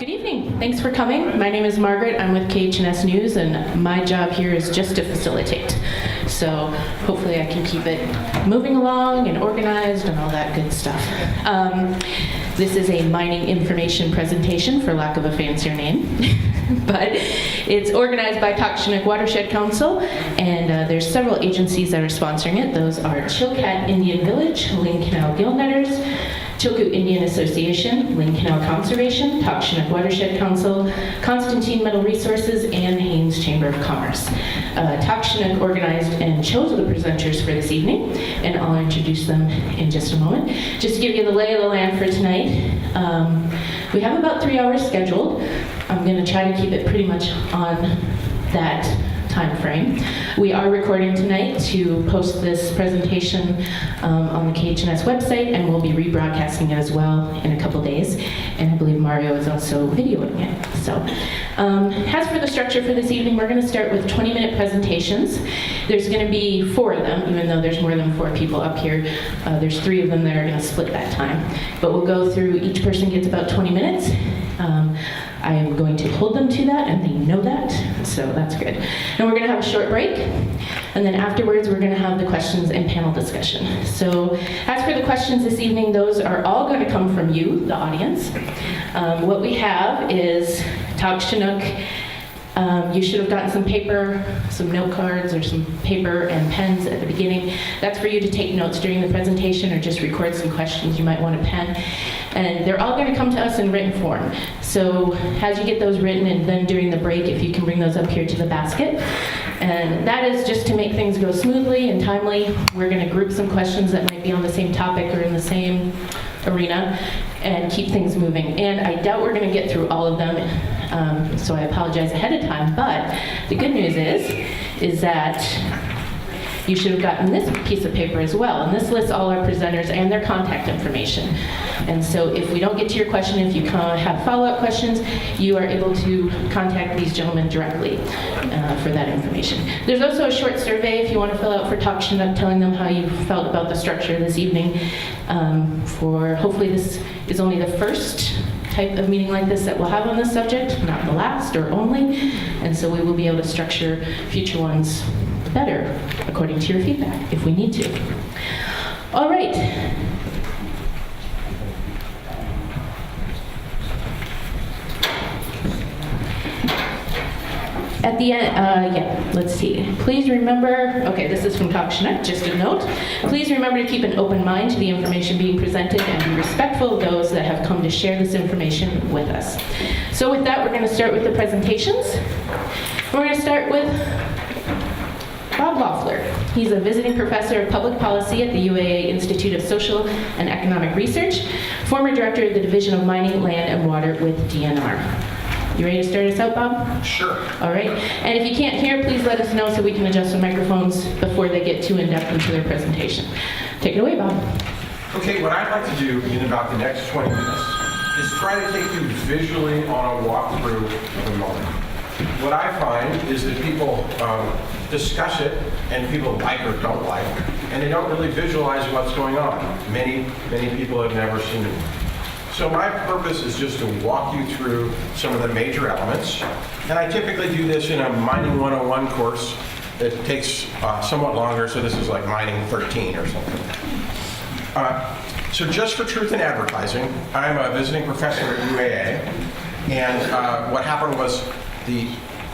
Good evening. Thanks for coming. My name is Margaret. I'm with KHNS News, and my job here is just to facilitate. So hopefully I can keep it moving along and organized and all that good stuff. This is a mining information presentation, for lack of a fancier name, but it's organized by Takshunuk Watershed Council, and there's several agencies that are sponsoring it. Those are Chilkat Indian Village, Lynn Canal Gill Netters, Chilkoot Indian Association, Lynn Canal Conservation, Takshunuk Watershed Council, Constantine Metal Resources, and Haines Chamber of Commerce. Takshunuk organized and chose the presenters for this evening, and I'll introduce them in just a moment. Just to give you the lay of the land for tonight, we have about 3 hours scheduled. I'm going to try to keep it pretty much on that time frame. We are recording tonight to post this presentation on the KHNS website, and we'll be rebroadcasting it as well in a couple days. And I believe Mario is also videoing it. So, as for the structure for this evening, we're going to start with 20-minute presentations. There's going to be 4 of them, even though there's more than 4 people up here. There's 3 of them that are going to split that time. But we'll go through, each person gets about 20 minutes. I am going to hold them to that, and they know that, so that's good. And we're going to have a short break, and then afterwards we're going to have the questions and panel discussion. So as for the questions this evening, those are all going to come from you, the audience. What we have is Takshunuk. You should have gotten some paper, some note cards, or some paper and pens at the beginning. That's for you to take notes during the presentation or just record some questions you might want to pen. And they're all going to come to us in written form. So as you get those written, and then during the break, if you can bring those up here to the basket. And that is just to make things go smoothly and timely. We're going to group some questions that might be on the same topic or in the same arena and keep things moving. And I doubt we're going to get through all of them, so I apologize ahead of time. But the good news is that you should have gotten this piece of paper as well. And this lists all our presenters and their contact information. And so if we don't get to your question, if you have follow-up questions, you are able to contact these gentlemen directly for that information. There's also a short survey if you want to fill out for Takshunuk, telling them how you felt about the structure this evening. Hopefully this is only the first type of meeting like this that we'll have on this subject, not the last or only. And so we will be able to structure future ones better according to your feedback if we need to. All right. At the end, let's see. Please remember, okay, this is from Takshunuk, just a note. Please remember to keep an open mind to the information being presented and be respectful of those that have come to share this information with us. So with that, we're going to start with the presentations. We're going to start with Bob Loeffler. He's a visiting professor of public policy at the UAA Institute of Social and Economic Research, former director of the Division of Mining, Land, and Water with DNR. You ready to start us out, Bob? Sure. All right. And if you can't hear, please let us know so we can adjust the microphones before they get too in-depth into their presentation. Take it away, Bob. Okay, what I'd like to do in about the next 20 minutes is try to take you visually on a walkthrough of a moment. What I find is that people discuss it, and people like or don't like, and they don't really visualize what's going on. Many people have never seen it. So my purpose is just to walk you through some of the major elements, and I typically do this in a Mining 101 course. It takes somewhat longer, so this is like Mining 13 or something. So just for truth in advertising, I'm a visiting professor at UAA, and what happened was the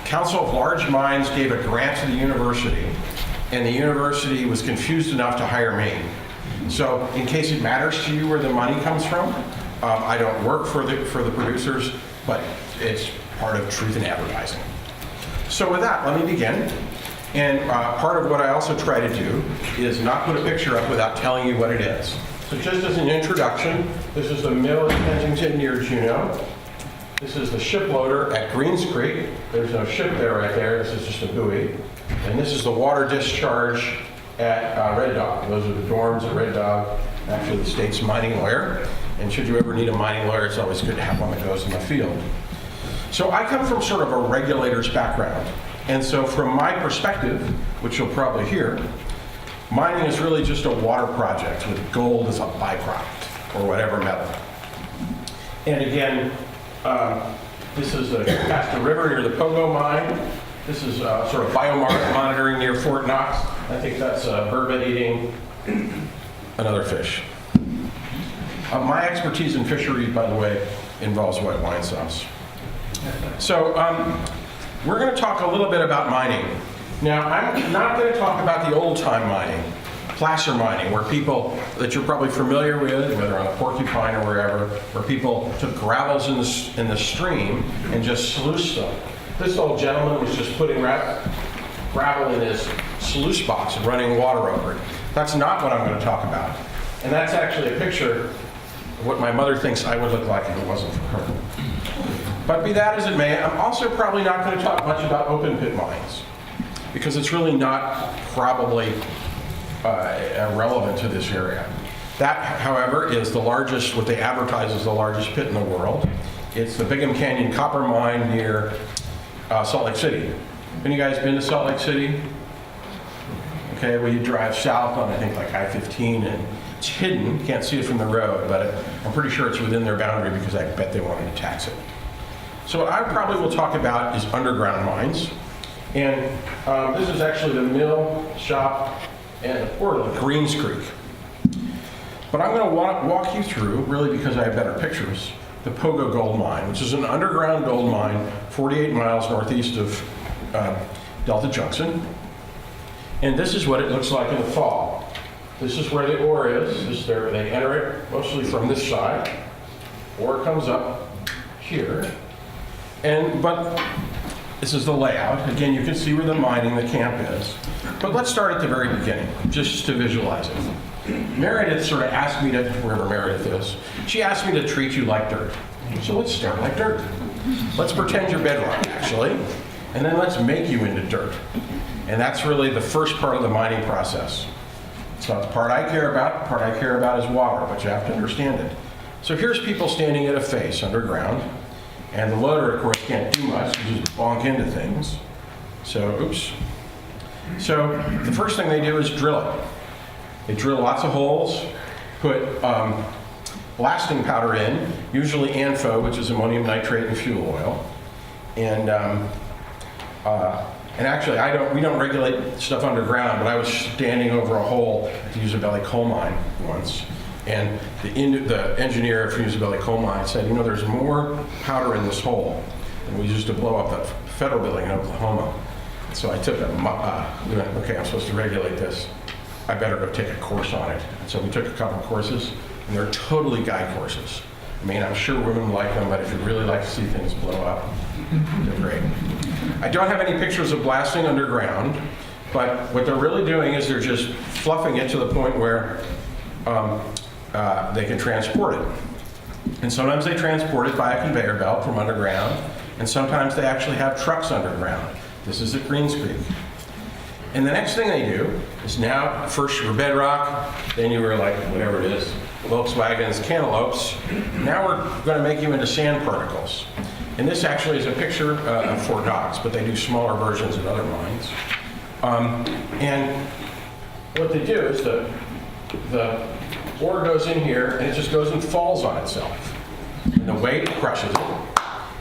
Council of Large Mines gave a grant to the university, and the university was confused enough to hire me. So in case it matters to you where the money comes from, I don't work for the producers, but it's part of truth in advertising. So with that, let me begin. And part of what I also try to do is not put a picture up without telling you what it is. So just as an introduction, this is the mill of Kensington near Juneau. This is the ship loader at Greens Creek. There's no ship there right there. This is just a buoy. And this is the water discharge at Red Dog. Those are the dorms at Red Dog, actually the state's mining lawyer. And should you ever need a mining lawyer, it's always good to have one that goes in the field. So I come from sort of a regulator's background. And so from my perspective, which you'll probably hear, mining is really just a water project with gold as a byproduct or whatever metal. And again, This is past the river near the Pogo mine. This is sort of biomonitoring near Fort Knox. I think that's burbot eating another fish. My expertise in fisheries, by the way, involves white wine sauce. So we're going to talk a little bit about mining. Now, I'm not going to talk about the old-time mining, placer mining, where people that you're probably familiar with, whether on a porcupine or wherever, where people took gravels in the stream and just sluiced them. This old gentleman was just putting gravel in his sluice box and running water over it. That's not what I'm going to talk about. And that's actually a picture of what my mother thinks I would look like if it wasn't for her. But be that as it may, I'm also probably not going to talk much about open pit mines, because it's really not probably relevant to this area. That, however, is the largest, what they advertise as the largest pit in the world. It's the Bingham Canyon Copper Mine near Salt Lake City. Have you guys been to Salt Lake City? Okay, well, you drive south on, I think, like I-15, and it's hidden. You can't see it from the road, but I'm pretty sure it's within their boundary because I bet they wanted to tax it. So what I probably will talk about is underground mines. And this is actually the mill, shop, and the port of Greens Creek. But I'm going to walk you through, really because I have better pictures, the Pogo Gold Mine, which is an underground gold mine 48 miles northeast of Delta Junction. And this is what it looks like in the fall. This is where the ore is. They enter it mostly from this side. Ore comes up here. But this is the layout. Again, you can see where the mining, the camp is. But let's start at the very beginning, just to visualize it. Meredith sort of asked me to, wherever Meredith is, she asked me to treat you like dirt. So let's start like dirt. Let's pretend you're bedrock, actually, and then let's make you into dirt. And that's really the first part of the mining process. It's not the part I care about. The part I care about is water, but you have to understand it. So here's people standing at a face underground. And the loader, of course, can't do much. You just bonk into things. So, oops. So the first thing they do is drill it. They drill lots of holes, put blasting powder in, usually ANFO, which is ammonium nitrate and fuel oil. And actually, we don't regulate stuff underground, but I was standing over a hole at the Yuba Valley coal mine once. And the engineer for Yuba Valley coal mine said, there's more powder in this hole than we used to blow up that federal building in Oklahoma. So I took we went, okay, I'm supposed to regulate this. I better go take a course on it. And so we took a couple of courses, and they're totally guy courses. I mean, I'm sure women like them, but if you really like to see things blow up, they're great. I don't have any pictures of blasting underground, but what they're really doing is they're just fluffing it to the point where they can transport it. And sometimes they transport it by a conveyor belt from underground, and sometimes they actually have trucks underground. This is at Greens Creek. And the next thing they do is now, first you were bedrock, then you were like, whatever it is, Volkswagens, cantaloupes. Now we're going to make you into sand particles. And this actually is a picture of Fort Knox, but they do smaller versions at other mines. And what they do is the ore goes in here, and it just goes and falls on itself. And the weight crushes it.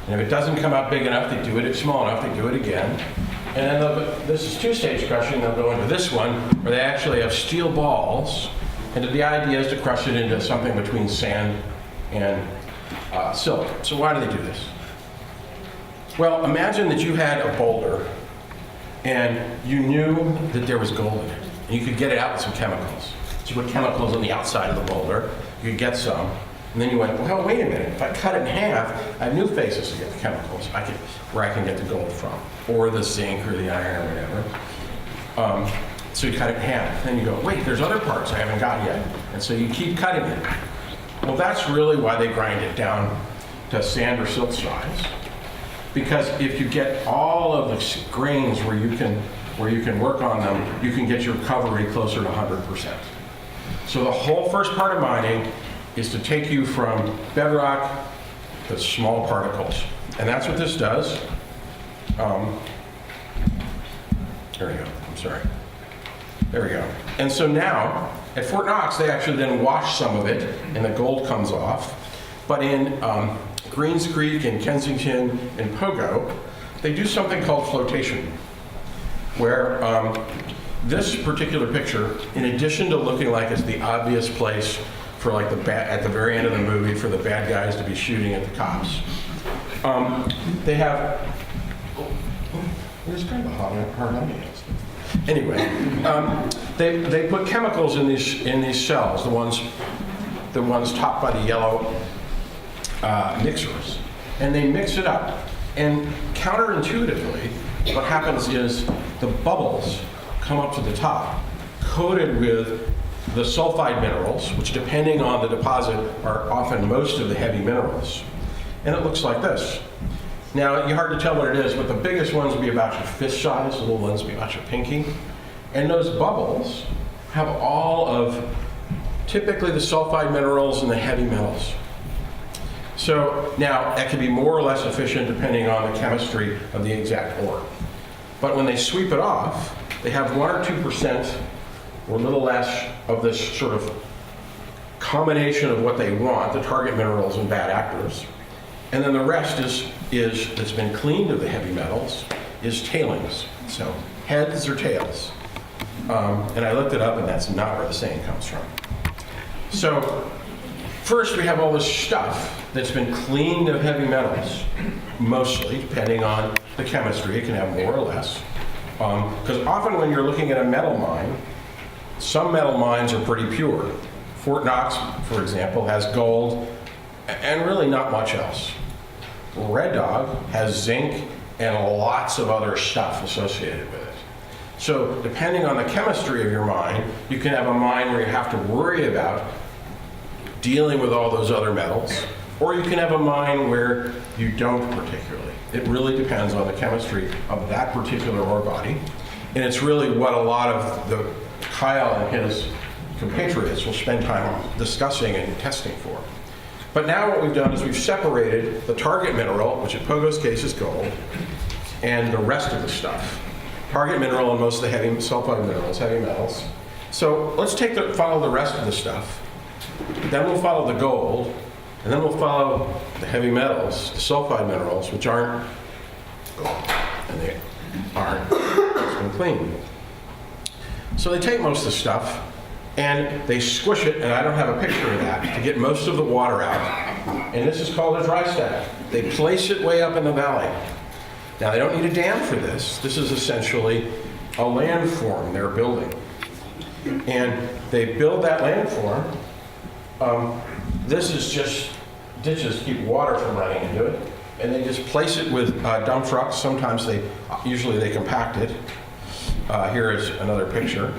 And if it doesn't come out big enough, they do it. If small enough, they do it again. And then this is two-stage crushing. They'll go into this one, where they actually have steel balls. And the idea is to crush it into something between sand and silt. So why do they do this? Well, imagine that you had a boulder, and you knew that there was gold in it. And you could get it out with some chemicals. So you put chemicals on the outside of the boulder. You could get some. And then you went, well, wait a minute. If I cut it in half, I have new places to get the chemicals where I can get the gold from, or the zinc or the iron or whatever. So you cut it in half. Then you go, wait, there's other parts I haven't got yet. And so you keep cutting it. Well, that's really why they grind it down to sand or silt size. Because if you get all of the grains where you can work on them, you can get your recovery closer to 100%. So the whole first part of mining is to take you from bedrock to small particles. And that's what this does. There we go. I'm sorry. There we go. And so now, at Fort Knox, they actually then wash some of it, and the gold comes off. But in Greens Creek and Kensington and Pogo, they do something called flotation, where this particular picture, in addition to looking like it's the obvious place for like at the very end of the movie for the bad guys to be shooting at the cops, they have, there's kind of a harmonious. Anyway, they put chemicals in these cells, the ones topped by the yellow mixers, and they mix it up. And counterintuitively, what happens is the bubbles come up to the top, coated with the sulfide minerals, which depending on the deposit are often most of the heavy minerals. And it looks like this. Now, you're hard to tell what it is, but the biggest ones will be about your fist size, the little ones will be about your pinky. And those bubbles have all of typically the sulfide minerals and the heavy metals. So now that can be more or less efficient depending on the chemistry of the exact ore. But when they sweep it off, they have 1 or 2% or a little less of this sort of combination of what they want, the target minerals and bad actors. And then the rest that's been cleaned of the heavy metals, is tailings. So heads or tails. And I looked it up, and that's not where the saying comes from. So first, we have all this stuff that's been cleaned of heavy metals, mostly, depending on the chemistry. It can have more or less. Because often when you're looking at a metal mine, some metal mines are pretty pure. Fort Knox, for example, has gold and really not much else. Red Dog has zinc and lots of other stuff associated with it. So depending on the chemistry of your mine, you can have a mine where you have to worry about dealing with all those other metals, or you can have a mine where you don't particularly. It really depends on the chemistry of that particular ore body, and it's really what a lot of Kyle and his compatriots will spend time discussing and testing for. But now what we've done is we've separated the target mineral, which in Pogo's case is gold, and the rest of the stuff. Target mineral and most of the heavy sulfide minerals, heavy metals. So let's follow the rest of the stuff. Then we'll follow the gold, and then we'll follow the heavy metals, the sulfide minerals, which aren't gold, and they aren't. It's been cleaned. So they take most of the stuff, and they squish it, and I don't have a picture of that, to get most of the water out. And this is called a dry stack. They place it way up in the valley. Now, they don't need a dam for this. This is essentially a landform they're building. And they build that landform. This is just ditches to keep water from running into it. And they just place it with dump trucks. Sometimes usually they compact it. Here is another picture.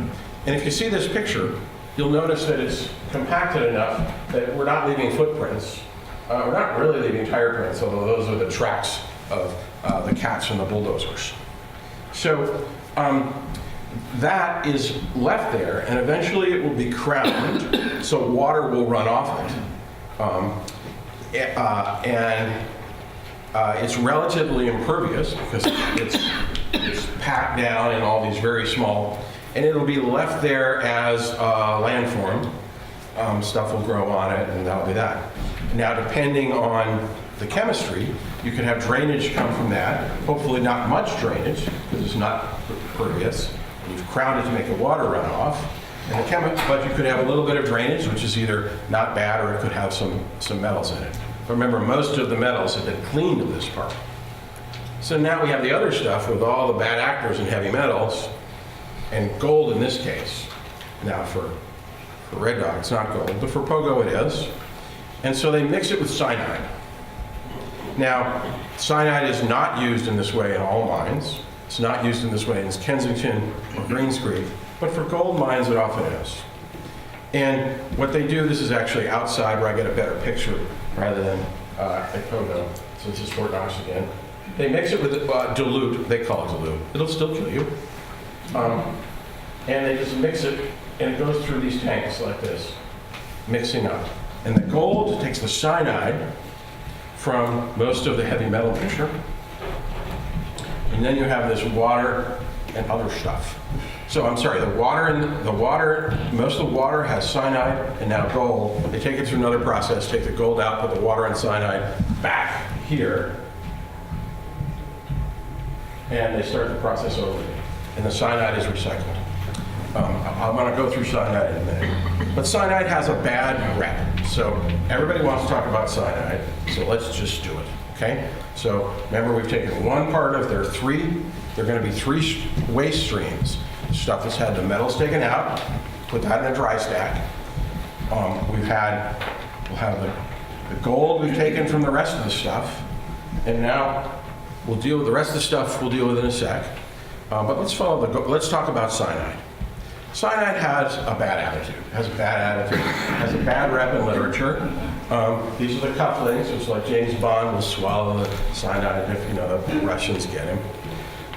And if you see this picture, you'll notice that it's compacted enough that we're not leaving footprints. We're not really leaving tire prints, although those are the tracks of the cats and the bulldozers. So that is left there, and eventually it will be crowned, so water will run off it. It's relatively impervious because it's packed down in all these very small, and it'll be left there as a landform. Stuff will grow on it, and that'll be that. Now, depending on the chemistry, you can have drainage come from that. Hopefully not much drainage, because it's not pervious. You've crowned it to make the water run off. But you could have a little bit of drainage, which is either not bad or it could have some metals in it. But remember, most of the metals have been cleaned of this part. So now we have the other stuff with all the bad actors and heavy metals, and gold in this case. Now for Red Dog, it's not gold, but for Pogo it is. And so they mix it with cyanide. Now, cyanide is not used in this way in all mines. It's not used in this way in Kensington or Greens Creek, but for gold mines it often is. And what they do, this is actually outside where I get a better picture rather than at Pogo, since it's Fort Knox again. They mix it with dilute, they call it dilute. It'll still kill you. And they just mix it, and it goes through these tanks like this, mixing up. And the gold takes the cyanide from most of the heavy metal mixture. And then you have this water and other stuff. So I'm sorry, most of the water has cyanide and now gold. They take it through another process, take the gold out, put the water and cyanide back here, and they start the process over. And the cyanide is recycled. I'm going to go through cyanide in a minute. But cyanide has a bad rep. So everybody wants to talk about cyanide, so let's just do it, okay? So remember, we've taken one part of their three, they're going to be three waste streams. Stuff that's had the metals taken out, put that in a dry stack. We'll have the gold we've taken from the rest of the stuff, and now we'll deal with the rest of the stuff we'll deal with in a sec. But let's talk about cyanide. Cyanide has a bad attitude, has a bad rep in literature. These are the cufflinks, which like James Bond will swallow the cyanide if, the Russians get him.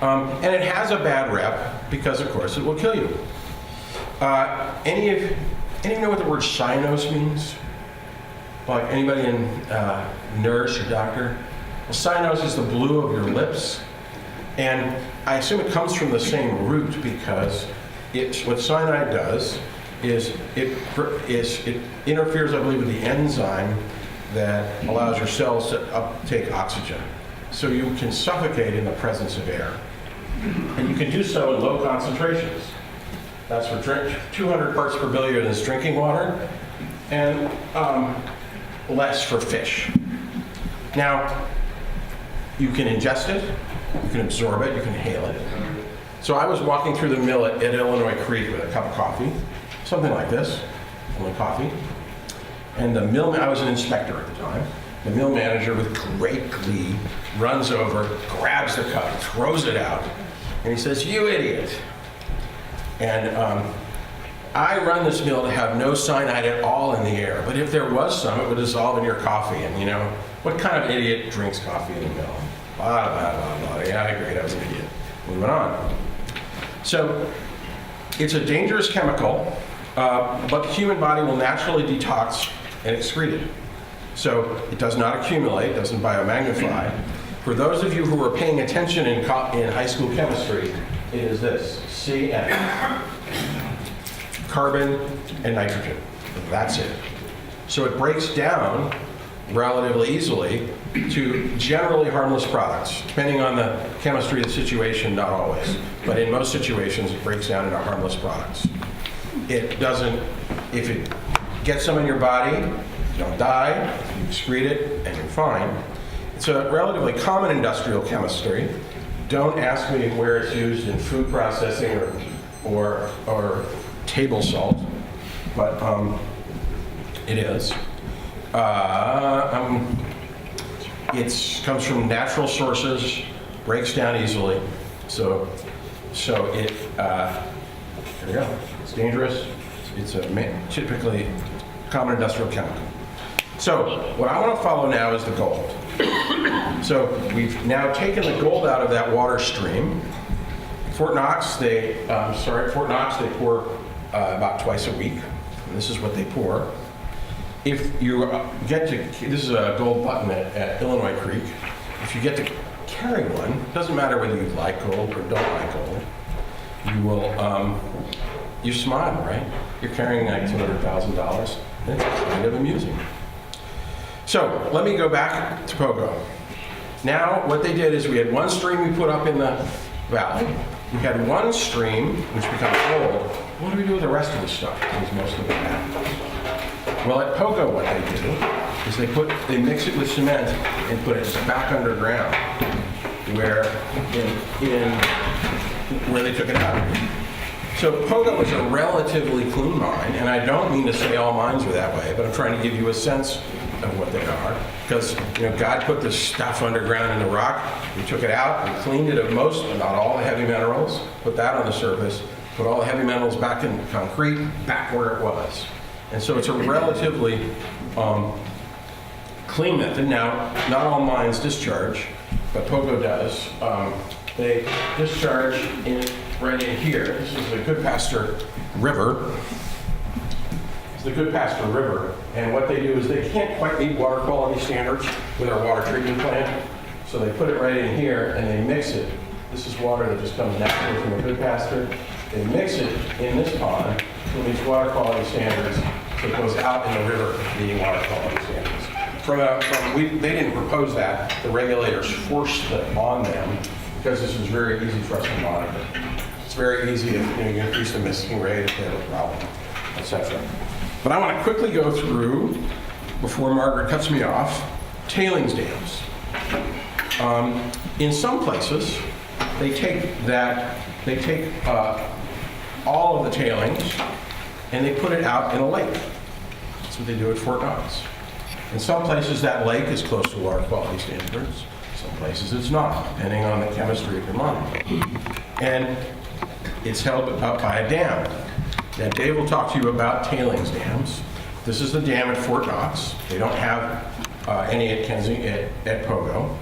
And it has a bad rep because, of course, it will kill you. Any of you know what the word cyanos means? Like anybody in nurse or doctor? Well, cyanos is the blue of your lips. And I assume it comes from the same root because what cyanide does is it interferes, I believe, with the enzyme that allows your cells to uptake oxygen. So you can suffocate in the presence of air. And you can do so in low concentrations. That's for 200 parts per billion is drinking water, and less for fish. Now, you can ingest it, you can absorb it, you can inhale it. So I was walking through the mill at Illinois Creek with a cup of coffee, something like this, only coffee. And I was an inspector at the time. The mill manager, with great glee, runs over, grabs the cup, throws it out, and he says, "You idiot." And I run this mill to have no cyanide at all in the air, but if there was some, it would dissolve in your coffee. And what kind of idiot drinks coffee in the mill? Blah, blah, blah, blah. Yeah, I agree, I was an idiot. Moving on. So it's a dangerous chemical, but the human body will naturally detox and excrete it. So it does not accumulate, doesn't biomagnify. For those of you who are paying attention in high school chemistry, it is this, CN. Carbon and nitrogen. That's it. So it breaks down relatively easily to generally harmless products, depending on the chemistry of the situation, not always. But in most situations, it breaks down into harmless products. It doesn't, if it gets some in your body, you don't die, you excrete it, and you're fine. It's a relatively common industrial chemistry. Don't ask me where it's used in food processing or table salt, but it is. It comes from natural sources, breaks down easily, so it, there you go. It's dangerous. It's a typically common industrial chemical. So what I want to follow now is the gold. So we've now taken the gold out of that water stream. Fort Knox, they pour about twice a week. And this is what they pour. If you this is a gold button at Illinois Creek. If you get to carry one, it doesn't matter whether you like gold or don't like gold, you will, you smile, right? You're carrying like $200,000. It's kind of amusing. So let me go back to Pogo. Now what they did is we had one stream we put up in the valley. We had one stream which becomes gold. What do we do with the rest of the stuff? Because most of it bad. Well, at Pogo, what they do is they mix it with cement and put it back underground, where they took it out. So Pogo is a relatively clean mine, and I don't mean to say all mines are that way, but I'm trying to give you a sense of what they are. Because God put this stuff underground in the rock. We took it out, we cleaned it of most, but not all the heavy minerals, put that on the surface, put all the heavy minerals back in concrete, back where it was. And so it's a relatively clean method. Now, not all mines discharge, but Pogo does. They discharge right in here. This is the Goodpaster River. It's the Goodpaster River. And what they do is they can't quite meet water quality standards with our water treatment plant. So they put it right in here and they mix it. This is water that just comes naturally from the Goodpaster. They mix it in this pond to meet water quality standards. So it goes out in the river meeting water quality standards. they didn't propose that. The regulators forced it on them because this is very easy for us to monitor. It's very easy if you increase the misting rate, if they have a problem, etc. But I want to quickly go through, before Margaret cuts me off, tailings dams. In some places, they take all of the tailings and they put it out in a lake. That's what they do at Fort Knox. In some places, that lake is close to water quality standards. Some places it's not, depending on the chemistry of your mine. And it's held up by a dam. Now, Dave will talk to you about tailings dams. This is the dam at Fort Knox. They don't have any at Kensington, at Pogo.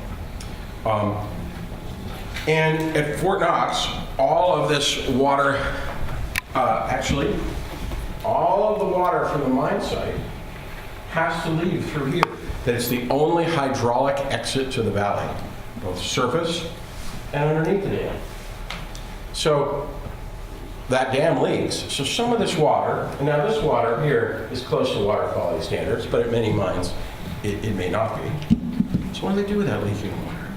And at Fort Knox, all of this water, actually, all of the water from the mine site has to leave through here. That it's the only hydraulic exit to the valley, both surface and underneath the dam. So that dam leaks. So some of this water, and now this water here is close to water quality standards, but at many mines it may not be. So what do they do with that leaking water?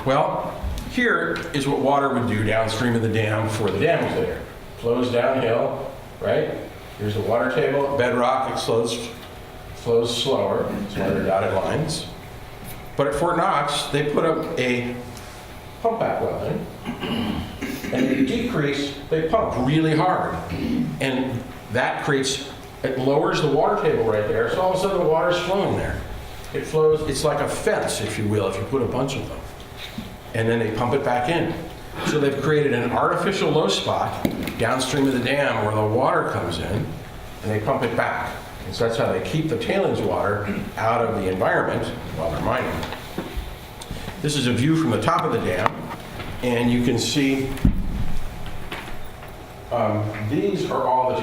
Well, here is what water would do downstream of the dam before the dam was there. Flows downhill, right? Here's the water table, bedrock, it flows slower. That's why they're dotted lines. But at Fort Knox, they put up a pump back well in, and they pump really hard. And that it lowers the water table right there, so all of a sudden the water's flowing there. It flows, it's like a fence, if you will, if you put a bunch of them. And then they pump it back in. So they've created an artificial low spot downstream of the dam where the water comes in, and they pump it back. And so that's how they keep the tailings water out of the environment while they're mining. This is a view from the top of the dam, and you can see these are all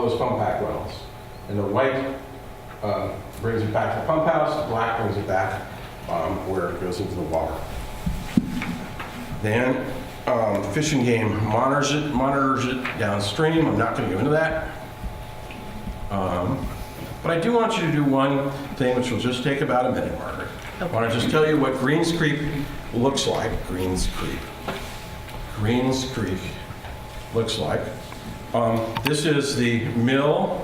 those pump back wells. And the white brings it back to the pump house, the black brings it back where it goes into the water. Then Fish and Game monitors it downstream. I'm not going to go into that. But I do want you to do one thing, which will just take about a minute, Margaret. I want to just tell you what Greens Creek looks like. Greens Creek looks like. This is the mill,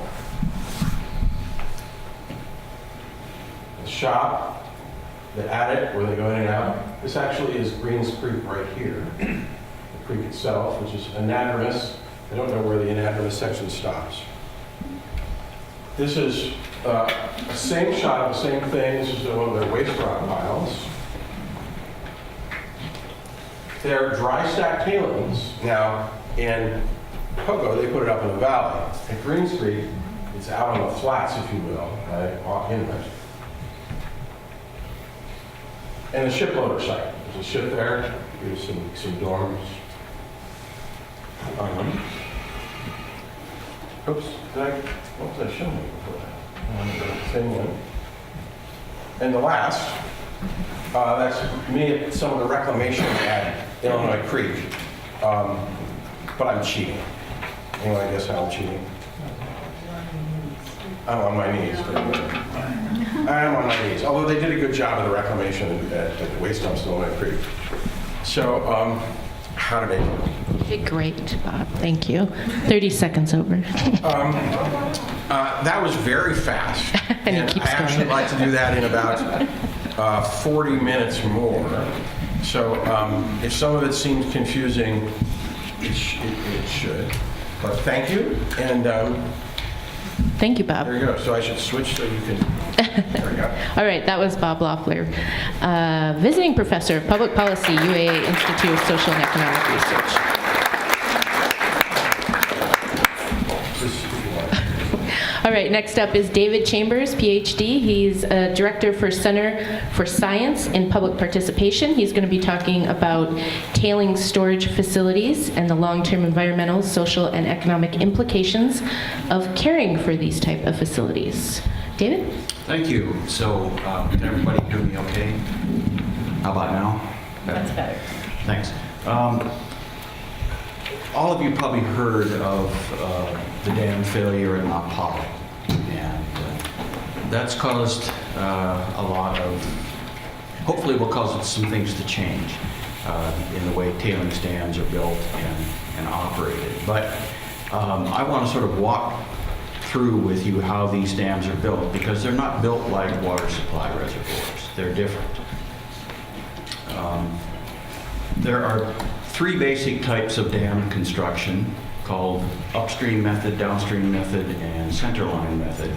the shop, the attic where they go in and out. This actually is Greens Creek right here. The creek itself, which is anadromous. I don't know where the anadromous section stops. This is the same shot of the same thing. This is one of their waste rock piles. They're dry stack tailings. Now, in Pogo, they put it up in the valley. At Greens Creek, it's out on the flats, if you will, right, off inlet. And the shiploader site. There's a ship there. Here's some dorms. Oops, what was I showing you before that? Same one. And the last, that's me at some of the reclamation at Illinois Creek. But I'm cheating. Anyone guess how I'm cheating? I'm on my knees. I'm on my knees. Although they did a good job of the reclamation at the waste dumps in Illinois Creek. So, how did I do? You did great, Bob. Thank you. 30 seconds over. That was very fast. And I it keeps actually going. like to do that in about 40 minutes more. So if some of it seems confusing, it should. But thank you, and Thank you, Bob. there you go. So I should switch so you can, there we go. All right, that was Bob Loeffler, visiting professor of public policy, UAA Institute of Social and Economic Research. All right, next up is David Chambers, PhD. He's a director for Center for Science in Public Participation. He's going to be talking about tailing storage facilities and the long-term environmental, social, and economic implications of caring for these type of facilities. David? Thank you. So, can everybody hear me okay? How about now? That's better. Thanks. All of you probably heard of the dam failure at Mount Polly. And That's caused a lot of, hopefully will cause some things to change in the way tailings dams are built and operated. But I want to sort of walk through with you how these dams are built, because they're not built like water supply reservoirs. They're different. There are three basic types of dam construction called upstream method, downstream method, and centerline method.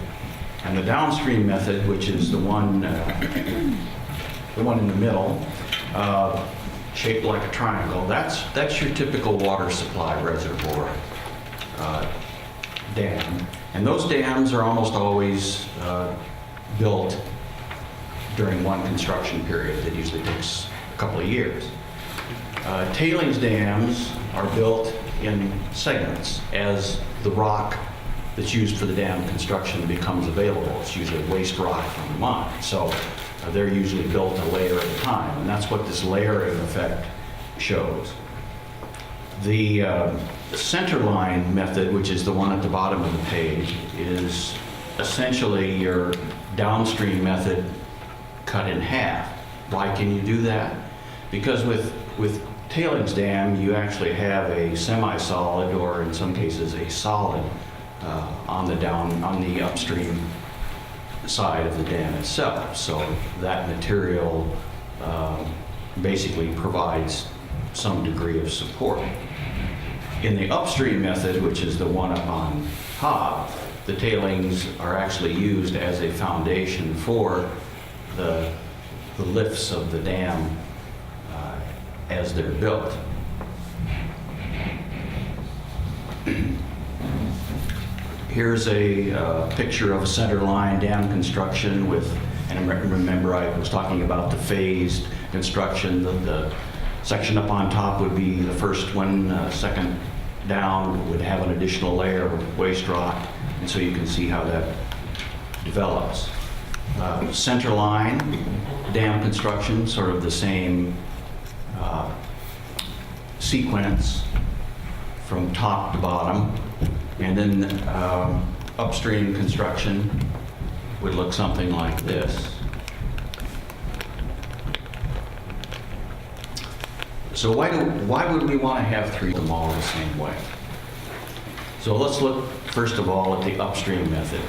And the downstream method, which is the one in the middle, shaped like a triangle, that's your typical water supply reservoir dam. And those dams are almost always built during one construction period that usually takes a couple of years. Tailings dams are built in segments as the rock that's used for the dam construction becomes available. It's usually waste rock from the mine. So they're usually built a layer at a time, and that's what this layering effect shows. The centerline method, which is the one at the bottom of the page, is essentially your downstream method cut in half. Why can you do that? Because with tailings dam, you actually have a semi-solid, or in some cases a solid, on the upstream side of the dam itself. So that material basically provides some degree of support. In the upstream method, which is the one up on top, the tailings are actually used as a foundation for the lifts of the dam as they're built. Here's a picture of a centerline dam construction with, and remember I was talking about the phased construction. The section up on top would be the first one, second down would have an additional layer of waste rock, and so you can see how that develops. Centerline dam construction, sort of the same sequence from top to bottom. And then upstream construction would look something like this. So why would we want to have three of them all the same way? So let's look first of all at the upstream method.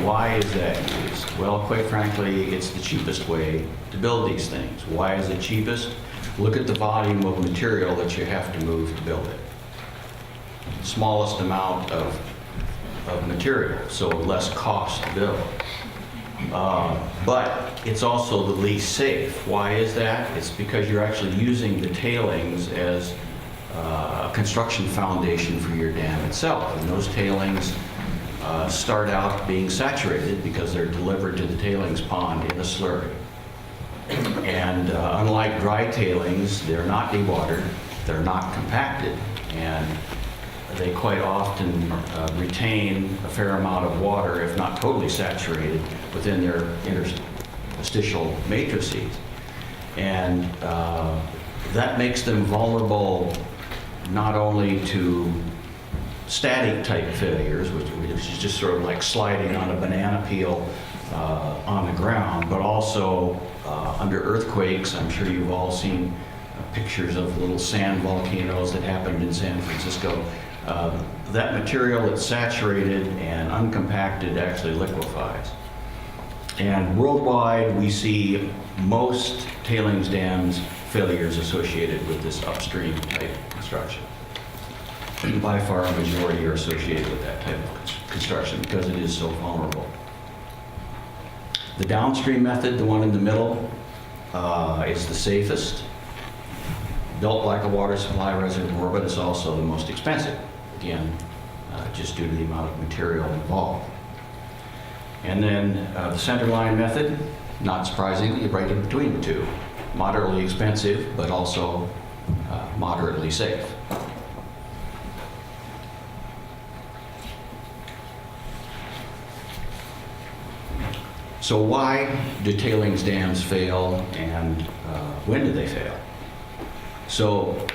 Why is that used? Well, quite frankly, it's the cheapest way to build these things. Why is it cheapest? Look at the volume of material that you have to move to build it. Smallest amount of material, so less cost to build. But it's also the least safe. Why is that? It's because you're actually using the tailings as a construction foundation for your dam itself. And those tailings start out being saturated because they're delivered to the tailings pond in a slurry. And unlike dry tailings, they're not dewatered, they're not compacted, and they quite often retain a fair amount of water, if not totally saturated, within their interstitial matrices. And that makes them vulnerable not only to static type failures, which is just sort of like sliding on a banana peel on the ground, but also under earthquakes. I'm sure you've all seen pictures of little sand volcanoes that happened in San Francisco. That material that's saturated and uncompacted actually liquefies. And worldwide, we see most tailings dams failures associated with this upstream type construction. By far, a majority are associated with that type of construction because it is so vulnerable. The downstream method, the one in the middle, is the safest. Built like a water supply reservoir, but it's also the most expensive. Again, just due to the amount of material involved. And then the centerline method, not surprisingly, right in between the two. Moderately expensive, but also moderately safe. So why do tailings dams fail, and when do they fail? So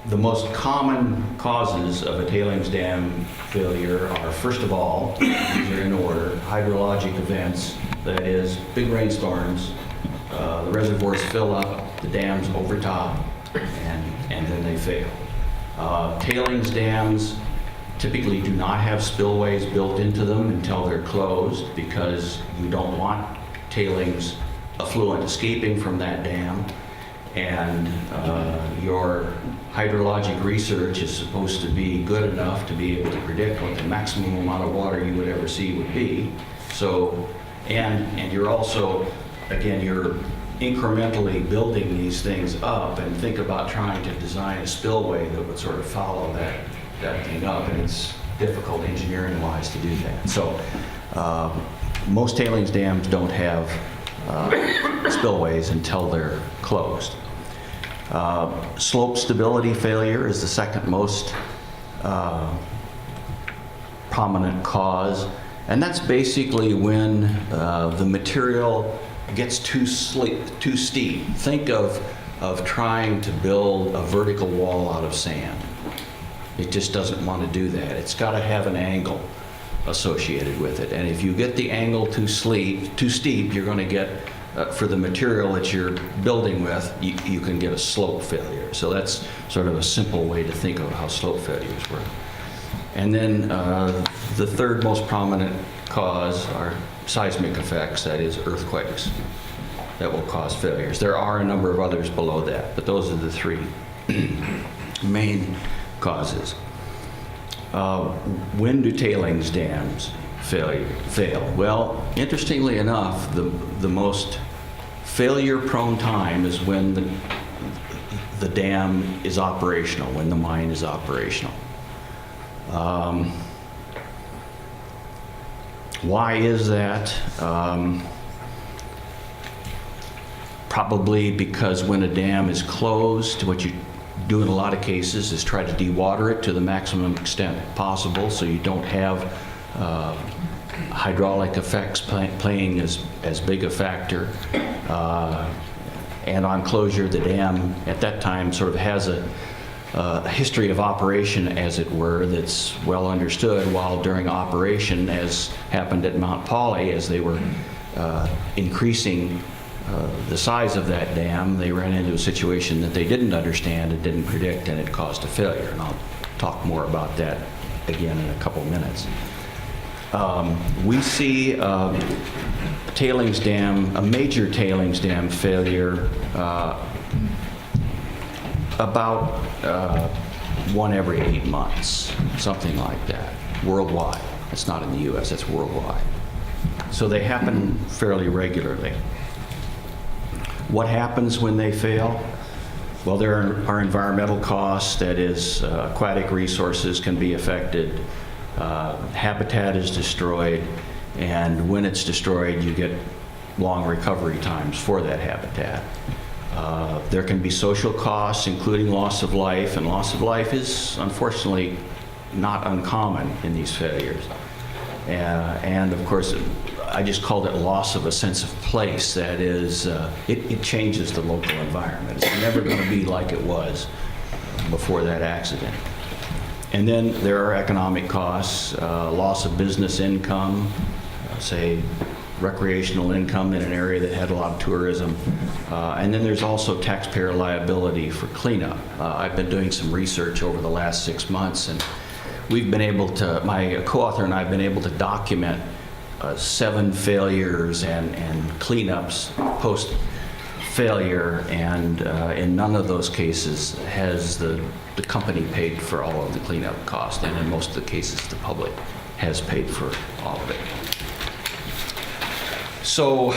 The most common causes of a tailings dam failure are, first of all, these are in order, hydrologic events, that is, big rainstorms, the reservoirs fill up, the dams overtop, and then they fail. Tailings dams typically do not have spillways built into them until they're closed because you don't want tailings effluent escaping from that dam. And your hydrologic research is supposed to be good enough to be able to predict what the maximum amount of water you would ever see would be. So, and you're also, again, you're incrementally building these things up, and think about trying to design a spillway that would sort of follow that thing up, and it's difficult engineering-wise to do that. So most tailings dams don't have spillways until they're closed. Slope stability failure is the second most prominent cause, and that's basically when the material gets too steep. Think of trying to build a vertical wall out of sand. It just doesn't want to do that. It's got to have an angle associated with it, and if you get the angle too steep, you're going to get for the material that you're building with, you can get a slope failure. So that's sort of a simple way to think of how slope failures work. And then the third most prominent cause are seismic effects, that is earthquakes, that will cause failures. There are a number of others below that, but those are the three main causes. When do tailings dams fail? Well, interestingly enough, the most failure-prone time is when the dam is operational, when the mine is operational. Why is that? Probably because when a dam is closed, what you do in a lot of cases is try to dewater it to the maximum extent possible, so you don't have hydraulic effects playing as big a factor. And on closure, the dam at that time sort of has a history of operation, as it were, that's well understood, while during operation, as happened at Mount Poly, as they were increasing the size of that dam, they ran into a situation that they didn't understand and didn't predict, and it caused a failure. And I'll talk more about that again in a couple minutes. We see a major tailings dam failure about one every 8 months, something like that, worldwide. It's not in the US, it's worldwide. So they happen fairly regularly. What happens when they fail? Well, there are environmental costs, that is, aquatic resources can be affected, habitat is destroyed, and when it's destroyed, you get long recovery times for that habitat. There can be social costs, including loss of life, and loss of life is unfortunately not uncommon in these failures. And of course, I just called it loss of a sense of place. That is, it changes the local environment. It's never going to be like it was before that accident. And then there are economic costs, loss of business income, say recreational income in an area that had a lot of tourism. And then there's also taxpayer liability for cleanup. I've been doing some research over the last 6 months, and we've been able to, my co-author and I have been able to document 7 failures and cleanups post-failure, and in none of those cases has the company paid for all of the cleanup cost, and in most of the cases the public has paid for all of it. So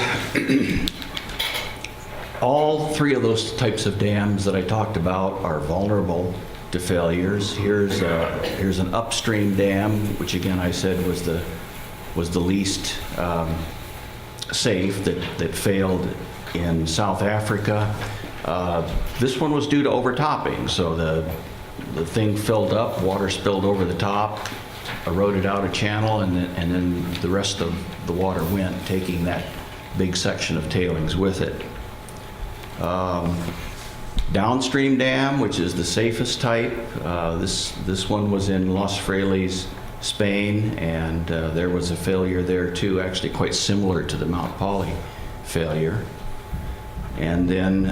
all 3 of those types of dams that I talked about are vulnerable to failures. Here's an upstream dam, which again I said was the least safe, that failed in South Africa. This one was due to overtopping, so the thing filled up, water spilled over the top, eroded out a channel, and then the rest of the water went, taking that big section of tailings with it. downstream dam, which is the safest type. This one was in Los Frailes, Spain, and there was a failure there too, actually quite similar to the Mount Polley failure. And then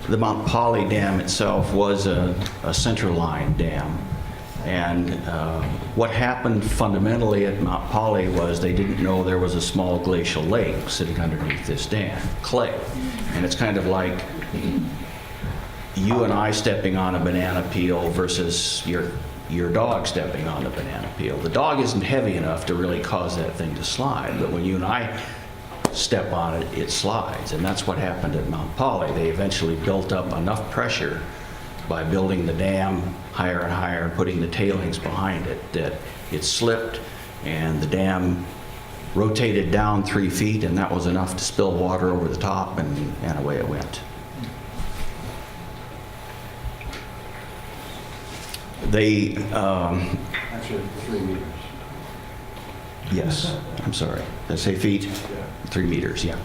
the Mount Polley Dam itself was a centerline dam. And what happened fundamentally at Mount Polley was they didn't know there was a small glacial lake sitting underneath this dam, clay. And it's kind of like you and I stepping on a banana peel versus your dog stepping on a banana peel. The dog isn't heavy enough to really cause that thing to slide, but when you and I step on it, it slides. And that's what happened at Mount Polley. They eventually built up enough pressure by building the dam higher and higher and putting the tailings behind it that it slipped and the dam rotated down 3 feet, and that was enough to spill water over the top, and away it went. They, Actually, 3 meters. yes, I'm sorry, did I say feet? 3 meters, yeah.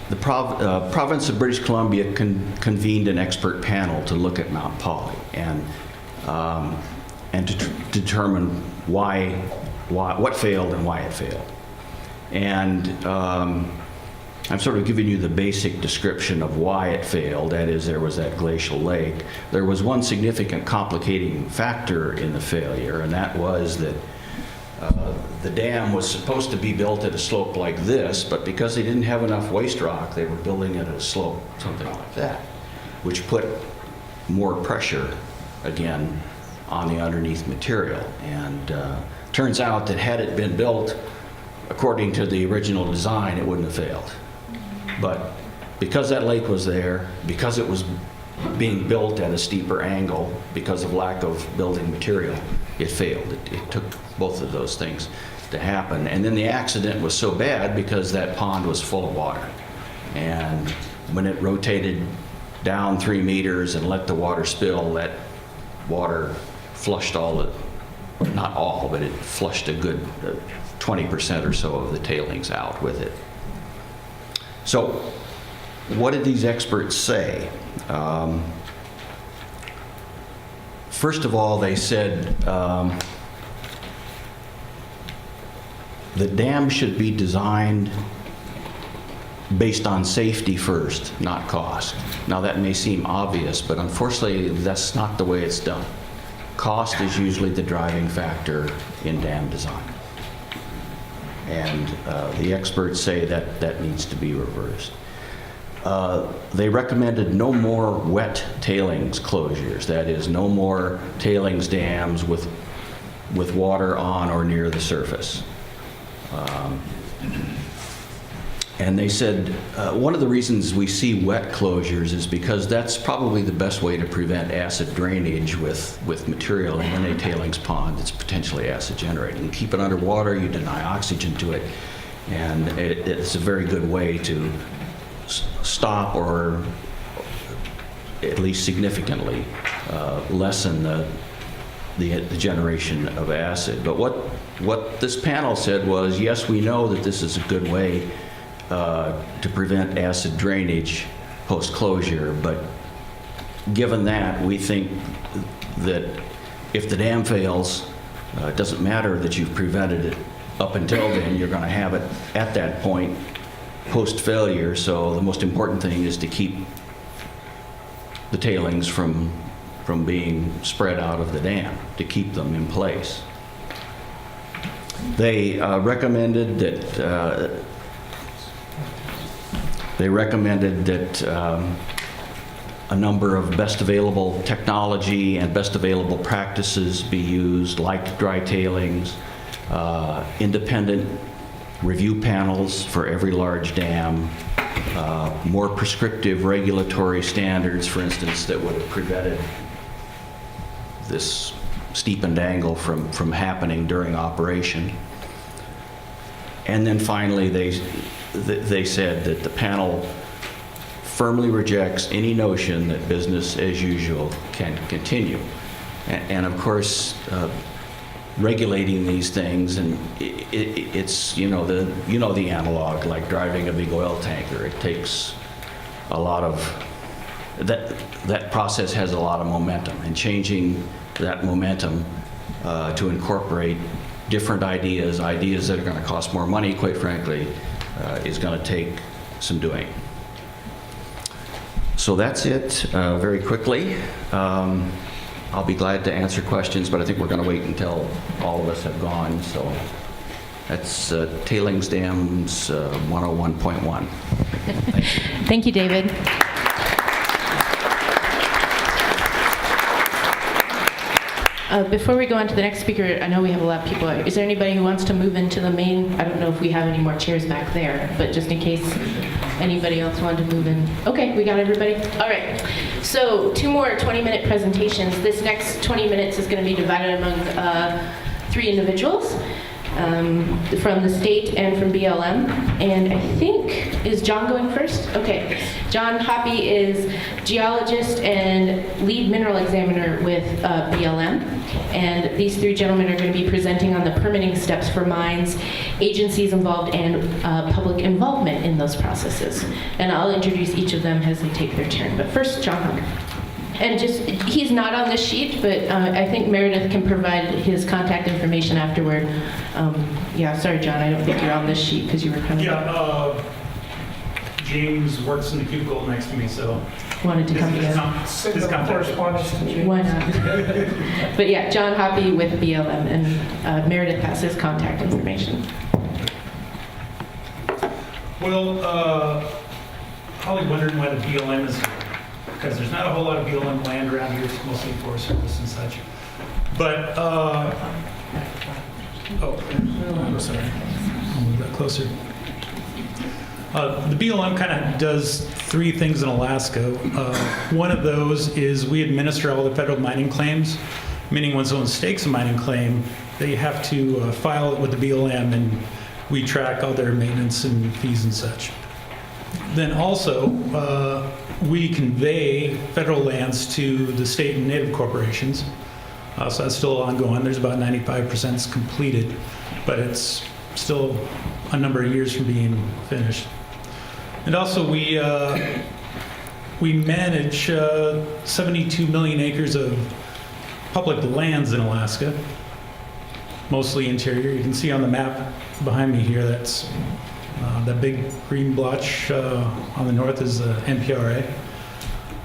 The province of British Columbia convened an expert panel to look at Mount Polley and to determine what failed and why it failed. And I'm sort of giving you the basic description of why it failed. That is, there was that glacial lake. There was one significant complicating factor in the failure, and that was that the dam was supposed to be built at a slope like this, but because they didn't have enough waste rock, they were building it at a slope something like that, which put more pressure, again, on the underneath material. And turns out that had it been built according to the original design, it wouldn't have failed. But because that lake was there, because it was being built at a steeper angle, because of lack of building material, it failed. It took both of those things to happen. And then the accident was so bad because that pond was full of water. And when it rotated down 3 meters and let the water spill, that water flushed all the, not all, but it flushed a good 20% or so of the tailings out with it. So what did these experts say? First of all, they said the dam should be designed based on safety first, not cost. Now that may seem obvious, but unfortunately that's not the way it's done. Cost is usually the driving factor in dam design. And the experts say that that needs to be reversed. They recommended no more wet tailings closures, that is, no more tailings dams with water on or near the surface. And they said one of the reasons we see wet closures is because that's probably the best way to prevent acid drainage with material in a tailings pond that's potentially acid generating. You keep it underwater, you deny oxygen to it, and it's a very good way to stop or at least significantly lessen the generation of acid. But what this panel said was, yes, we know that this is a good way to prevent acid drainage post-closure, but given that, we think that if the dam fails, it doesn't matter that you've prevented it up until then, you're going to have it at that point post-failure, so the most important thing is to keep the tailings from being spread out of the dam, to keep them in place. They recommended that a number of best available technology and best available practices be used, like dry tailings, independent review panels for every large dam, more prescriptive regulatory standards, for instance, that would have prevented this steepened angle from happening during operation. And then finally, they said that the panel firmly rejects any notion that business as usual can continue. And of course, regulating these things, and it's, the analog, like driving a big oil tanker. It takes a lot of, that process has a lot of momentum, and changing that momentum to incorporate different ideas that are going to cost more money, quite frankly, is going to take some doing. So that's it, very quickly. I'll be glad to answer questions, but I think we're going to wait until all of us have gone. So that's Tailings Dams 101.1. Thank you, David. Before we go on to the next speaker, I know we have a lot of people. Is there anybody who wants to move into the main? I don't know if we have any more chairs back there, but just in case anybody else wanted to move in. Okay, we got everybody? All right. So 2 more 20-minute presentations. This next 20 minutes is going to be divided among 3 individuals from the state and from BLM. And I think, is John going first? Okay. John Hoppy is geologist and lead mineral examiner with BLM. And these 3 gentlemen are going to be presenting on the permitting steps for mines, agencies involved, and public involvement in those processes. And I'll introduce each of them as they take their turn. But first, John Hoppy. And he's not on this sheet, but I think Meredith can provide his contact information afterward. Yeah, sorry, John, I don't think you're on this sheet because you were kind of... Yeah, James works in the cubicle next to me, so... Wanted to come together. His correspondence to James. Why not? But yeah, John Hoppy with BLM, and Meredith has his contact information. Well, probably wondering why the BLM is here, because there's not a whole lot of BLM land around here. It's mostly Forest Service and such. But, I'm sorry. I'll move that closer. The BLM kind of does 3 things in Alaska. One of those is we administer all the federal mining claims, meaning when someone stakes a mining claim, they have to file it with the BLM, and we track all their maintenance and fees and such. Then also, we convey federal lands to the state and native corporations. So that's still ongoing. There's about 95% completed, but it's still a number of years from being finished. And also, we manage 72 million acres of public lands in Alaska, mostly interior. You can see on the map behind me here, that's that big green blotch on the north is NPRA.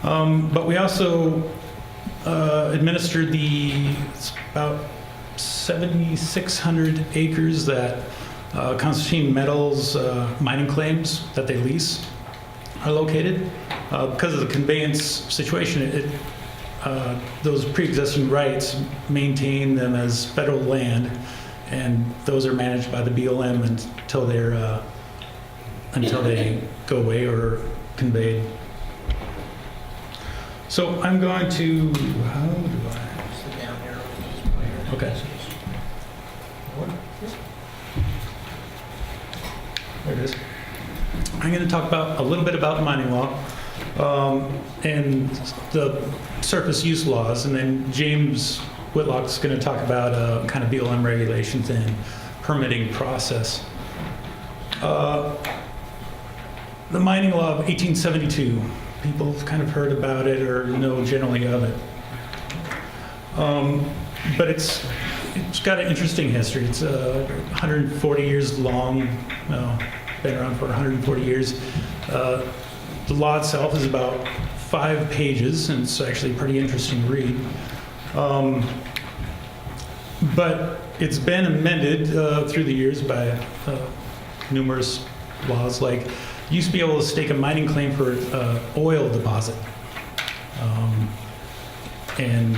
But we also administer it's about 7,600 acres that Constantine Metals mining claims that they lease are located. Because of the conveyance situation, those pre-existing rights maintain them as federal land, and those are managed by the BLM until they go away or conveyed. So I'm going to, how do I? Okay. There it is. I'm going to talk a little bit about mining law and the surface use laws, and then James Whitlock's going to talk about kind of BLM regulations and permitting process. The mining law of 1872. People have kind of heard about it or know generally of it. But it's got an interesting history. It's 140 years long, been around for 140 years. The law itself is about 5 pages, and it's actually a pretty interesting read. But it's been amended through the years by numerous laws, like you used to be able to stake a mining claim for oil deposit. And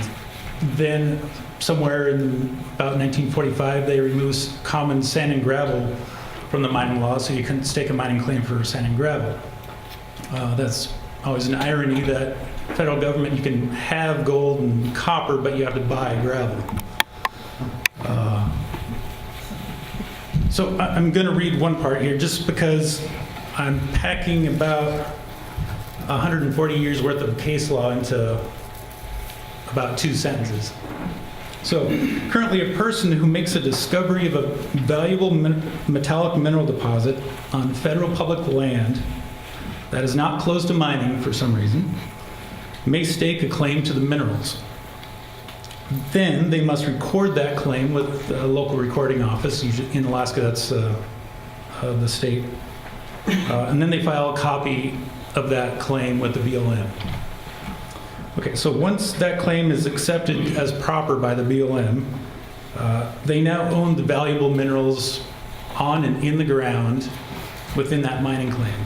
then somewhere in about 1945, they removed common sand and gravel from the mining law, so you couldn't stake a mining claim for sand and gravel. That's always an irony that federal government, you can have gold and copper, but you have to buy gravel. So I'm going to read one part here just because I'm packing about 140 years worth of case law into about 2 sentences. So currently, a person who makes a discovery of a valuable metallic mineral deposit on federal public land that is not closed to mining for some reason may stake a claim to the minerals. Then they must record that claim with the local recording office. Usually in Alaska, that's the state. And then they file a copy of that claim with the BLM. Okay, so once that claim is accepted as proper by the BLM, they now own the valuable minerals on and in the ground within that mining claim.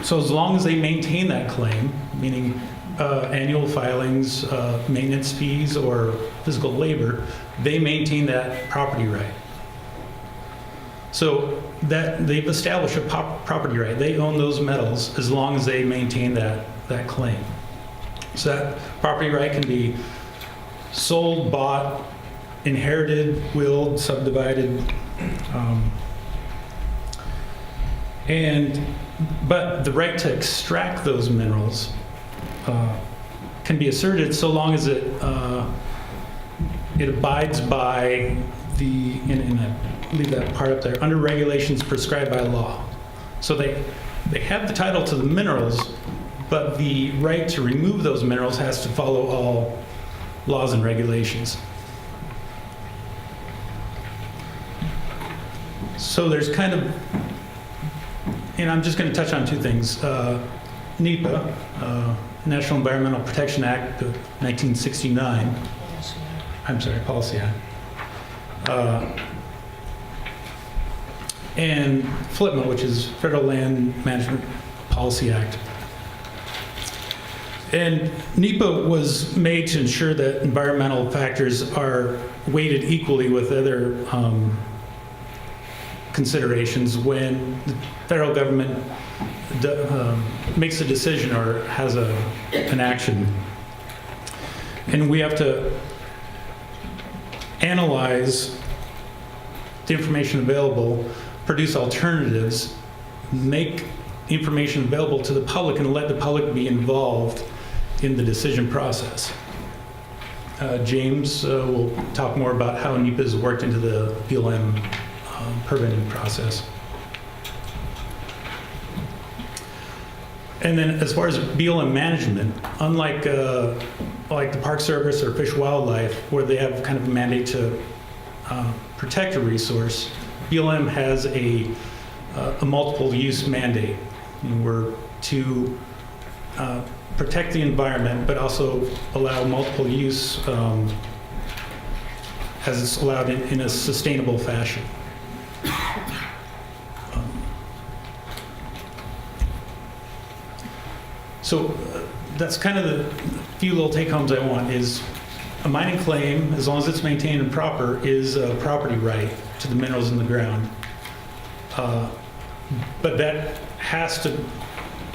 So as long as they maintain that claim, meaning annual filings, maintenance fees, or physical labor, they maintain that property right. So that they've established a property right. They own those metals as long as they maintain that claim. So that property right can be sold, bought, inherited, willed, subdivided, but the right to extract those minerals can be asserted so long as it abides by and I leave that part up there, under regulations prescribed by law. So they have the title to the minerals, but the right to remove those minerals has to follow all laws and regulations. So there's kind of, and I'm just going to touch on two things. NEPA, National Environmental Protection Act of 1969. I'm sorry, Policy Act. And FLPMA, which is Federal Land Management Policy Act. And NEPA was made to ensure that environmental factors are weighted equally with other considerations when the federal government makes a decision or has an action. And we have to analyze the information available, produce alternatives, make information available to the public, and let the public be involved in the decision process. James will talk more about how NEPA has worked into the BLM permitting process. And then as far as BLM management, unlike like the Park Service or Fish and Wildlife, where they have kind of a mandate to protect a resource, BLM has a multiple use mandate. And we're to protect the environment, but also allow multiple use as it's allowed in a sustainable fashion. So that's kind of the few little take-homes I want is a mining claim, as long as it's maintained and proper, is a property right to the minerals in the ground. But that has to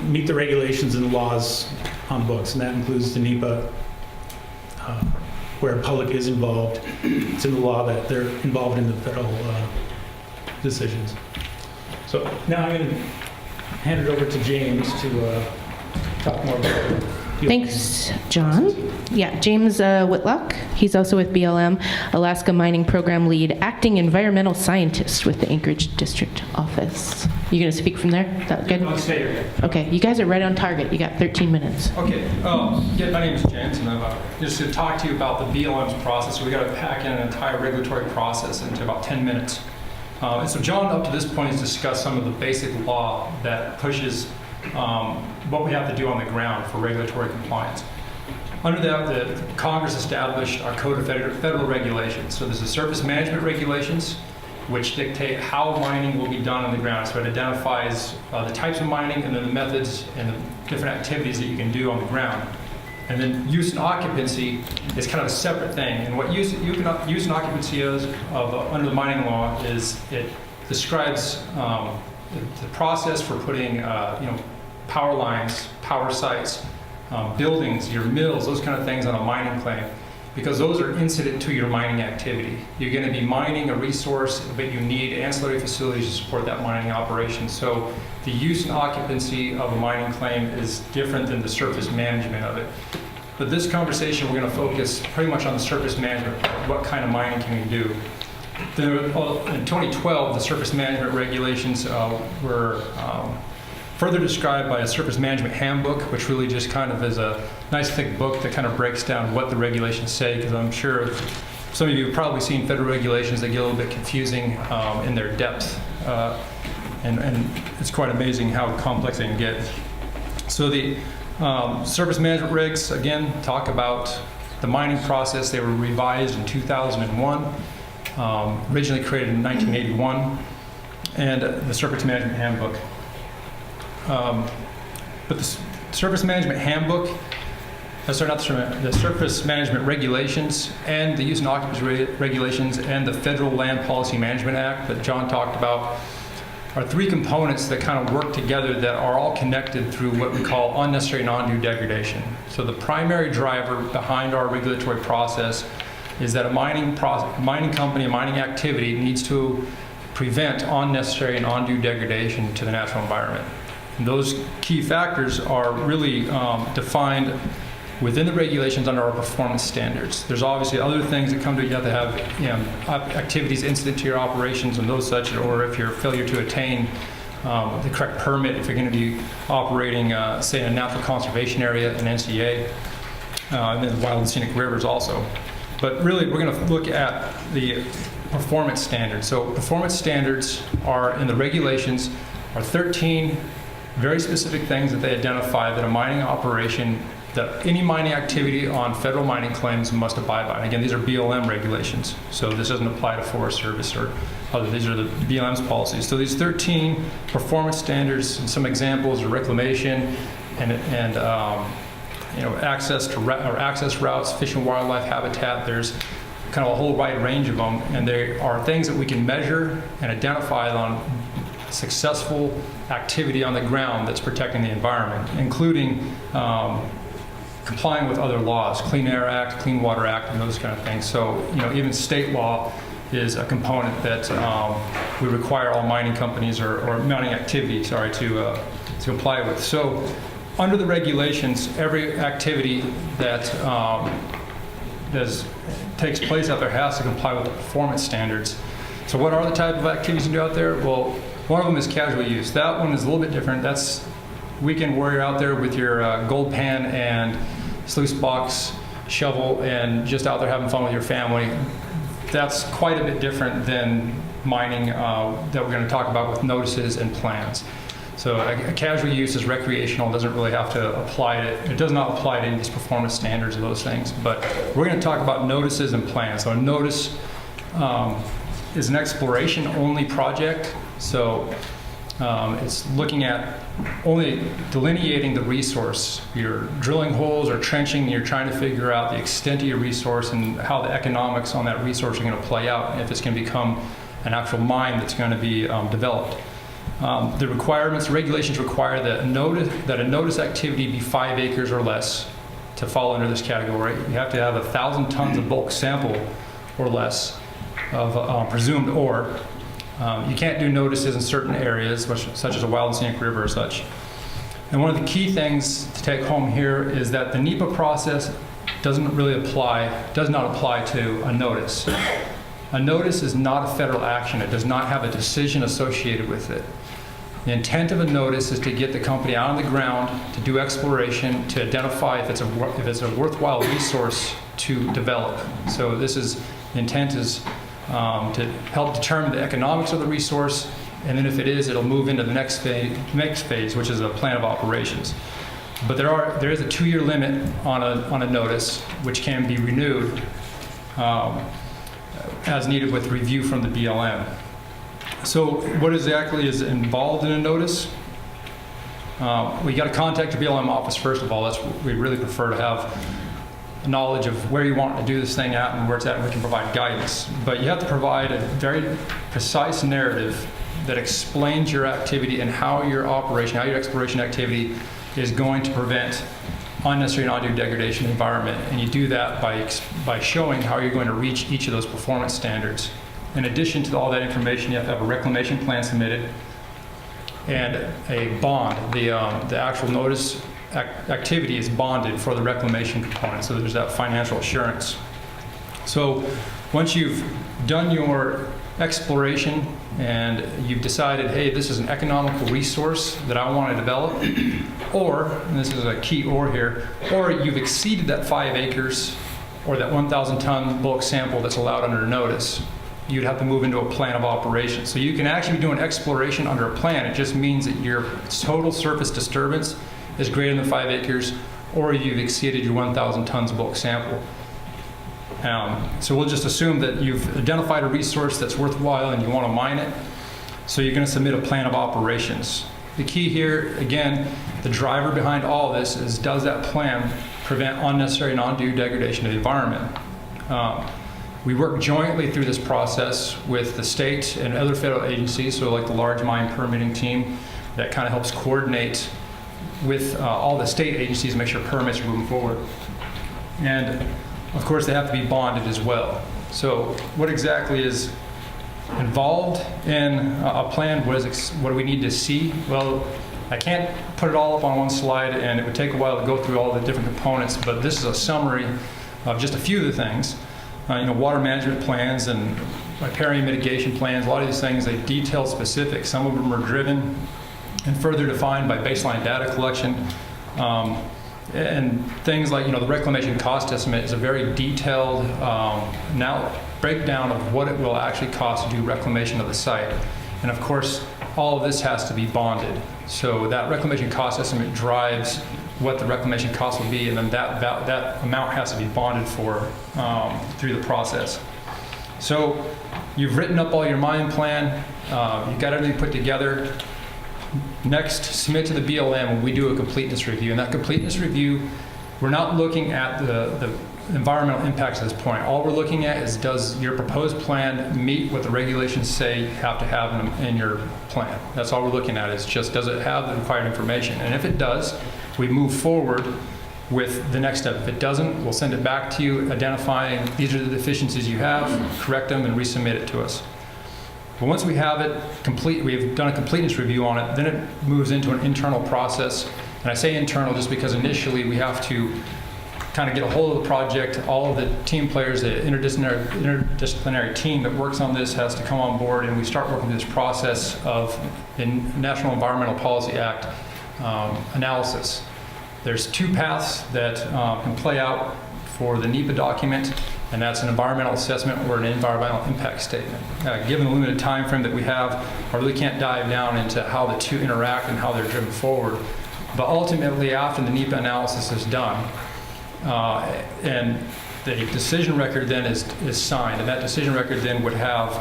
meet the regulations and laws on books, and that includes the NEPA, where public is involved. It's in the law that they're involved in the federal decisions. So now I'm going to hand it over to James to talk more about it. Thanks, John. Yeah, James Whitlock. He's also with BLM, Alaska Mining Program Lead, Acting Environmental Scientist with the Anchorage District Office. You going to speak from there? Is that good? I'll stay here. Okay, you guys are right on target. You got 13 minutes. Okay. Yeah, my name is James, and I'm just to talk to you about the BLM's process. So we got to pack in an entire regulatory process into about 10 minutes. And so John, up to this point, has discussed some of the basic law that pushes what we have to do on the ground for regulatory compliance. Under that, the Congress established our Code of Federal Regulations. So there's the Surface Management Regulations, which dictate how mining will be done on the ground. So it identifies the types of mining and then the methods and the different activities that you can do on the ground. And then use and occupancy is kind of a separate thing. And what use and occupancy is under the mining law is it describes the process for putting power lines, power sites, buildings, your mills, those kind of things on a mining claim, because those are incident to your mining activity. You're going to be mining a resource, but you need ancillary facilities to support that mining operation. So the use and occupancy of a mining claim is different than the surface management of it. But this conversation, we're going to focus pretty much on the surface management. What kind of mining can we do? In 2012, the surface management regulations were further described by a surface management handbook, which really just kind of is a nice thick book that kind of breaks down what the regulations say, because I'm sure some of you have probably seen federal regulations that get a little bit confusing in their depth, and it's quite amazing how complex they can get. So the surface management regs, again, talk about the mining process. They were revised in 2001, originally created in 1981, and the surface management handbook. But the surface management handbook, the surface management regulations and the use and occupancy regulations and the Federal Land Policy Management Act that John talked about are three components that kind of work together that are all connected through what we call unnecessary and undue degradation. So the primary driver behind our regulatory process is that a mining company, a mining activity needs to prevent unnecessary and undue degradation to the natural environment. And those key factors are really defined within the regulations under our performance standards. There's obviously other things that come to it. You have to have activities incident to your operations and those such, or if you're failure to attain the correct permit, if you're going to be operating, say, in a natural conservation area, an NCA, and then wild and scenic rivers also. But really, we're going to look at the performance standards. So performance standards are in the regulations are 13 very specific things that they identify that a mining operation, that any mining activity on federal mining claims must abide by. And again, these are BLM regulations, so this doesn't apply to Forest Service or other. These are the BLM's policies. So these 13 performance standards, and some examples are reclamation and access to access routes, fish and wildlife habitat. There's kind of a whole wide range of them, and they are things that we can measure and identify on successful activity on the ground that's protecting the environment, including complying with other laws, Clean Air Act, Clean Water Act, and those kind of things. So, even state law is a component that we require all mining companies or mining activity, to comply with. So, under the regulations, every activity that takes place out there has to comply with the performance standards. So, what are the type of activities you do out there? Well, one of them is casual use. That one is a little bit different. That's weekend warrior out there with your gold pan and sluice box, shovel, and just out there having fun with your family. That's quite a bit different than mining that we're going to talk about with notices and plans. So a casual use is recreational, doesn't really have to apply to, it does not apply to any of these performance standards or those things. But we're going to talk about notices and plans. So a notice is an exploration-only project. So it's looking at only delineating the resource. You're drilling holes or trenching, and you're trying to figure out the extent of your resource and how the economics on that resource are going to play out, and if it's going to become an actual mine that's going to be developed. The requirements, regulations require that a notice activity be 5 acres or less to fall under this category. You have to have 1,000 tons of bulk sample or less of presumed ore. You can't do notices in certain areas, such as a wild and scenic river or such. And one of the key things to take home here is that the NEPA process does not apply to a notice. A notice is not a federal action. It does not have a decision associated with it. The intent of a notice is to get the company out on the ground, to do exploration, to identify if it's a worthwhile resource to develop. So the intent is to help determine the economics of the resource, and then if it is, it'll move into the next phase, which is a plan of operations. But there is a 2-year limit on a notice, which can be renewed as needed with review from the BLM. So what exactly is involved in a notice? We got to contact the BLM office first of all. We really prefer to have knowledge of where you want to do this thing at and where it's at, and we can provide guidance. But you have to provide a very precise narrative that explains your activity and how your exploration activity is going to prevent unnecessary and undue degradation of the environment. And you do that by showing how you're going to reach each of those performance standards. In addition to all that information, you have to have a reclamation plan submitted and a bond. The actual notice activity is bonded for the reclamation component, so there's that financial assurance. So once you've done your exploration and you've decided, hey, this is an economical resource that I want to develop, or, and this is a key or here, or you've exceeded that 5 acres or that 1,000 ton bulk sample that's allowed under notice, you'd have to move into a plan of operations. So you can actually be doing exploration under a plan. It just means that your total surface disturbance is greater than 5 acres, or you've exceeded your 1,000 tons bulk sample. So we'll just assume that you've identified a resource that's worthwhile and you want to mine it. So you're going to submit a plan of operations. The key here, again, the driver behind all this is, does that plan prevent unnecessary and undue degradation of the environment? We work jointly through this process with the state and other federal agencies, so like the large mine permitting team that kind of helps coordinate with all the state agencies to make sure permits are moving forward. And of course, they have to be bonded as well. So what exactly is involved in a plan? What do we need to see? Well, I can't put it all up on one slide, and it would take a while to go through all the different components, but this is a summary of just a few of the things. Water management plans and riparian mitigation plans, a lot of these things, they detail specific. Some of them are driven and further defined by baseline data collection. And things like, the reclamation cost estimate is a very detailed now breakdown of what it will actually cost to do reclamation of the site. And of course, all of this has to be bonded. So that reclamation cost estimate drives what the reclamation cost will be, and then that amount has to be bonded for through the process. So you've written up all your mine plan, you've got everything put together. Next, submit to the BLM when we do a completeness review. And that completeness review, we're not looking at the environmental impacts at this point. All we're looking at is, does your proposed plan meet what the regulations say you have to have in your plan? That's all we're looking at, is just, does it have the required information? And if it does, we move forward with the next step. If it doesn't, we'll send it back to you, identifying these are the deficiencies you have, correct them, and resubmit it to us. But once we have it complete, we've done a completeness review on it, then it moves into an internal process. And I say internal just because initially we have to kind of get a hold of the project. All of the team players, the interdisciplinary team that works on this has to come on board, and we start working through this process of the National Environmental Policy Act analysis. There's 2 paths that can play out for the NEPA document, and that's an environmental assessment or an environmental impact statement. Given the limited time frame that we have, I really can't dive down into how the two interact and how they're driven forward. But ultimately, after the NEPA analysis is done, and the decision record then is signed, and that decision record then would have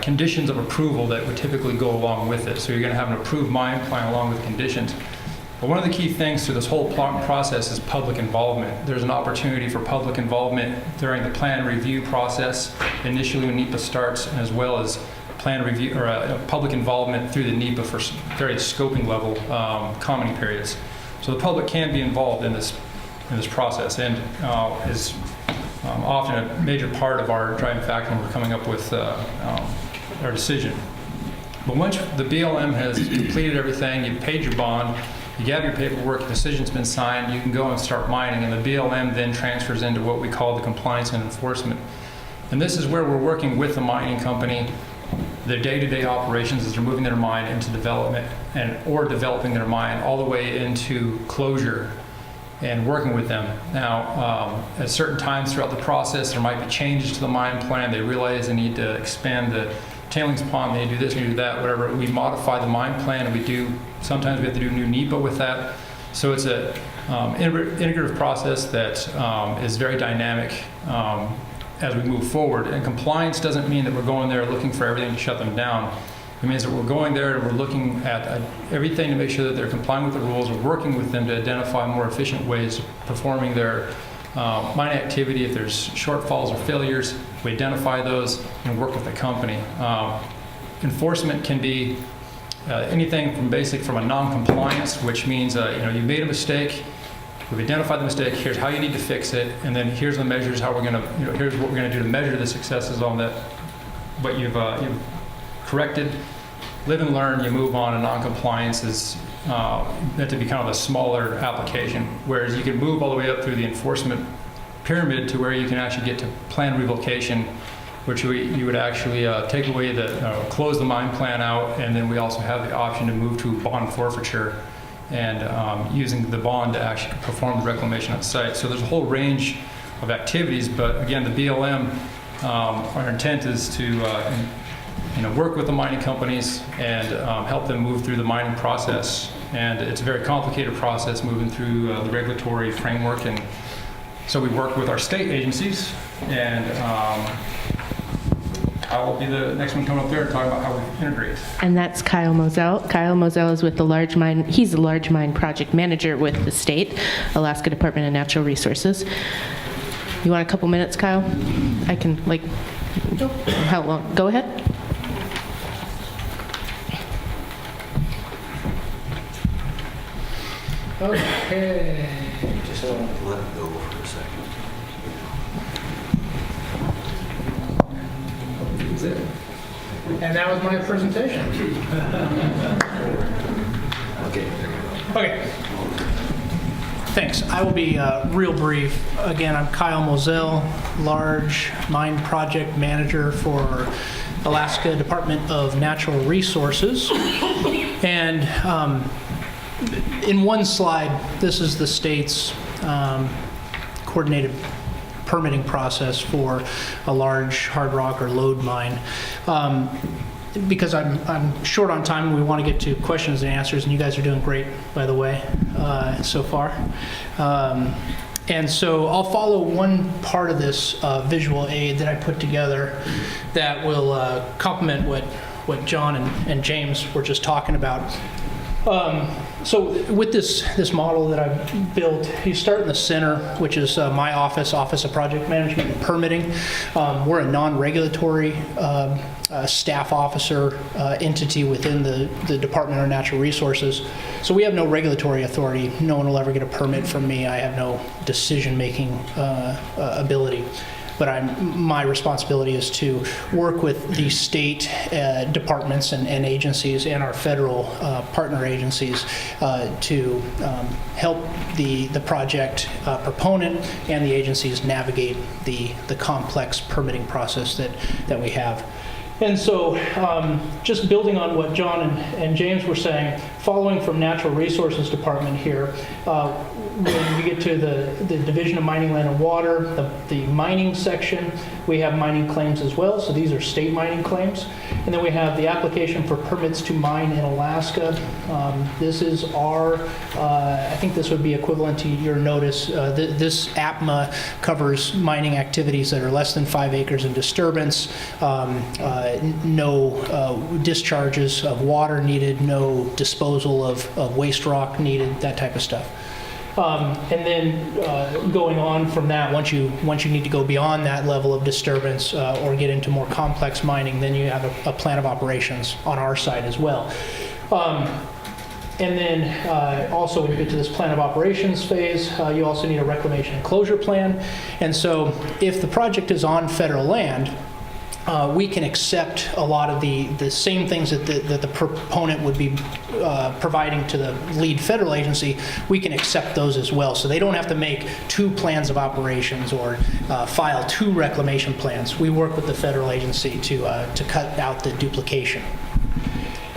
conditions of approval that would typically go along with it. So you're going to have an approved mine plan along with conditions. But one of the key things through this whole process is public involvement. There's an opportunity for public involvement during the plan review process, initially when NEPA starts, as well as plan review or public involvement through the NEPA for various scoping level commenting periods. So the public can be involved in this process, and is often a major part of our driving factor when we're coming up with our decision. But once the BLM has completed everything, you've paid your bond, you have your paperwork, the decision's been signed, you can go and start mining, and the BLM then transfers into what we call the compliance and enforcement. And this is where we're working with the mining company, their day-to-day operations as they're moving their mine into development or developing their mine all the way into closure, and working with them. Now, at certain times throughout the process, there might be changes to the mine plan. They realize they need to expand the tailings pond, they do this, they do that, whatever. We modify the mine plan, and sometimes we have to do new NEPA with that. So it's a integrative process that is very dynamic as we move forward. And compliance doesn't mean that we're going there looking for everything to shut them down. It means that we're going there and we're looking at everything to make sure that they're complying with the rules. We're working with them to identify more efficient ways of performing their mining activity. If there's shortfalls or failures, we identify those and work with the company. Enforcement can be anything from a non-compliance, which means you made a mistake, we've identified the mistake, here's how you need to fix it, and then here's the measures, how we're going to, here's what we're going to do to measure the successes on that, what you've corrected. Live and learn, you move on, and non-compliance is meant to be kind of a smaller application, whereas you can move all the way up through the enforcement pyramid to where you can actually get to plan revocation, which you would actually take away close the mine plan out, and then we also have the option to move to bond forfeiture and using the bond to actually perform the reclamation on site. So there's a whole range of activities, but again, the BLM, our intent is to work with the mining companies and help them move through the mining process. And it's a very complicated process moving through the regulatory framework. And so we work with our state agencies, and I will be the next one coming up there and talk about how we integrate. And that's Kyle Moselle. Kyle Moselle is with the Large Mine, he's the Large Mine Project Manager with the state, Alaska Department of Natural Resources. You want a couple minutes, Kyle? I can, how long? Go ahead. Okay. Just let it go for a second. That's it. And that was my presentation. Okay, there you go. Okay. Thanks. I will be real brief. Again, I'm Kyle Moselle, Large Mine Project Manager for Alaska Department of Natural Resources. And in one slide, this is the state's coordinated permitting process for a large hard rock or lode mine. Because I'm short on time, and we want to get to questions and answers, and you guys are doing great, by the way, so far. And so I'll follow one part of this visual aid that I put together that will complement what John and James were just talking about. So with this model that I've built, you start in the center, which is my Office of Project Management and Permitting. We're a non-regulatory staff officer entity within the Department of Natural Resources. So we have no regulatory authority. No one will ever get a permit from me. I have no decision-making ability. But my responsibility is to work with the state departments and agencies and our federal partner agencies to help the project proponent and the agencies navigate the complex permitting process that we have. And so just building on what John and James were saying, following from Natural Resources Department here, when you get to the Division of Mining, Land, and Water, the mining section, we have mining claims as well. So these are state mining claims. And then we have the application for permits to mine in Alaska. This is I think this would be equivalent to your notice. This APMA covers mining activities that are less than 5 acres in disturbance, no discharges of water needed, no disposal of waste rock needed, that type of stuff. And then going on from that, once you need to go beyond that level of disturbance or get into more complex mining, then you have a plan of operations on our side as well. And then also when you get to this plan of operations phase, you also need a reclamation and closure plan. And so if the project is on federal land, we can accept a lot of the same things that the proponent would be providing to the lead federal agency. We can accept those as well. So they don't have to make 2 plans of operations or file 2 reclamation plans. We work with the federal agency to cut out the duplication.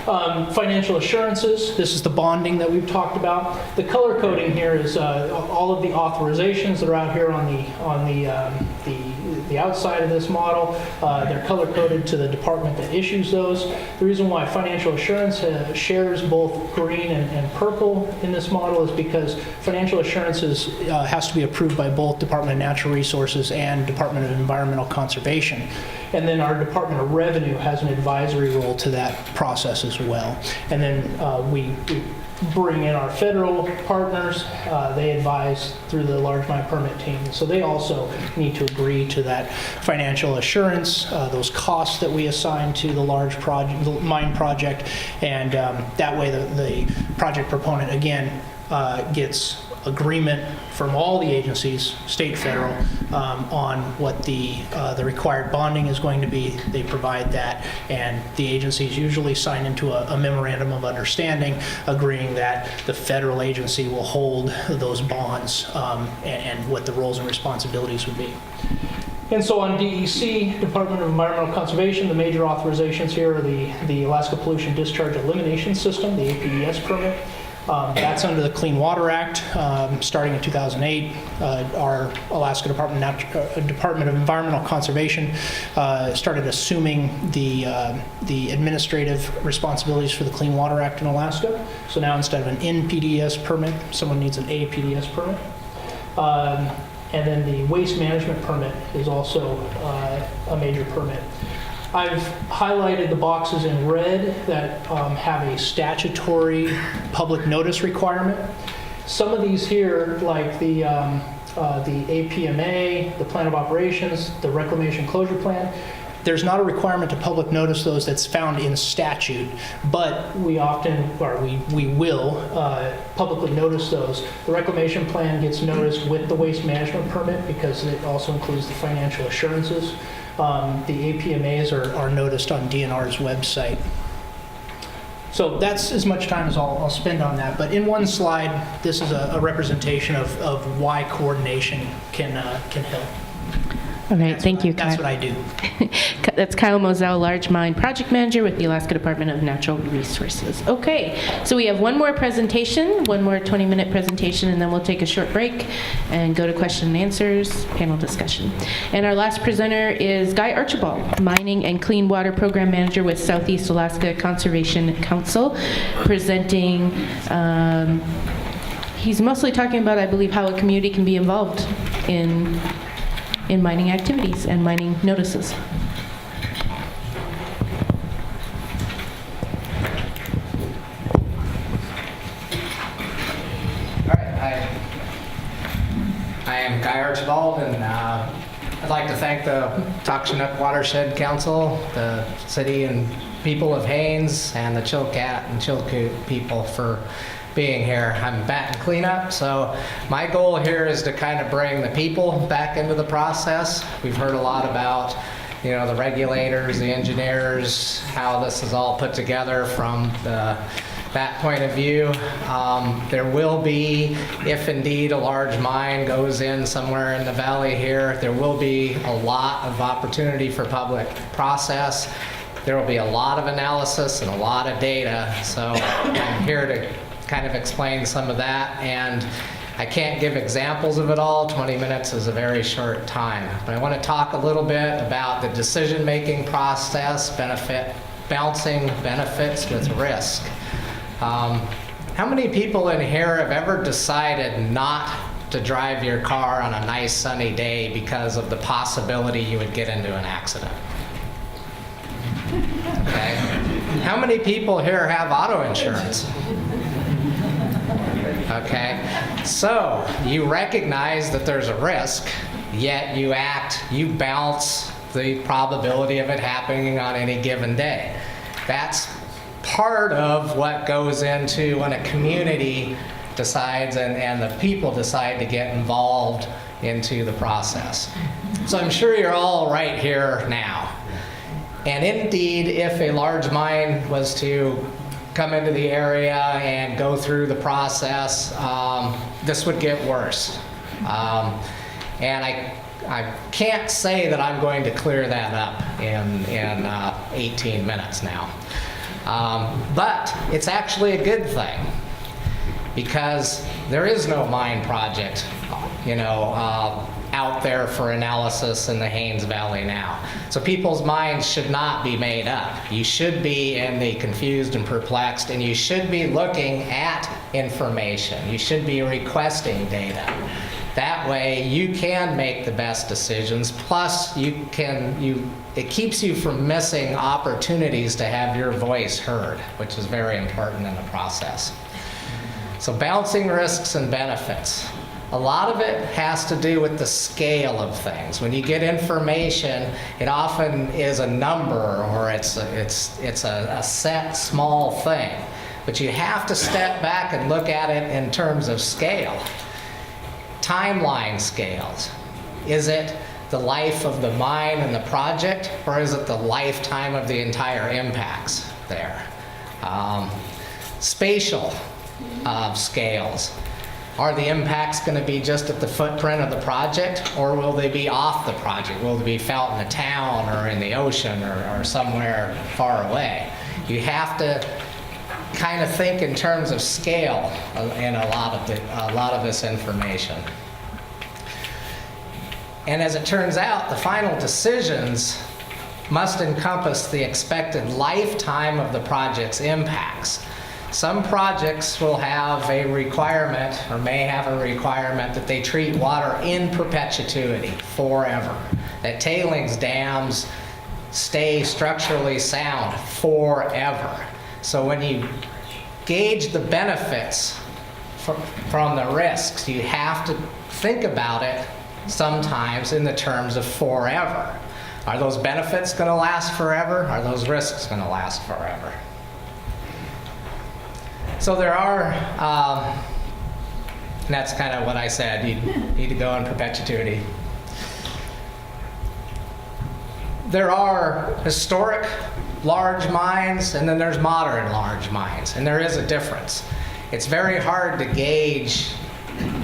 Financial assurances, this is the bonding that we've talked about. The color coding here is all of the authorizations that are out here on the outside of this model. They're color coded to the department that issues those. The reason why financial assurance shares both green and purple in this model is because financial assurances has to be approved by both Department of Natural Resources and Department of Environmental Conservation. And then our Department of Revenue has an advisory role to that process as well. And then we bring in our federal partners. They advise through the large mine permit team. So they also need to agree to that financial assurance, those costs that we assign to the large project, the mine project. And that way the project proponent, again, gets agreement from all the agencies, state, federal, on what the required bonding is going to be. They provide that, and the agencies usually sign into a memorandum of understanding agreeing that the federal agency will hold those bonds and what the roles and responsibilities would be. And so on DEC, Department of Environmental Conservation, the major authorizations here are the Alaska Pollution Discharge Elimination System, the APDS permit. That's under the Clean Water Act, starting in 2008. Our Alaska Department of Environmental Conservation started assuming the administrative responsibilities for the Clean Water Act in Alaska. So now instead of an NPDES permit, someone needs an APDS permit. And then the waste management permit is also a major permit. I've highlighted the boxes in red that have a statutory public notice requirement. Some of these here, like the APMA, the Plan of Operations, the Reclamation Closure Plan, there's not a requirement to public notice those that's found in statute, but we often, or we will publicly notice those. The reclamation plan gets noticed with the waste management permit because it also includes the financial assurances. The APMAs are noticed on DNR's website. So that's as much time as I'll spend on that. But in one slide, this is a representation of why coordination can help. All right, thank you, That's Kyle. what I do. That's Kyle Moselle, Large Mine Project Manager with the Alaska Department of Natural Resources. Okay, so we have one more presentation, one more 20-minute presentation, and then we'll take a short break and go to question and answers, panel discussion. And our last presenter is Guy Archibald, Mining and Clean Water Program Manager with Southeast Alaska Conservation Council, presenting, he's mostly talking about, I believe, how a community can be involved in mining activities and mining notices. All right, I am Guy Archibald, and I'd like to thank the Takshunuk Watershed Council, the city and people of Haines, and the Chilkat and Chilkoot people for being here. I'm bat and cleanup, so my goal here is to kind of bring the people back into the process. We've heard a lot about, you know, the regulators, the engineers, how this is all put together from that point of view. There will be, if indeed a large mine goes in somewhere in the valley here, there will be a lot of opportunity for public process. There will be a lot of analysis and a lot of data, so I'm here to kind of explain some of that, and I can't give examples of it all. 20 minutes is a very short time, but I want to talk a little bit about the decision-making process, balancing benefits with risk. How many people in here have ever decided not to drive your car on a nice sunny day because of the possibility you would get into an accident? Okay. How many people here have auto insurance? Okay, so you recognize that there's a risk, yet you balance the probability of it happening on any given day. That's part of what goes into when a community decides and the people decide to get involved into the process. So I'm sure you're all right here now. And indeed, if a large mine was to come into the area and go through the process, this would get worse. And I can't say that I'm going to clear that up in 18 minutes now. But it's actually a good thing, because there is no mine project, out there for analysis in the Haines Valley now. So people's minds should not be made up. You should be in the confused and perplexed, and you should be looking at information. You should be requesting data. That way you can make the best decisions, plus it keeps you from missing opportunities to have your voice heard, which is very important in the process. So balancing risks and benefits. A lot of it has to do with the scale of things. When you get information, it often is a number, or it's a set small thing. But you have to step back and look at it in terms of scale. timeline scales. Is it the life of the mine and the project, or is it the lifetime of the entire impacts there? Spatial scales. Are the impacts going to be just at the footprint of the project, or will they be off the project? Will they be felt in a town or in the ocean or somewhere far away? You have to kind of think in terms of scale in a lot of this information. And as it turns out, the final decisions must encompass the expected lifetime of the project's impacts. Some projects will have a requirement, or may have a requirement, that they treat water in perpetuity, forever. That tailings dams stay structurally sound forever. So when you gauge the benefits from the risks, you have to think about it sometimes in the terms of forever. Are those benefits going to last forever? Are those risks going to last forever? So there are, and that's kind of what I said, you need to go in perpetuity. There are historic large mines, and then there's modern large mines, and there is a difference. It's very hard to gauge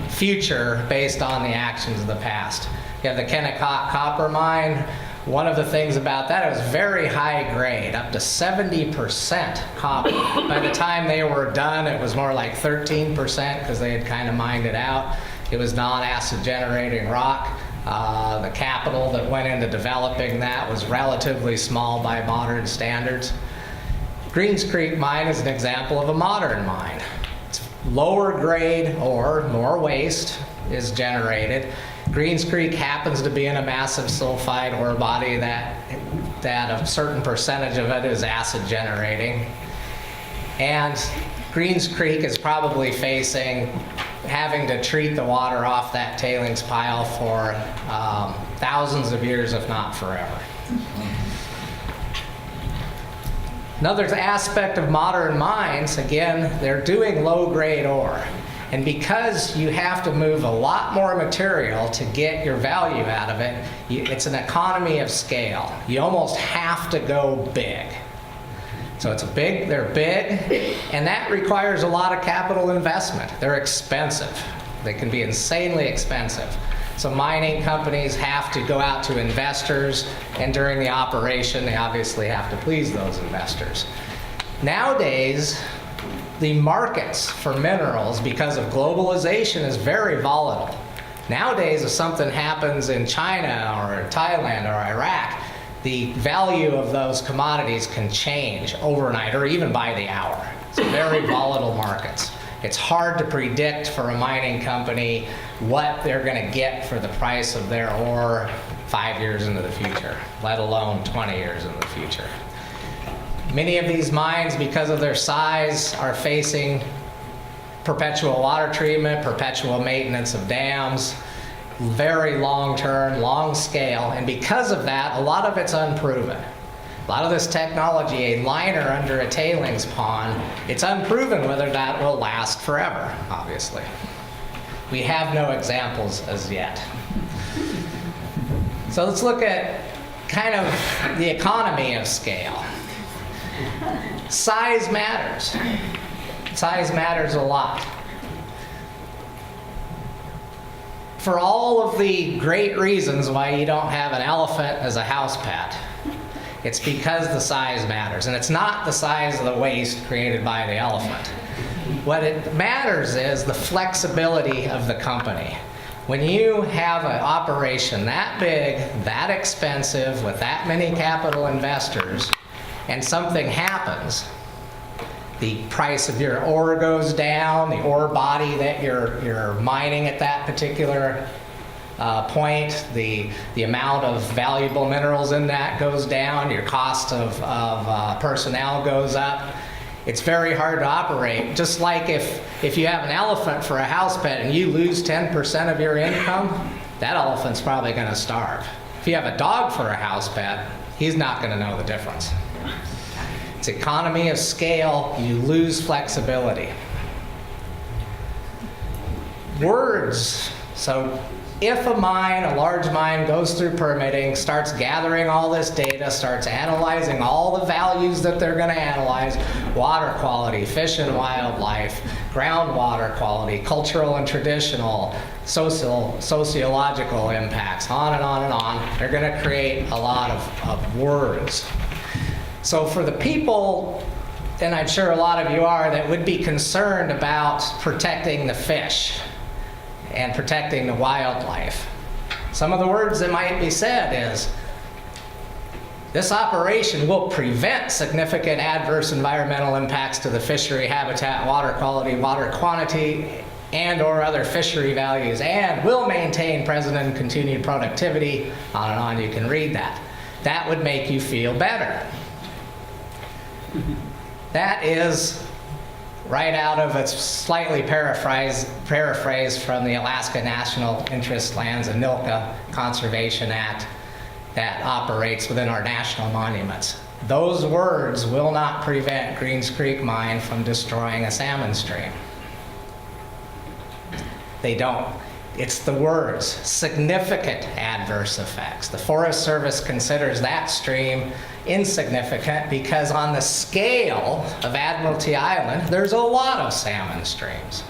future based on the actions of the past. You have the Kennecott copper mine. One of the things about that, it was very high grade, up to 70% copper. By the time they were done, it was more like 13% because they had kind of mined it out. It was non-acid generating rock. The capital that went into developing that was relatively small by modern standards. Greens Creek mine is an example of a modern mine. It's lower grade ore, more waste is generated. Greens Creek happens to be in a massive sulfide ore body that a certain percentage of it is acid generating. And Greens Creek is probably facing having to treat the water off that tailings pile for thousands of years, if not forever. Another aspect of modern mines, again, they're doing low-grade ore. And because you have to move a lot more material to get your value out of it, it's an economy of scale. You almost have to go big. So they're big, and that requires a lot of capital investment. They're expensive. They can be insanely expensive. So mining companies have to go out to investors, and during the operation, they obviously have to please those investors. Nowadays, the markets for minerals, because of globalization, is very volatile. Nowadays, if something happens in China or Thailand or Iraq, the value of those commodities can change overnight or even by the hour. It's very volatile markets. It's hard to predict for a mining company what they're going to get for the price of their ore 5 years into the future, let alone 20 years into the future. Many of these mines, because of their size, are facing perpetual water treatment, perpetual maintenance of dams, very long-term, long scale, and because of that, a lot of it's unproven. A lot of this technology, a liner under a tailings pond, it's unproven whether that will last forever, obviously. We have no examples as yet. So let's look at kind of the economy of scale. Size matters. Size matters a lot. For all of the great reasons why you don't have an elephant as a house pet, it's because the size matters. And it's not the size of the waste created by the elephant. What it matters is the flexibility of the company. When you have an operation that big, that expensive, with that many capital investors, and something happens, the price of your ore goes down, the ore body that you're mining at that particular point, the amount of valuable minerals in that goes down, your cost of personnel goes up. It's very hard to operate. Just like if you have an elephant for a house pet and you lose 10% of your income, that elephant's probably going to starve. If you have a dog for a house pet, he's not going to know the difference. It's economy of scale, you lose flexibility. Words So if a mine, a large mine, goes through permitting, starts gathering all this data, starts analyzing all the values that they're going to analyze, water quality, fish and wildlife, groundwater quality, cultural and traditional, sociological impacts, on and on and on, they're going to create a lot of words. So for the people, and I'm sure a lot of you are, that would be concerned about protecting the fish and protecting the wildlife, some of the words that might be said is, this operation will prevent significant adverse environmental impacts to the fishery habitat, water quality, water quantity, and or other fishery values, and will maintain present and continued productivity, on and on, you can read that. That would make you feel better. That is right out of a slightly paraphrase from the Alaska National Interest Lands and NILCA Conservation Act that operates within our national monuments. Those words will not prevent Greens Creek Mine from destroying a salmon stream. They don't. It's the words, significant adverse effects. The Forest Service considers that stream insignificant because on the scale of Admiralty Island, there's a lot of salmon streams.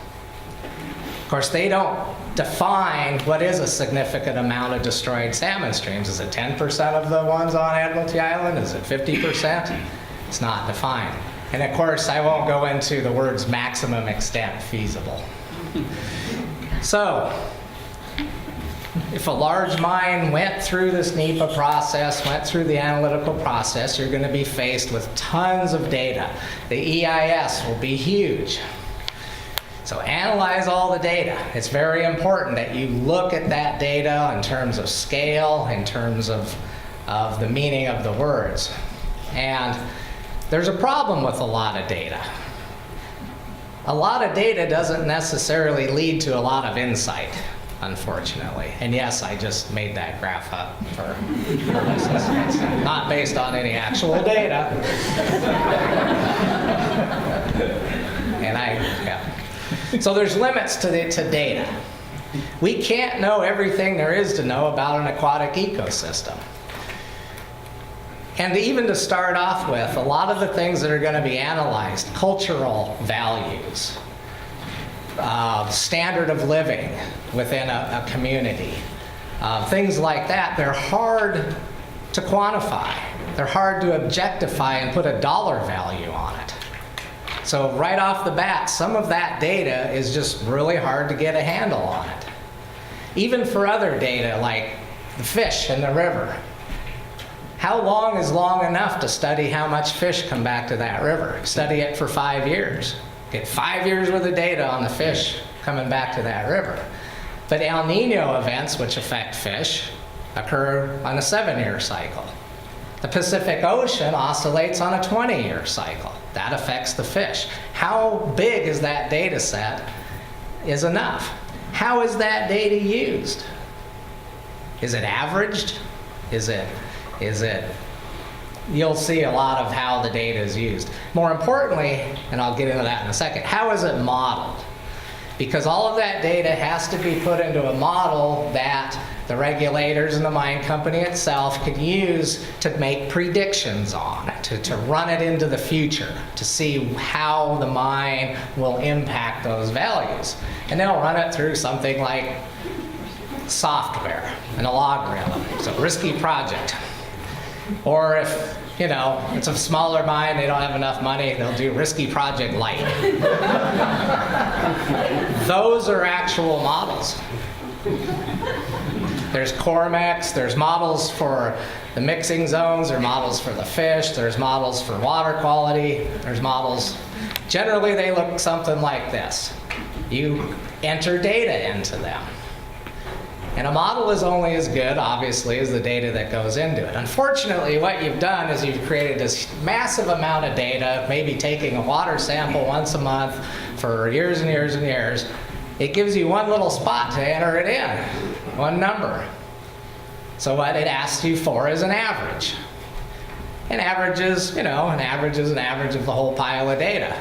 Of course, they don't define what is a significant amount of destroyed salmon streams. Is it 10% of the ones on Admiralty Island? Is it 50%? It's not defined. And of course, I won't go into the words maximum extent feasible. So, if a large mine went through this NEPA process, went through the analytical process, you're going to be faced with tons of data. The EIS will be huge. So analyze all the data. It's very important that you look at that data in terms of scale, in terms of the meaning of the words. And there's a problem with a lot of data. A lot of data doesn't necessarily lead to a lot of insight, unfortunately. And yes, I just made that graph up for purposes. It's not based on any actual data. So there's limits to data. We can't know everything there is to know about an aquatic ecosystem. And even to start off with, a lot of the things that are going to be analyzed, cultural values, standard of living within a community, things like that, they're hard to quantify. They're hard to objectify and put a dollar value on it. So right off the bat, some of that data is just really hard to get a handle on it. Even for other data like the fish in the river. How long is long enough to study how much fish come back to that river? Study it for 5 years. Get 5 years worth of data on the fish coming back to that river. But El Nino events, which affect fish, occur on a 7-year cycle. The Pacific Ocean oscillates on a 20-year cycle. That affects the fish. How big is that data set is enough? How is that data used? Is it averaged? Is it, you'll see a lot of how the data is used. More importantly, and I'll get into that in a second, how is it modeled? Because all of that data has to be put into a model that the regulators and the mine company itself could use to make predictions on, to run it into the future, to see how the mine will impact those values. And they'll run it through something like software and a logarithm. So risky project. Or if, you know, it's a smaller mine, they don't have enough money, they'll do risky project light. Those are actual models. There's Cormex, there's models for the mixing zones, there's models for the fish, there's models for water quality, there's models. Generally, they look something like this. You enter data into them. And a model is only as good, obviously, as the data that goes into it. Unfortunately, what you've done is you've created this massive amount of data, maybe taking a water sample once a month for years and years and years. It gives you one little spot to enter it in, one number. So what it asks you for is an average. An average is, you know, an average is an average of the whole pile of data.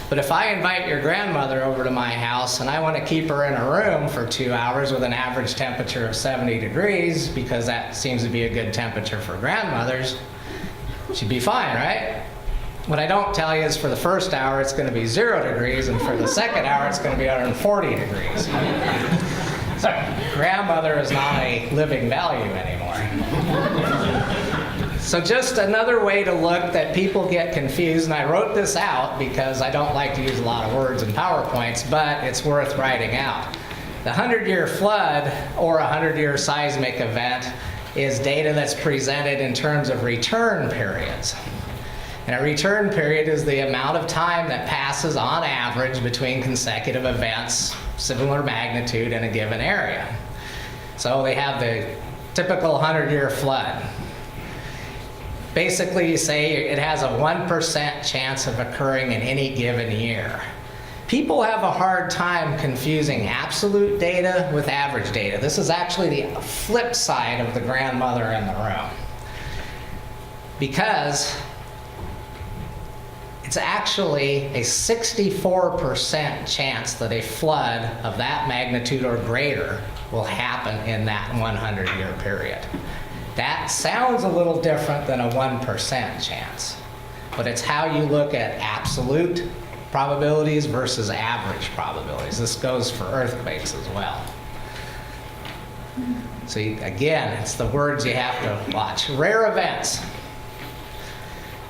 But if I invite your grandmother over to my house and I want to keep her in a room for 2 hours with an average temperature of 70 degrees, because that seems to be a good temperature for grandmothers, she'd be fine, right? What I don't tell you is for the first hour it's going to be 0 degrees, and for the second hour it's going to be 140 degrees. So grandmother is not a living value anymore. So just another way to look that people get confused, and I wrote this out because I don't like to use a lot of words in PowerPoints, but it's worth writing out. The 100-year flood or 100-year seismic event is data that's presented in terms of return periods. And a return period is the amount of time that passes on average between consecutive events, similar magnitude in a given area. So they have the typical 100-year flood. Basically, you say it has a 1% chance of occurring in any given year. People have a hard time confusing absolute data with average data. This is actually the flip side of the grandmother in the room. Because it's actually a 64% chance that a flood of that magnitude or greater will happen in that 100-year period. That sounds a little different than a 1% chance, but it's how you look at absolute probabilities versus average probabilities. This goes for earthquakes as well. So again, it's the words you have to watch. Rare events.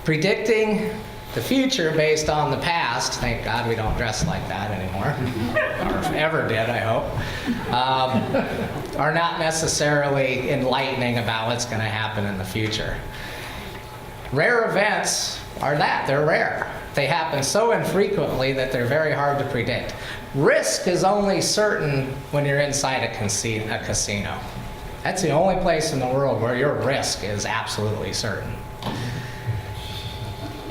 Predicting the future based on the past, thank God we don't dress like that anymore, or ever did, I hope, are not necessarily enlightening about what's going to happen in the future. Rare events are that, they're rare. They happen so infrequently that they're very hard to predict. Risk is only certain when you're inside a casino. That's the only place in the world where your risk is absolutely certain.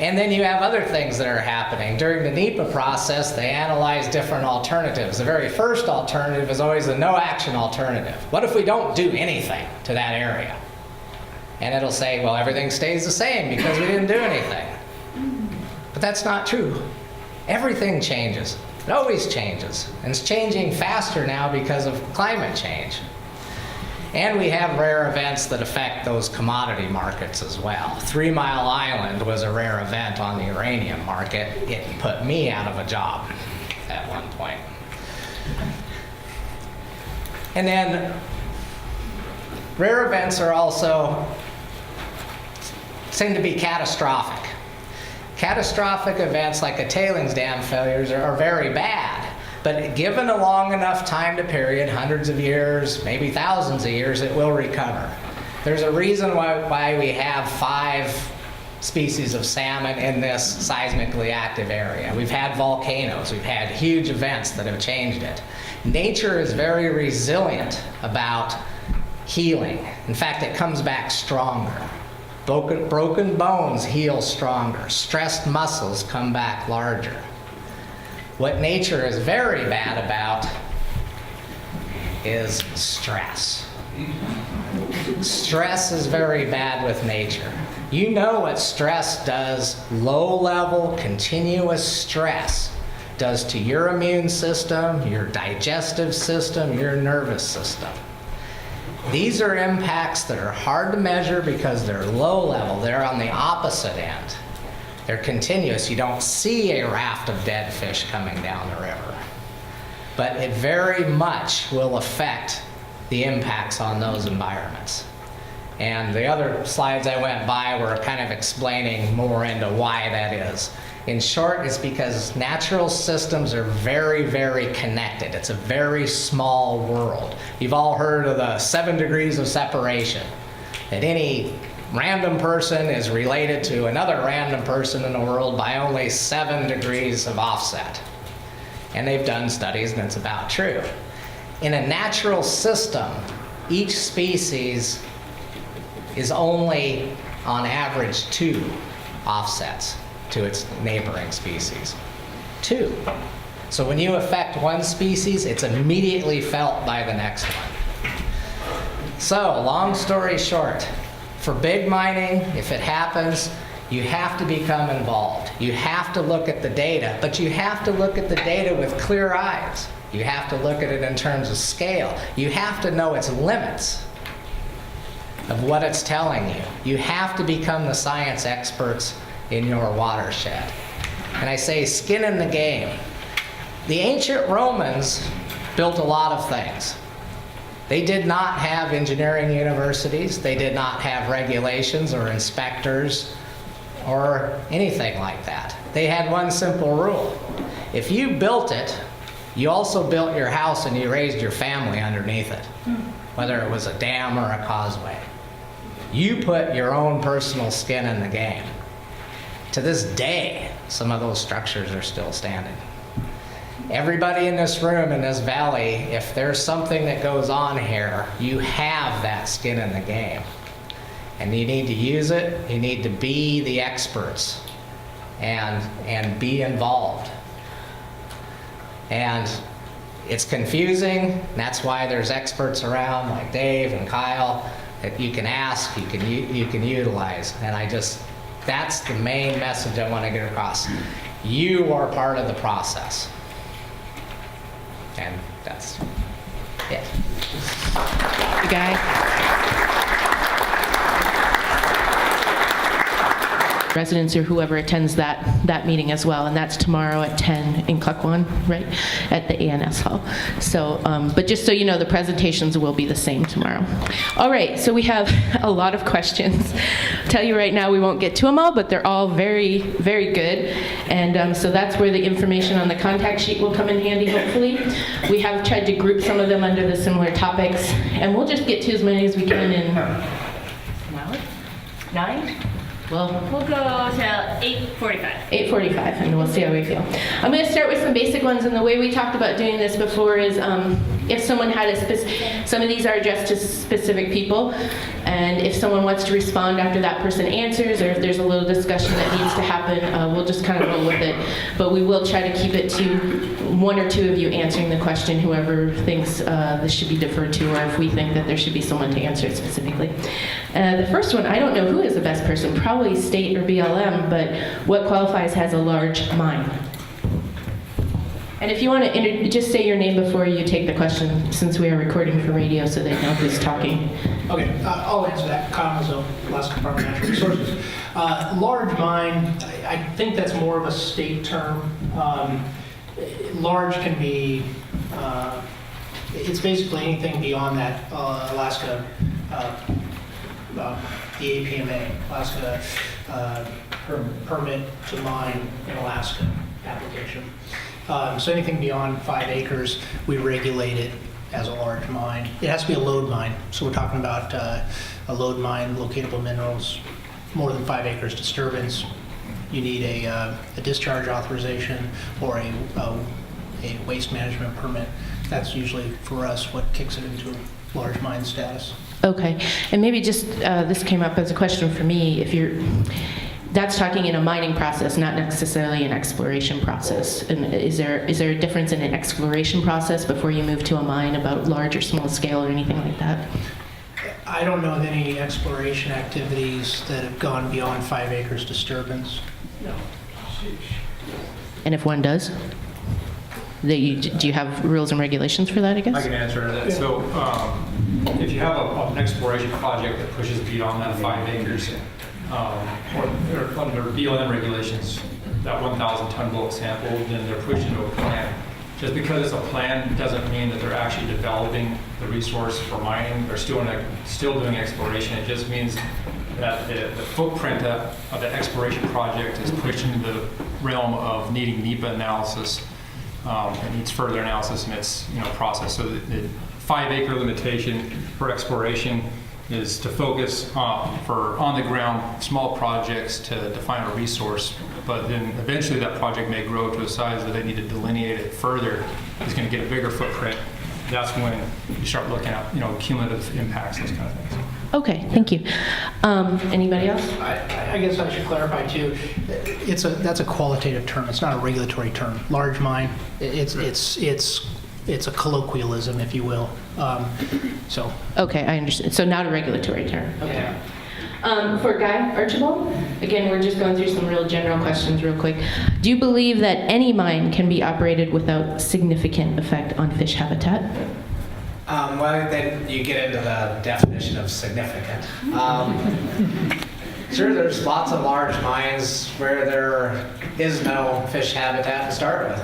And then you have other things that are happening. During the NEPA process, they analyze different alternatives. The very first alternative is always the no-action alternative. What if we don't do anything to that area? And it'll say, well, everything stays the same because we didn't do anything. But that's not true. Everything changes. It always changes. And it's changing faster now because of climate change. And we have rare events that affect those commodity markets as well. 3 Mile Island was a rare event on the uranium market. It put me out of a job at one point. And then rare events are also seem to be catastrophic. Catastrophic events like a tailings dam failures are very bad. But given a long enough time to period, hundreds of years, maybe thousands of years, it will recover. There's a reason why we have 5 species of salmon in this seismically active area. We've had volcanoes, we've had huge events that have changed it. Nature is very resilient about healing. In fact, it comes back stronger. Broken bones heal stronger. Stressed muscles come back larger. What nature is very bad about is stress. Stress is very bad with nature. You know what stress does, low-level, continuous stress, does to your immune system, your digestive system, your nervous system. These are impacts that are hard to measure because they're low-level. They're on the opposite end. They're continuous. You don't see a raft of dead fish coming down the river. But it very much will affect the impacts on those environments. And the other slides I went by were kind of explaining more into why that is. In short, it's because natural systems are very, very connected. It's a very small world. You've all heard of the 7 degrees of separation, that any random person is related to another random person in the world by only 7 degrees of offset. And they've done studies and it's about true. In a natural system, each species is only on average 2 offsets to its neighboring species. 2. So when you affect one species, it's immediately felt by the next one. So, long story short, for big mining, if it happens, You have to become involved. You have to look at the data, but you have to look at the data with clear eyes. You have to look at it in terms of scale. You have to know its limits of what it's telling you. You have to become the science experts in your watershed. And I say skin in the game. The ancient Romans built a lot of things. They did not have engineering universities. They did not have regulations or inspectors or anything like that. They had one simple rule. If you built it, you also built your house and you raised your family underneath it, whether it was a dam or a causeway. You put your own personal skin in the game. To this day, some of those structures are still standing. Everybody in this room, in this valley, if there's something that goes on here, you have that skin in the game. And you need to use it, you need to be the experts and be involved. And it's confusing, and that's why there's experts around like Dave and Kyle that you can ask, you can utilize. And that's the main message I want to get across. You are part of the process. And that's it. The guy. Residents or whoever attends that meeting as well, and that's tomorrow at 10 in Cluckwan, right, at the ANS Hall. So, but just so you know, the presentations will be the same tomorrow. All right, so we have a lot of questions. I'll tell you right now, we won't get to them all, but they're all very, very good. And so that's where the information on the contact sheet will come in handy, hopefully. We have tried to group some of them under the similar topics, and we'll just get to as many as we can in an hour? 9? Well, We'll go to 8:45. 8:45, and we'll see how we feel. I'm going to start with some basic ones, and the way we talked about doing this before is if someone had some of these are addressed to specific people, and if someone wants to respond after that person answers, or if there's a little discussion that needs to happen, we'll just kind of roll with it. But we will try to keep it to one or two of you answering the question, whoever thinks this should be deferred to, or if we think that there should be someone to answer it specifically. The first one, I don't know who is the best person, probably state or BLM, but what qualifies as a large mine? And if you want to just say your name before you take the question, since we are recording for radio so they know who's talking. Okay, I'll answer that. Kyle Mazzone, Alaska Department of Natural Resources. Large mine, I think that's more of a state term. Large can be, it's basically anything beyond that Alaska, the APMA, Alaska Permit to Mine in Alaska application. So anything beyond 5 acres, we regulate it as a large mine. It has to be a load mine. So we're talking about a load mine, locatable minerals, more than 5 acres disturbance. You need a discharge authorization or a waste management permit. That's usually, for us, what kicks it into large mine status. Okay, and maybe just, this came up as a question for me, that's talking in a mining process, not necessarily an exploration process. And is there a difference in an exploration process before you move to a mine about large or small scale or anything like that? I don't know of any exploration activities that have gone beyond 5 acres disturbance. No. And if one does? Do you have rules and regulations for that, I guess? I can answer that. So if you have an exploration project that pushes beyond that 5 acres, or under BLM regulations, that 1,000 ton bulk sample, then they're pushed into a plan. Just because it's a plan doesn't mean that they're actually developing the resource for mining. They're still doing exploration. It just means that the footprint of the exploration project is pushed into the realm of needing NEPA analysis. It needs further analysis in its process. So the 5 acre limitation for exploration is to focus for on-the-ground small projects to define a resource, but then eventually that project may grow to a size that they need to delineate it further. It's going to get a bigger footprint. That's when you start looking at cumulative impacts, those kind of things. Okay, thank you. Anybody else? I guess I should clarify too. That's a qualitative term. It's not a regulatory term. Large mine. It's a colloquialism, if you will. So. Okay, I understand. So not a regulatory term. Okay. Yeah. For Guy Archibald, again, we're just going through some real general questions real quick. Do you believe that any mine can be operated without significant effect on fish habitat? Well, then you get into the definition of significant. Sure, there's lots of large mines where there is no fish habitat to start with.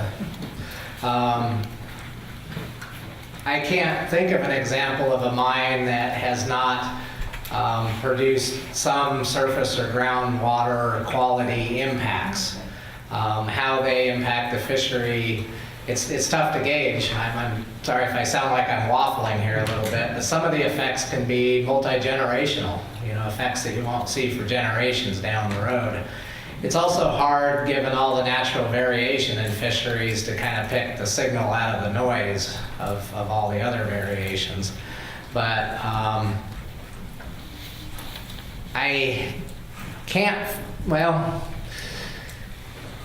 I can't think of an example of a mine that has not produced some surface or groundwater quality impacts. How they impact the fishery, it's tough to gauge. I'm sorry if I sound like I'm waffling here a little bit, but some of the effects can be multi-generational, effects that you won't see for generations down the road. It's also hard, given all the natural variation in fisheries, to kind of pick the signal out of the noise of all the other variations. But I can't,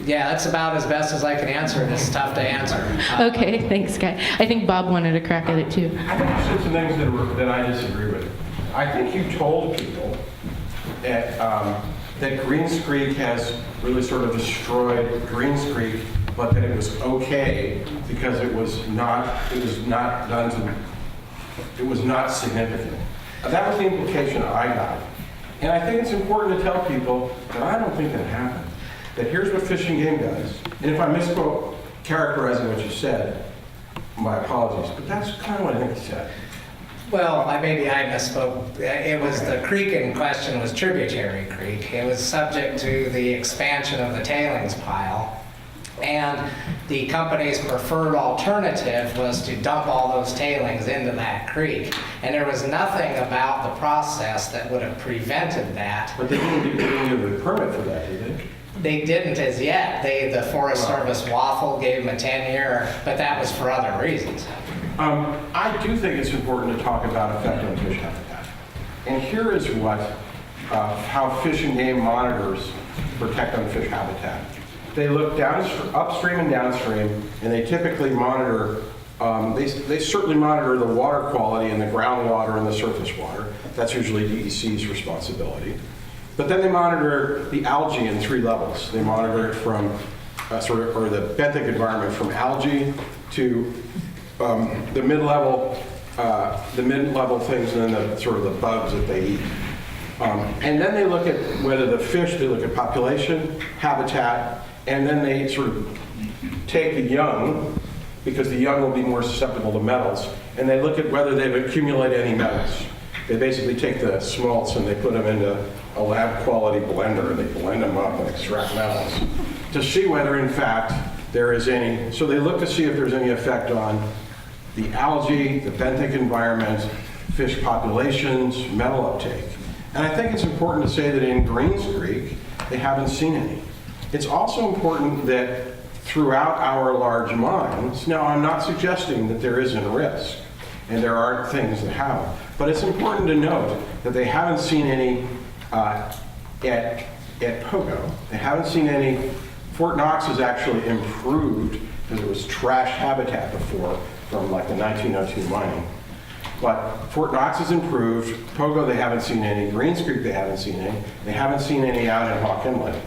yeah, that's about as best as I can answer it. It's tough to answer. Okay, thanks, Guy. I think Bob wanted a crack at it too. I think you said some things that I disagree with. I think you told people that Greens Creek has really sort of destroyed Greens Creek, but that it was okay because it was not significant. That was the implication I got. And I think it's important to tell people that I don't think that happened. That here's what Fish and Game does. And if I misspoke characterizing what you said, my apologies, but that's kind of what I think you said. Well, maybe I misspoke. It was the creek in question was Tributary Creek. It was subject to the expansion of the tailings pile. And the company's preferred alternative was to dump all those tailings into that creek. And there was nothing about the process that would have prevented that. But they didn't give a permit for that, did they? They didn't as yet. The Forest Service waffle gave them a 10-year, but that was for other reasons. I do think it's important to talk about effect on fish habitat. And here is how Fish and Game monitors protect on fish habitat. They look upstream and downstream, and they typically monitor, they certainly monitor the water quality and the groundwater and the surface water. That's usually DEC's responsibility. But then they monitor the algae in 3 levels. They monitor it from the benthic environment, from algae to the mid-level things, and then the bugs that they eat. And then they look at whether the fish, they look at population, habitat, and then they sort of take the young, because the young will be more susceptible to metals, and they look at whether they've accumulated any metals. They basically take the smolts and they put them into a lab quality blender, and they blend them up and extract metals to see whether in fact there is any. So they look to see if there's any effect on the algae, the benthic environment, fish populations, metal uptake. And I think it's important to say that in Greens Creek, they haven't seen any. It's also important that throughout our large mines, now I'm not suggesting that there isn't risk, and there aren't things that happen, but it's important to note that they haven't seen any at Pogo. They haven't seen any. Fort Knox has actually improved, because it was trash habitat before from like the 1902 mining. But Fort Knox has improved. Pogo, they haven't seen any. Greens Creek, they haven't seen any. They haven't seen any out in Hawk Inlet.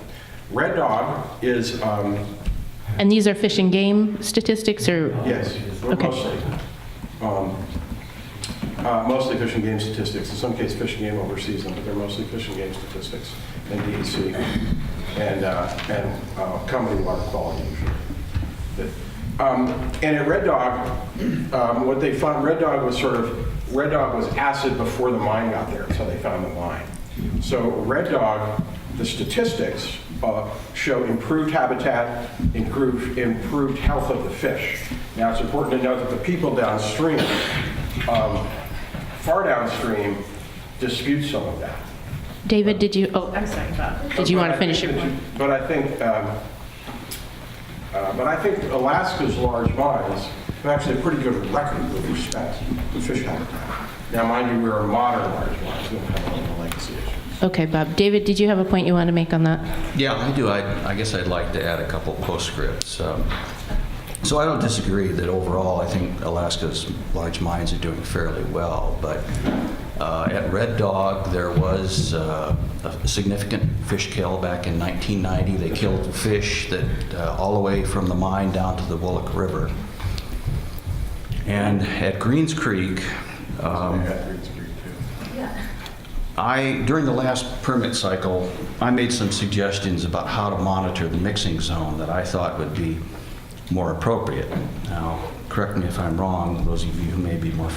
Red Dog is... And these are Fish and Game statistics, or? Yes, Okay. Mostly Fish and Game statistics. In some cases, Fish and Game oversees them, but they're mostly Fish and Game statistics and DEC and company water quality usually. And at Red Dog, what they found, Red Dog was acid before the mine got there. That's how they found the mine. So Red Dog, the statistics show improved habitat, improved health of the fish. Now it's important to note that the people downstream, far downstream, dispute some of that. David, did you, I'm sorry, Bob. Did you want to finish your point? But I think Alaska's large mines have actually a pretty good record with respect to fish habitat. Now, mind you, we're a modern large mines. We don't have all the legacy issues. Okay, Bob. David, did you have a point you want to make on that? Yeah, I do. I guess I'd like to add a couple postscripts. So I don't disagree that overall, I think Alaska's large mines are doing fairly well, but at Red Dog, there was a significant fish kill back in 1990. They killed fish that all the way from the mine down to the Willock River. And at Greens Creek, during the last permit cycle, I made some suggestions about how to monitor the mixing zone that I thought would be more appropriate. Now, correct me if I'm wrong, those of you who may be more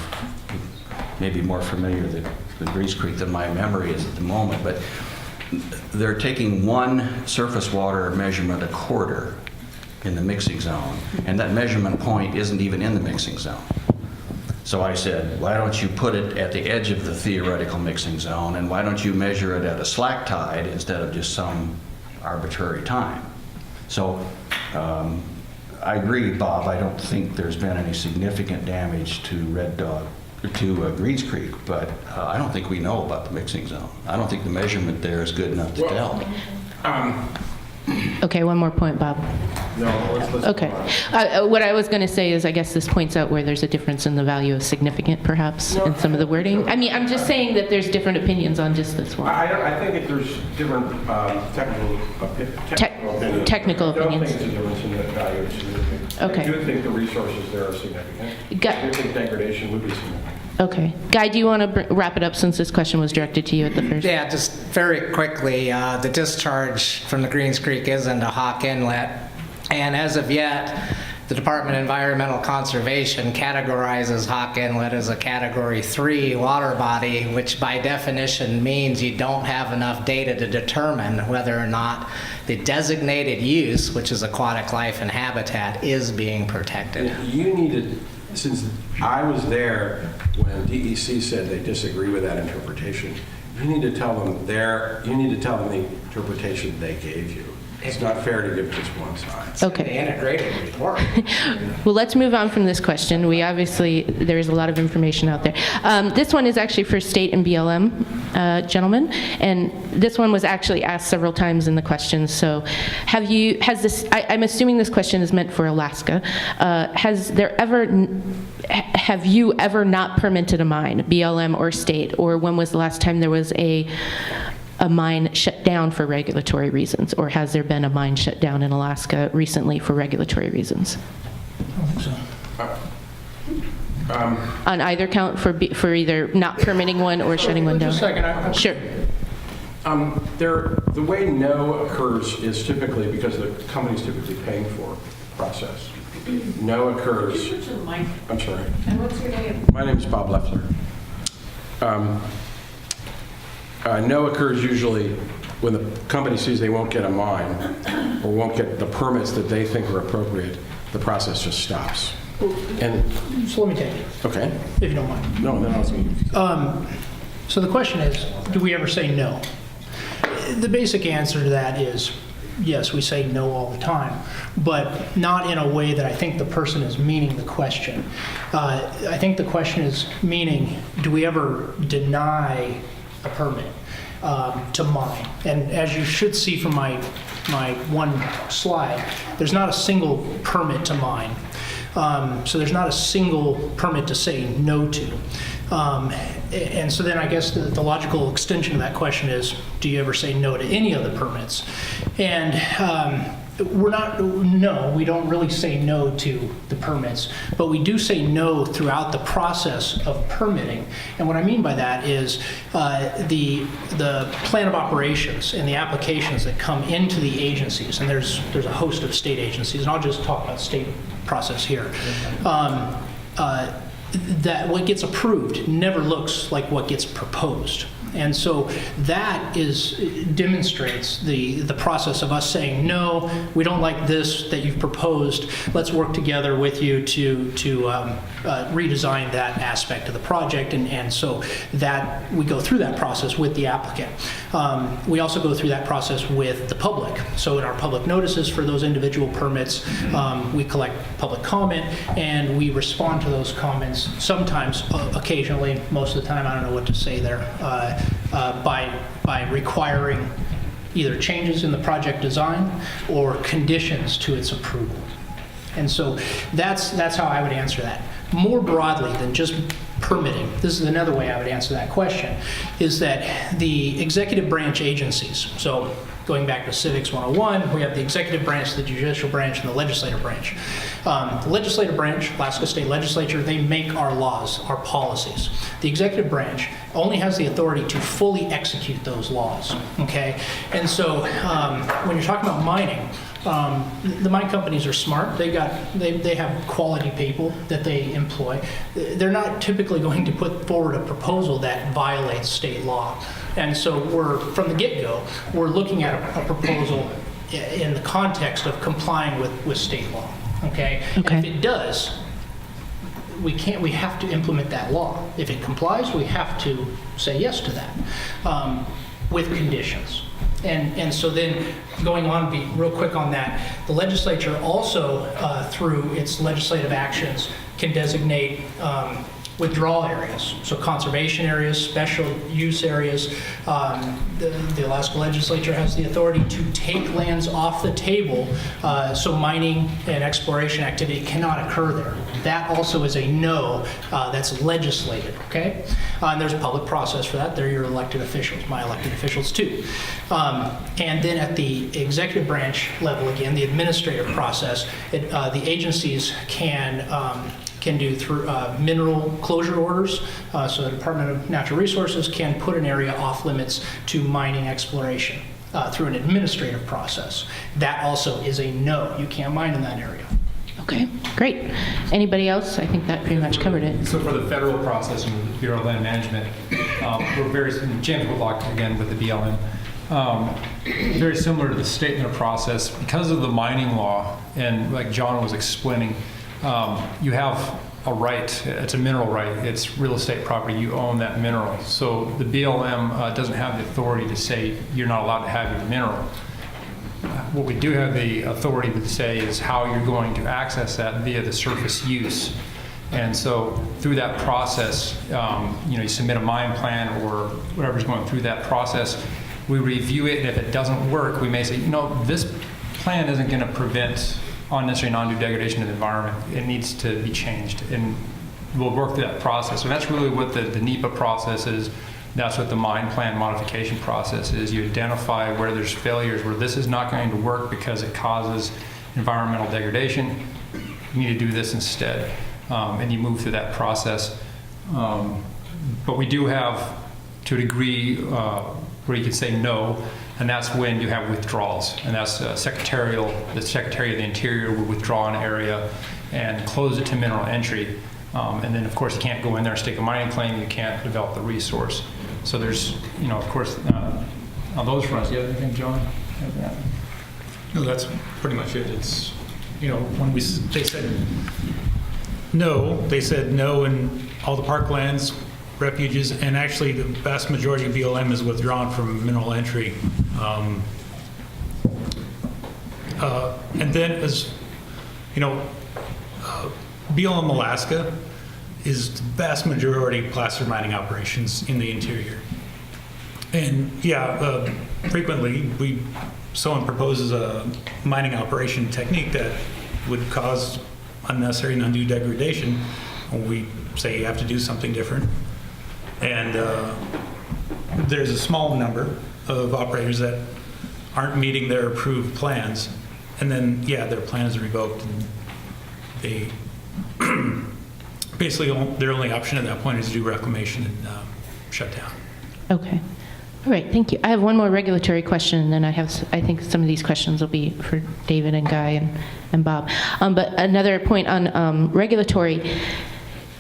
familiar with Greens Creek than my memory is at the moment, but they're taking one surface water measurement a quarter in the mixing zone, and that measurement point isn't even in the mixing zone. So I said, why don't you put it at the edge of the theoretical mixing zone, and why don't you measure it at a slack tide instead of just some arbitrary time? So I agree, Bob, I don't think there's been any significant damage to Red Dog, to Greens Creek, but I don't think we know about the mixing zone. I don't think the measurement there is good enough to tell. Okay, one more point, Bob. No, let's Okay. What I was going to say is I guess this points out where there's a difference in the value of significant, perhaps, in some of the wording. I mean, I'm just saying that there's different opinions on just this one. I think that there's different technical opinions. Technical I don't opinions. think it's a difference in the value of significant. Okay. I do think the resources there are significant. Got- I do think degradation would be significant. Okay. Guy, do you want to wrap it up since this question was directed to you at the first? Yeah, just very quickly, the discharge from the Greens Creek is into Hawk Inlet. And as of yet, the Department of Environmental Conservation categorizes Hawk Inlet as a Category 3 water body, which by definition means you don't have enough data to determine whether or not the designated use, which is aquatic life and habitat, is being protected. You needed, since I was there when DEC said they disagree with that interpretation, you need to tell them the interpretation they gave you. It's not fair to give just one side. The Okay. integrated report. Well, let's move on from this question. There is a lot of information out there. This one is actually for state and BLM, gentlemen, and this one was actually asked several times in the questions. So, I'm assuming this question is meant for Alaska. Have you ever not permitted a mine, BLM or state, or when was the last time there was a mine shut down for regulatory reasons, or has there been a mine shut down in Alaska recently for regulatory reasons? On either count, for either not permitting one or shutting one down? Just a second. Sure. The way no occurs is typically because the company's typically paying for the process. No occurs. I'm sorry. And what's your name? My name is Bob Leffler. No occurs usually when the company sees they won't get a mine or won't get the permits that they think are appropriate. The process just stops. And So let me take it, okay, if you don't mind. no, then I'll. So the question is, do we ever say no? The basic answer to that is, yes, we say no all the time, but not in a way that I think the person is meaning the question. I think the question is meaning, do we ever deny a permit to mine? And as you should see from my one slide, there's not a single permit to mine. So there's not a single permit to say no to. And so then I guess the logical extension of that question is, do you ever say no to any of the permits? And no, we don't really say no to the permits, but we do say no throughout the process of permitting. And what I mean by that is the plan of operations and the applications that come into the agencies, and there's a host of state agencies, and I'll just talk about state process here. That what gets approved never looks like what gets proposed. And so that demonstrates the process of us saying, no, we don't like this that you've proposed. Let's work together with you to redesign that aspect of the project. And so that we go through that process with the applicant. We also go through that process with the public. So in our public notices for those individual permits, we collect public comment and we respond to those comments, sometimes, occasionally, most of the time, I don't know what to say there, by requiring either changes in the project design or conditions to its approval. And so that's how I would answer that. More broadly than just permitting, this is another way I would answer that question, is that the executive branch agencies, so going back to Civics 101, we have the executive branch, the judicial branch, and the legislative branch. The legislative branch, Alaska State Legislature, they make our laws, our policies. The executive branch only has the authority to fully execute those laws, okay? And so when you're talking about mining, the mine companies are smart. They have quality people that they employ. They're not typically going to put forward a proposal that violates state law. And so from the get-go, we're looking at a proposal in the context of complying with state law, okay? Okay. And if it does, we have to implement that law. If it complies, we have to say yes to that with conditions. And so then going on, be real quick on that, the legislature also, through its legislative actions, can designate withdrawal areas, so conservation areas, special use areas. The Alaska legislature has the authority to take lands off the table, so mining and exploration activity cannot occur there. That also is a no that's legislated, okay? And there's a public process for that. They're your elected officials, my elected officials too. And then at the executive branch level, again, the administrative process, the agencies can do through mineral closure orders. So the Department of Natural Resources can put an area off limits to mining exploration through an administrative process. That also is a no. You can't mine in that area. Okay, great. Anybody else? I think that pretty much covered it. So for the federal process and the Bureau of Land Management, we're very, James Whitlock again with the BLM, very similar to the state in their process. Because of the mining law, and like John was explaining, you have a right, it's a mineral right, it's real estate property, you own that mineral. So the BLM doesn't have the authority to say you're not allowed to have your mineral. What we do have the authority to say is how you're going to access that via the surface use. And so through that process, you submit a mine plan or whatever's going through that process, we review it, and if it doesn't work, we may say, this plan isn't going to prevent unnecessary non-due degradation of the environment. It needs to be changed, and we'll work through that process. So that's really what the NEPA process is. That's what the mine plan modification process is. You identify where there's failures, where this is not going to work because it causes environmental degradation. You need to do this instead, and you move through that process. But we do have, to a degree, where you can say no, and that's when you have withdrawals, and that's the Secretary of the Interior will withdraw an area and close it to mineral entry, and then of course you can't go in there and stake a mining claim, you can't develop the resource. So there's, of course, on those fronts. Do you have anything, John? No, that's pretty much it. It's, when they said no in all the parklands, refuges, and actually the vast majority of BLM is withdrawn from mineral entry. And then as, BLM Alaska is the vast majority placer mining operations in the interior. And frequently someone proposes a mining operation technique that would cause unnecessary and undue degradation. We say you have to do something different. And there's a small number of operators that aren't meeting their approved plans. And then, their plan is revoked. And they basically, their only option at that point is to do reclamation and shut down. Okay. All right, thank you. I have one more regulatory question, and then I think some of these questions will be for David and Guy and Bob. But another point on regulatory,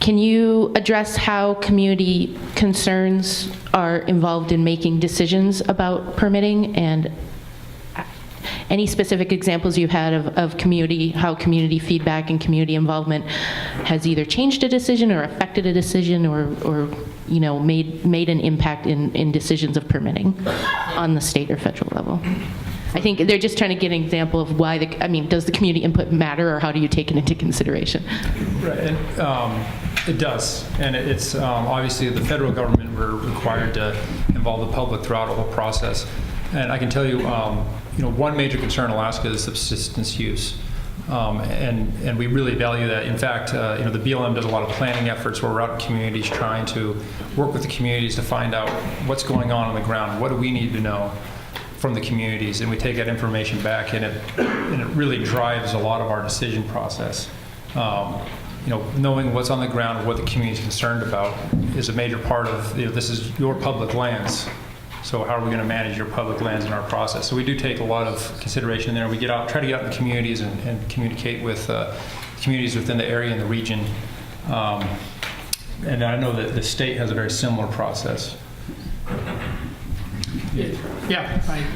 can you address how community concerns are involved in making decisions about permitting, and any specific examples you've had of how community feedback and community involvement has either changed a decision or affected a decision or made an impact in decisions of permitting on the state or federal level? I think they're just trying to get an example of why does the community input matter, or how do you take it into consideration? Right, it does, and it's obviously the federal government, we're required to involve the public throughout the whole process. And I can tell you, one major concern in Alaska is subsistence use. And we really value that. In fact, the BLM does a lot of planning efforts where we're out in communities trying to work with the communities to find out what's going on the ground. What do we need to know from the communities? And we take that information back, and it really drives a lot of our decision process. Knowing what's on the ground, what the community is concerned about is a major part of, this is your public lands. So how are we going to manage your public lands in our process? So we do take a lot of consideration in there. We try to get out in the communities and communicate with communities within the area and the region. And I know that the state has a very similar process. Yeah.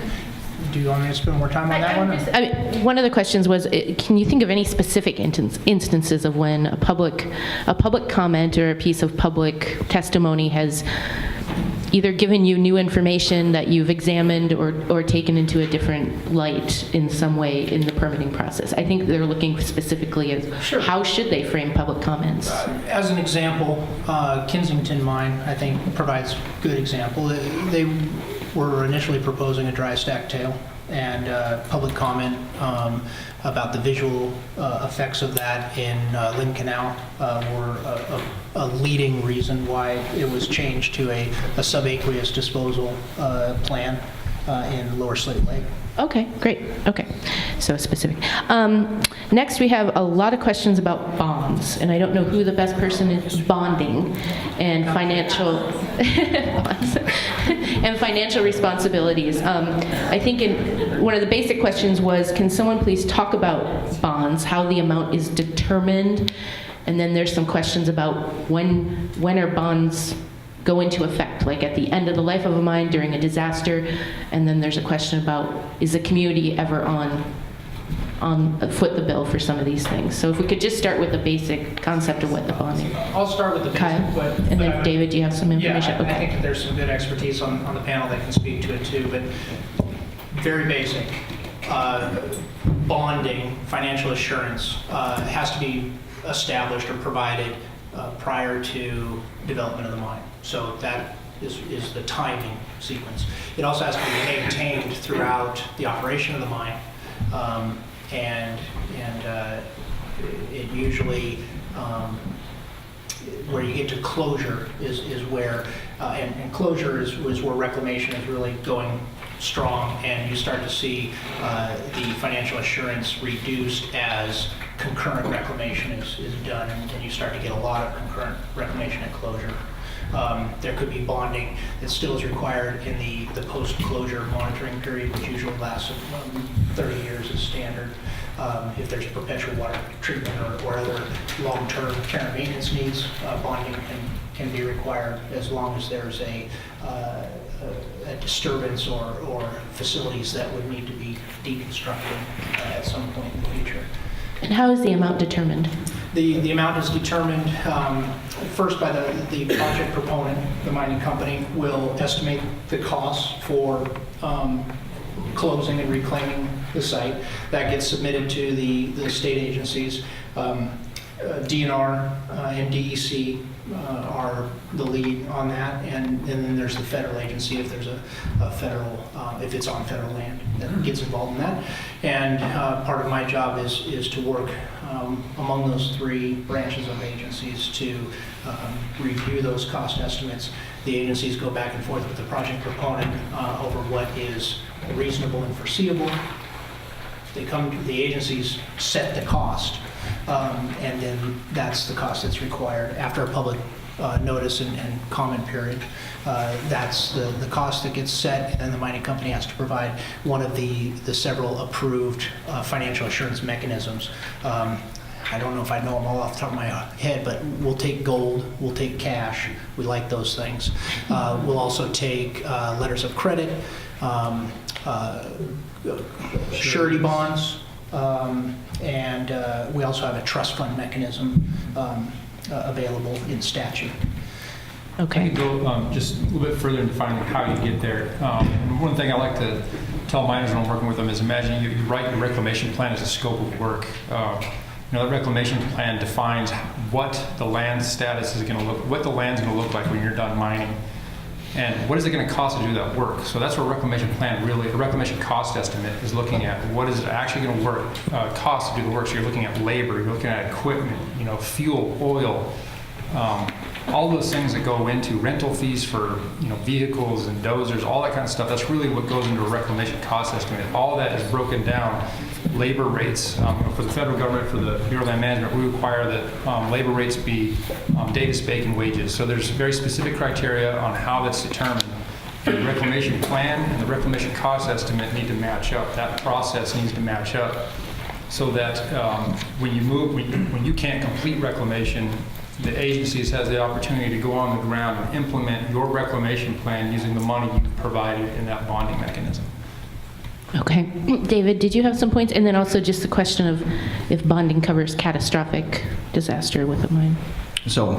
Do you want me to spend more time on that one? One of the questions was, can you think of any specific instances of when a public comment or a piece of public testimony has either given you new information that you've examined or taken into a different light in some way in the permitting process? I think they're looking specifically at how should they frame public comments? As an example, Kensington Mine, I think, provides a good example. They were initially proposing a dry stack tail, and public comment about the visual effects of that in Lynn Canal were a leading reason why it was changed to a subaqueous disposal plan in Lower Slate Lake. Okay, great. Okay, so specific. Next, we have a lot of questions about bonds, and I don't know who the best person is. Bonding and financial bonds and financial responsibilities. I think one of the basic questions was, can someone please talk about bonds, how the amount is determined, and then there's some questions about when are bonds go into effect, like at the end of the life of a mine, during a disaster, and then there's a question about, is the community ever on foot the bill for some of these things? So if we could just start with the basic concept of what the bonding. I'll start with the basic. Kyle, and then David, do you have some information? Yeah, I think that there's some good expertise on the panel that can speak to it too, but very basic. Bonding, financial assurance, has to be established or provided prior to development of the mine. So that is the timing sequence. It also has to be maintained throughout the operation of the mine, and it usually where you get to closure is where and closure is where reclamation is really going strong, and you start to see the financial assurance reduced as concurrent reclamation is done, and you start to get a lot of concurrent reclamation at closure. There could be bonding that still is required in the post-closure monitoring period, which usually lasts 30 years as standard. If there's perpetual water treatment or other long-term care and maintenance needs, bonding can be required as long as there's a disturbance or facilities that would need to be deconstructed at some point in the future. And how is the amount determined? The amount is determined first by the project proponent. The mining company will estimate the cost for closing and reclaiming the site. That gets submitted to the state agencies. DNR and DEC are the lead on that, and then there's the federal agency if there's a federal, if it's on federal land, that gets involved in that. And part of my job is to work among those three branches of agencies to review those cost estimates. The agencies go back and forth with the project proponent over what is reasonable and foreseeable. The agencies set the cost, and then that's the cost that's required after a public notice and comment period. That's the cost that gets set, and then the mining company has to provide one of the several approved financial assurance mechanisms. I don't know if I know them all off the top of my head, but we'll take gold, we'll take cash. We like those things. We'll also take letters of credit, surety bonds, and we also have a trust fund mechanism available in statute. Okay. I could go just a little bit further in defining how you get there. And one thing I like to tell miners when I'm working with them is, imagine you write your reclamation plan as a scope of work. The reclamation plan defines what the land status is going to look, what the land's going to look like when you're done mining. And what is it going to cost to do that work? So that's what a reclamation plan really, a reclamation cost estimate is looking at. What is it actually going to cost to do the work? So you're looking at labor, you're looking at equipment, fuel, oil, all those things that go into rental fees for vehicles and dozers, all that kind of stuff. That's really what goes into a reclamation cost estimate. All that is broken down. Labor rates for the federal government, for the Bureau of Land Management, we require that labor rates be Davis Bacon wages. So there's very specific criteria on how that's determined. The reclamation plan and the reclamation cost estimate need to match up. That process needs to match up so that when you can't complete reclamation, the agencies has the opportunity to go on the ground and implement your reclamation plan using the money you provided in that bonding mechanism. Okay. David, did you have some points? And then also just the question of if bonding covers catastrophic disaster with a mine. So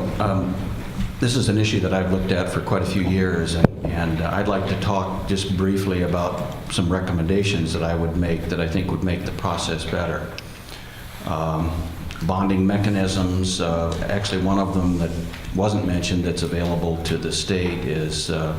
this is an issue that I've looked at for quite a few years, and I'd like to talk just briefly about some recommendations that I would make that I think would make the process better. Bonding mechanisms, actually one of them that wasn't mentioned that's available to the state is a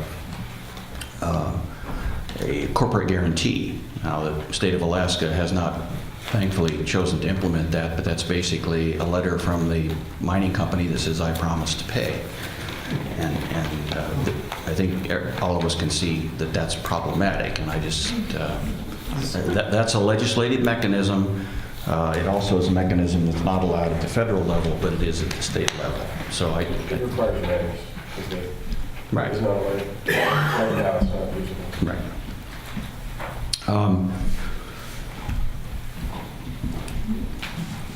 corporate guarantee. Now, the state of Alaska has not, thankfully, chosen to implement that, but that's basically a letter from the mining company that says, I promise to pay. And I think all of us can see that that's problematic, and I just, that's a legislative mechanism. It also is a mechanism that's not allowed at the federal level, but it is at the state level. So It requires matters. Right. It's not like, right now it's not usable. Right.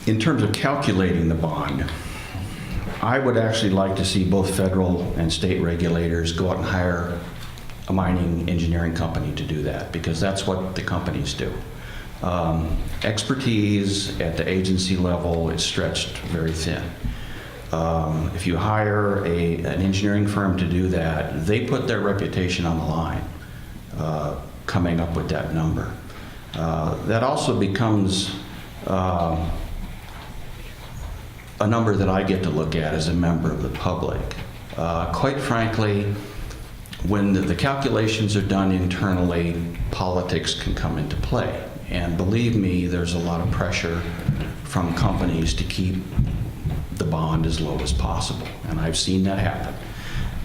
In terms of calculating the bond, I would actually like to see both federal and state regulators go out and hire a mining engineering company to do that, because that's what the companies do. Expertise at the agency level is stretched very thin. If you hire an engineering firm to do that, they put their reputation on the line coming up with that number. That also becomes a number that I get to look at as a member of the public. Quite frankly, when the calculations are done internally, politics can come into play. And believe me, there's a lot of pressure from companies to keep the bond as low as possible. And I've seen that happen.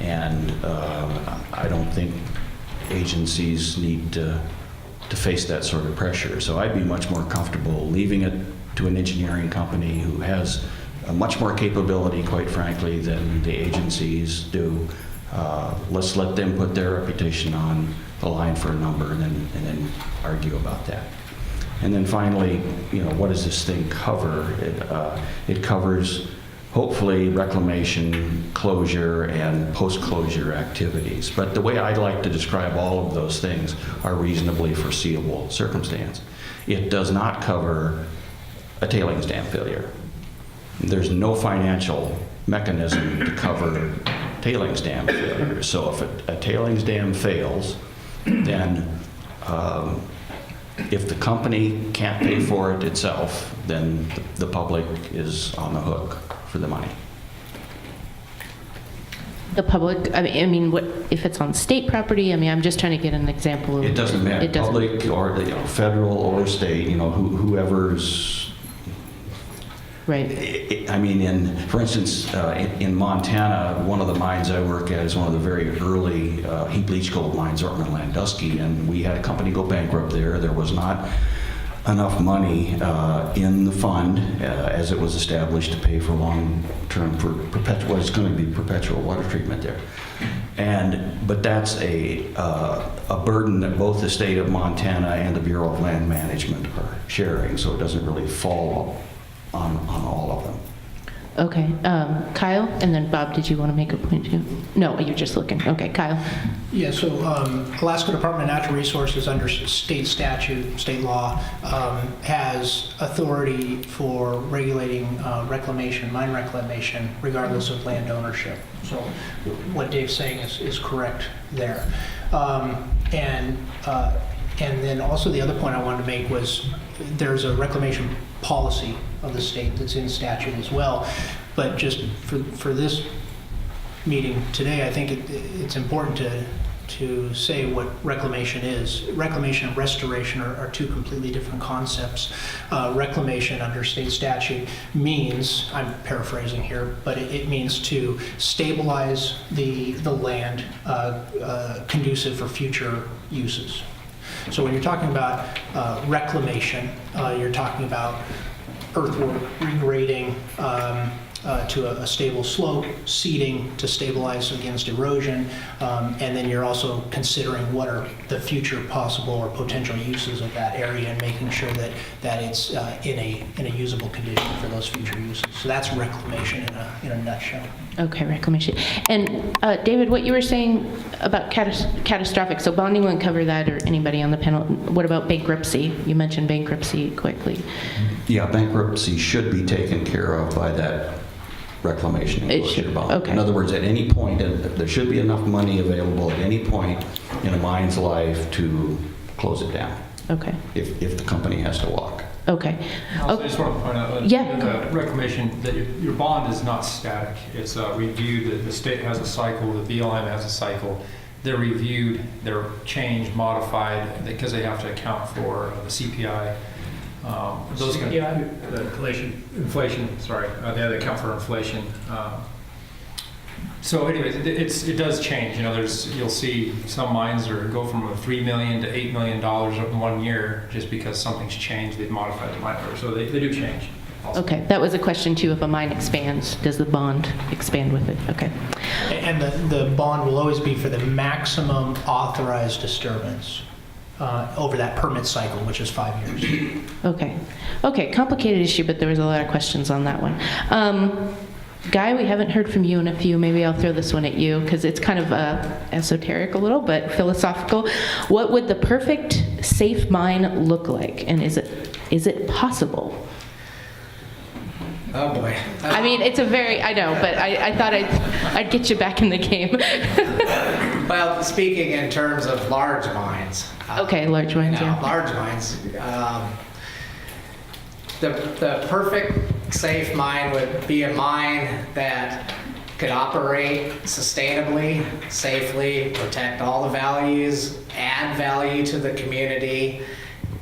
And I don't think agencies need to face that sort of pressure. So I'd be much more comfortable leaving it to an engineering company who has much more capability, quite frankly, than the agencies do. Let's let them put their reputation on the line for a number and then argue about that. And then finally, what does this thing cover? It covers, hopefully, reclamation, closure, and post-closure activities. But the way I like to describe all of those things are reasonably foreseeable circumstance. It does not cover a tailings dam failure. There's no financial mechanism to cover tailings dam failure. So if a tailings dam fails, then if the company can't pay for it itself, then the public is on the hook for the money. The public, I mean, what if it's on state property? I mean, I'm just trying to get an example of. It doesn't matter, It doesn't. public or federal or state, whoever's. Right. I mean, for instance, in Montana, one of the mines I work at is one of the very early heap leach gold mines, Ortman Landusky, and we had a company go bankrupt there. There was not enough money in the fund as it was established to pay for long-term, for perpetual, what is going to be perpetual water treatment there. But that's a burden that both the state of Montana and the Bureau of Land Management are sharing, so it doesn't really fall on all of them. Okay. Kyle, and then Bob, did you want to make a point too? No, you're just looking. Okay, Kyle. Yeah, so Alaska Department of Natural Resources, under state statute, state law, has authority for regulating reclamation, mine reclamation, regardless of land ownership. So what Dave's saying is correct there. And then also the other point I wanted to make was there's a reclamation policy of the state that's in statute as well. But just for this meeting today, I think it's important to say what reclamation is. Reclamation and restoration are two completely different concepts. Reclamation under state statute means, I'm paraphrasing here, but it means to stabilize the land conducive for future uses. So when you're talking about reclamation, you're talking about earthwork, regrading to a stable slope, seeding to stabilize against erosion, and then you're also considering what are the future possible or potential uses of that area and making sure that it's in a usable condition for those future uses. So that's reclamation in a nutshell. Okay, reclamation. And David, what you were saying about catastrophic, so bonding wouldn't cover that, or anybody on the panel. What about bankruptcy? You mentioned bankruptcy quickly. Yeah, bankruptcy should be taken care of by that reclamation and It closure should, bond. okay. In other words, at any point, there should be enough money available at any point in a mine's life to close it down, Okay. if the company has to walk. Okay. Also, I just want to point out that Yeah. in the reclamation, that your bond is not static. It's reviewed. The state has a cycle. The BLM has a cycle. They're reviewed. They're changed, modified, because they have to account for the CPI. Those kind of, the inflation. Sorry, they have to account for inflation. So, anyways, it does change. You know, you'll see some mines go from $3 million to $8 million in 1 year just because something's changed. They've modified the mine, so they do change. Also. Okay, that was a question too. If a mine expands, does the bond expand with it? Okay. And the bond will always be for the maximum authorized disturbance over that permit cycle, which is 5 years. Okay. Okay, complicated issue, but there was a lot of questions on that one. Guy, we haven't heard from you in a few. Maybe I'll throw this one at you because it's kind of esoteric a little, but philosophical. What would the perfect safe mine look like, and is it possible? Oh boy. I mean, it's a very, I know, but I thought I'd get you back in the game. Well, speaking in terms of large mines. Okay, large mines, yeah. Large mines. The perfect safe mine would be a mine that could operate sustainably, safely, protect all the values, add value to the community,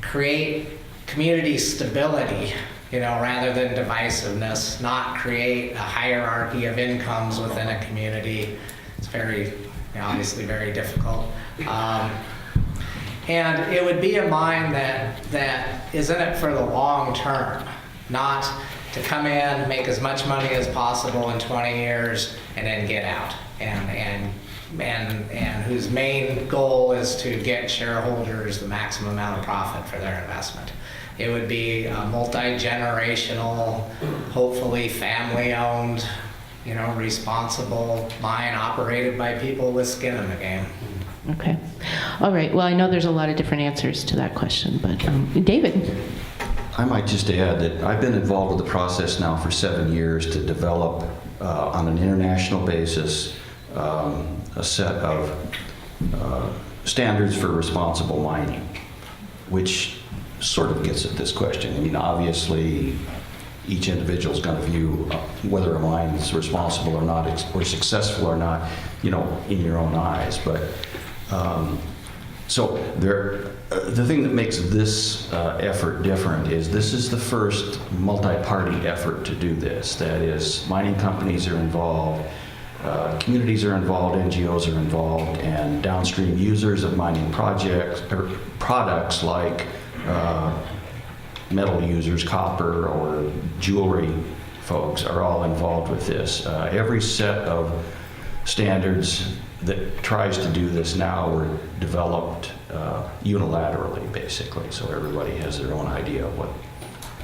create community stability, rather than divisiveness, not create a hierarchy of incomes within a community. It's obviously very difficult. And it would be a mine that is in it for the long term, not to come in, make as much money as possible in 20 years, and then get out. And whose main goal is to get shareholders the maximum amount of profit for their investment. It would be a multi-generational, hopefully family-owned, responsible mine operated by people with skin in the game. Okay. All right. Well, I know there's a lot of different answers to that question, but David? I might just add that I've been involved with the process now for 7 years to develop on an international basis a set of standards for responsible mining, which sort of gets at this question. I mean, obviously, each individual is going to view whether a mine is responsible or not, or successful or not, in your own eyes. But so the thing that makes this effort different is this is the first multi-party effort to do this. That is, mining companies are involved, communities are involved, NGOs are involved, and downstream users of mining projects or products like metal users, copper or jewelry folks are all involved with this. Every set of standards that tries to do this now were developed unilaterally, basically, so everybody has their own idea of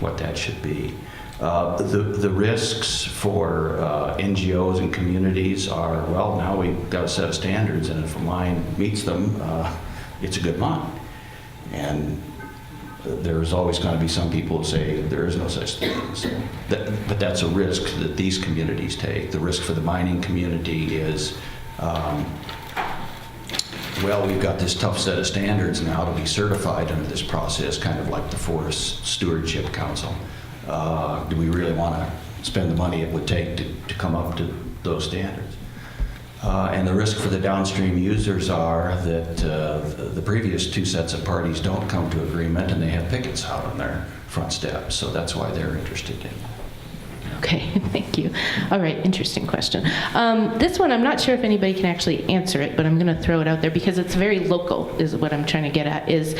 what that should be. The risks for NGOs and communities are, well, now we've got a set of standards, and if a mine meets them, it's a good mine. And there's always going to be some people who say there is no such thing. So but that's a risk that these communities take. The risk for the mining community is, well, we've got this tough set of standards now to be certified under this process, kind of like the Forest Stewardship Council. Do we really want to spend the money it would take to come up to those standards? And the risk for the downstream users are that the previous two sets of parties don't come to agreement and they have pickets out on their front steps. So that's why they're interested in it. Okay, thank you. All right, interesting question. This one, I'm not sure if anybody can actually answer it, but I'm going to throw it out there because it's very local, is what I'm trying to get at, is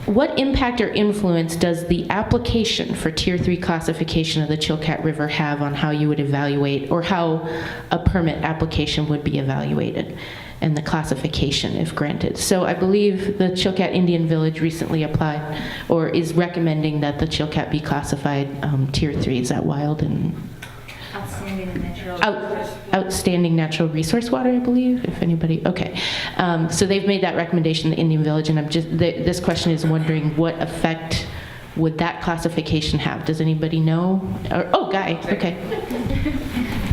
what impact or influence does the application for Tier 3 classification of the Chilkat River have on how you would evaluate, or how a permit application would be evaluated, and the classification if granted? So I believe the Chilkat Indian Village recently applied, or is recommending that the Chilkat be classified Tier 3. Is that wild? And Outstanding natural. outstanding natural resource water, I believe, if anybody, okay. So they've made that recommendation, the Indian Village, and I'm just, this question is wondering what effect would that classification have? Does anybody know? Or, oh, Guy, okay.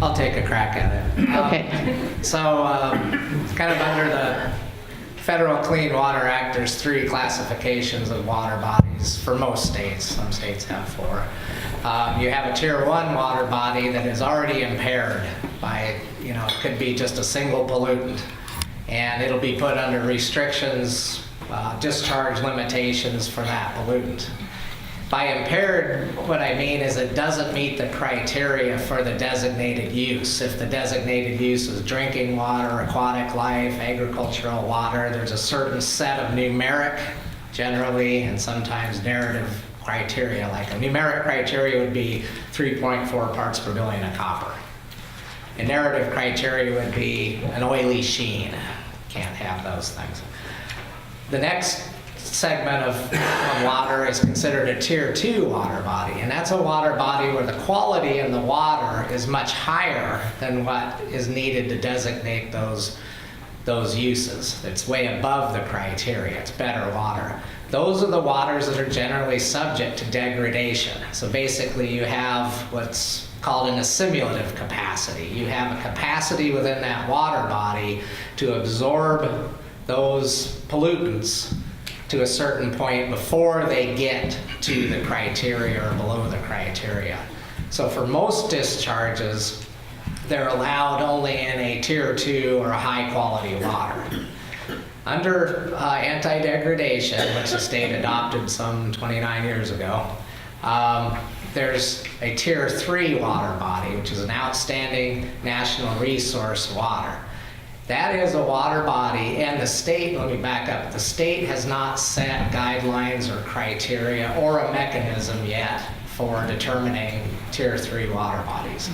I'll take a crack at it. Okay. So, kind of under the Federal Clean Water Act, there's 3 classifications of water bodies for most states. Some states have 4. You have a Tier 1 water body that is already impaired by, it could be just a single pollutant, and it'll be put under restrictions, discharge limitations for that pollutant. By impaired, what I mean is it doesn't meet the criteria for the designated use. If the designated use is drinking water, aquatic life, agricultural water, there's a certain set of numeric, generally, and sometimes narrative criteria. Like a numeric criteria would be 3.4 parts per billion of copper. A narrative criteria would be an oily sheen. Can't have those things. The next segment of water is considered a Tier 2 water body, and that's a water body where the quality in the water is much higher than what is needed to designate those uses. It's way above the criteria. It's better water. Those are the waters that are generally subject to degradation. So basically you have what's called an assimilative capacity. You have a capacity within that water body to absorb those pollutants to a certain point before they get to the criteria or below the criteria. So for most discharges, they're allowed only in a Tier 2 or a high quality water. Under anti-degradation, which the state adopted some 29 years ago, there's a Tier 3 water body, which is an outstanding national resource water. That is a water body, and the state, let me back up, the state has not set guidelines or criteria or a mechanism yet for determining Tier 3 water bodies.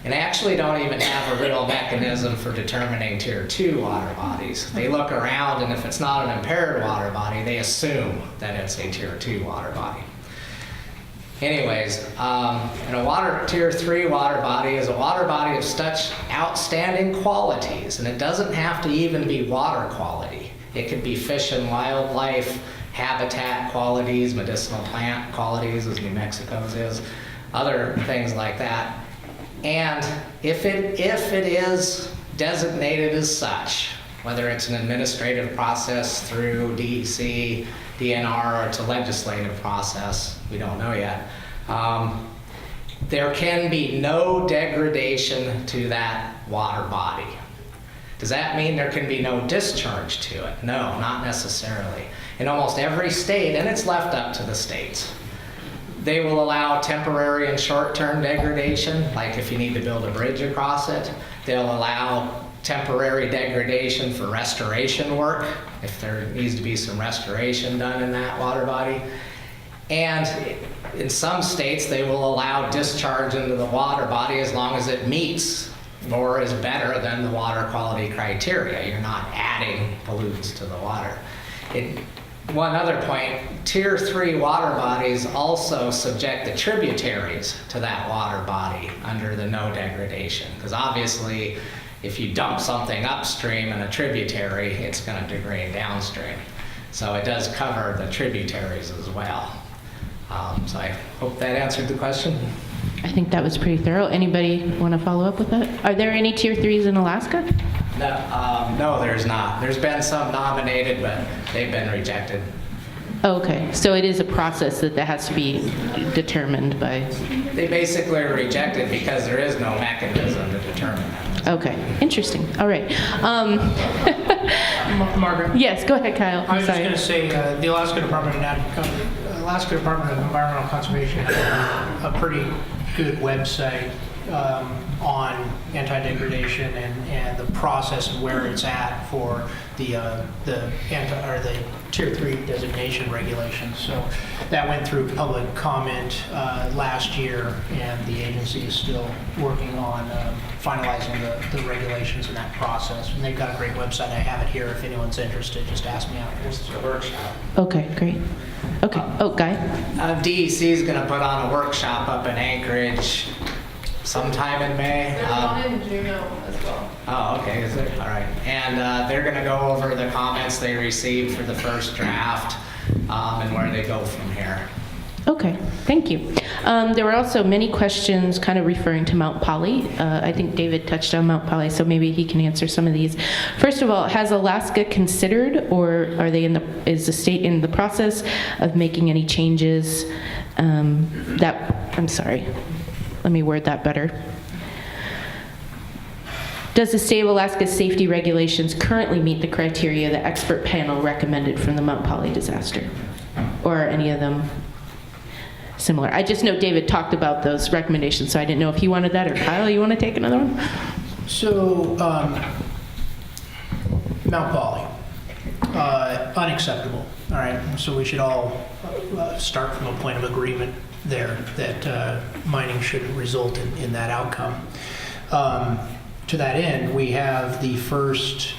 And actually don't even have a real mechanism for determining Tier 2 water bodies. They look around, and if it's not an impaired water body, they assume that it's a Tier 2 water body. Anyways, and a Tier 3 water body is a water body of such outstanding qualities, and it doesn't have to even be water quality. It could be fish and wildlife, habitat qualities, medicinal plant qualities, as New Mexico's is, other things like that. And if it is designated as such, whether it's an administrative process through DEC, DNR, or it's a legislative process, we don't know yet, there can be no degradation to that water body. Does that mean there can be no discharge to it? No, not necessarily. In almost every state, and it's left up to the states, they will allow temporary and short-term degradation, like if you need to build a bridge across it. They'll allow temporary degradation for restoration work, if there needs to be some restoration done in that water body. And in some states, they will allow discharge into the water body as long as it meets or is better than the water quality criteria. You're not adding pollutants to the water. One other point, Tier 3 water bodies also subject the tributaries to that water body under the no degradation. Because obviously, if you dump something upstream in a tributary, it's going to degrade downstream. So it does cover the tributaries as well. So I hope that answered the question. I think that was pretty thorough. Anybody want to follow up with that? Are there any Tier 3s in Alaska? No, there's not. There's been some nominated, but they've been rejected. Okay, so it is a process that has to be determined by, They basically reject it because there is no mechanism to determine that. okay, interesting, all right. Margaret? Yes, go ahead, Kyle. I was just Sorry. going to say, the Alaska Department of Environmental Conservation has a pretty good website on anti-degradation and the process and where it's at for the Tier 3 designation regulations. So that went through public comment last year, and the agency is still working on finalizing the regulations in that process. And they've got a great website. I have it here. If anyone's interested, just ask me afterwards. It's a workshop. Okay, great. Okay, oh, Guy? DEC is going to put on a workshop up in Anchorage sometime in May. There's one in Juneau as well. Oh, okay, is it? All right. And they're going to go over the comments they received for the first draft and where they go from here. Okay, thank you. There were also many questions kind of referring to Mount Poly. I think David touched on Mount Poly, so maybe he can answer some of these. First of all, has Alaska considered, or is the state in the process of making any changes I'm sorry, let me word that better. Does the state of Alaska's safety regulations currently meet the criteria the expert panel recommended from the Mount Poly disaster? Or are any of them similar? I just know David talked about those recommendations, so I didn't know if you wanted that, or Kyle, you want to take another one? So, Mount Poly, unacceptable. All right, so we should all start from a point of agreement there that mining should result in that outcome. To that end, we have the first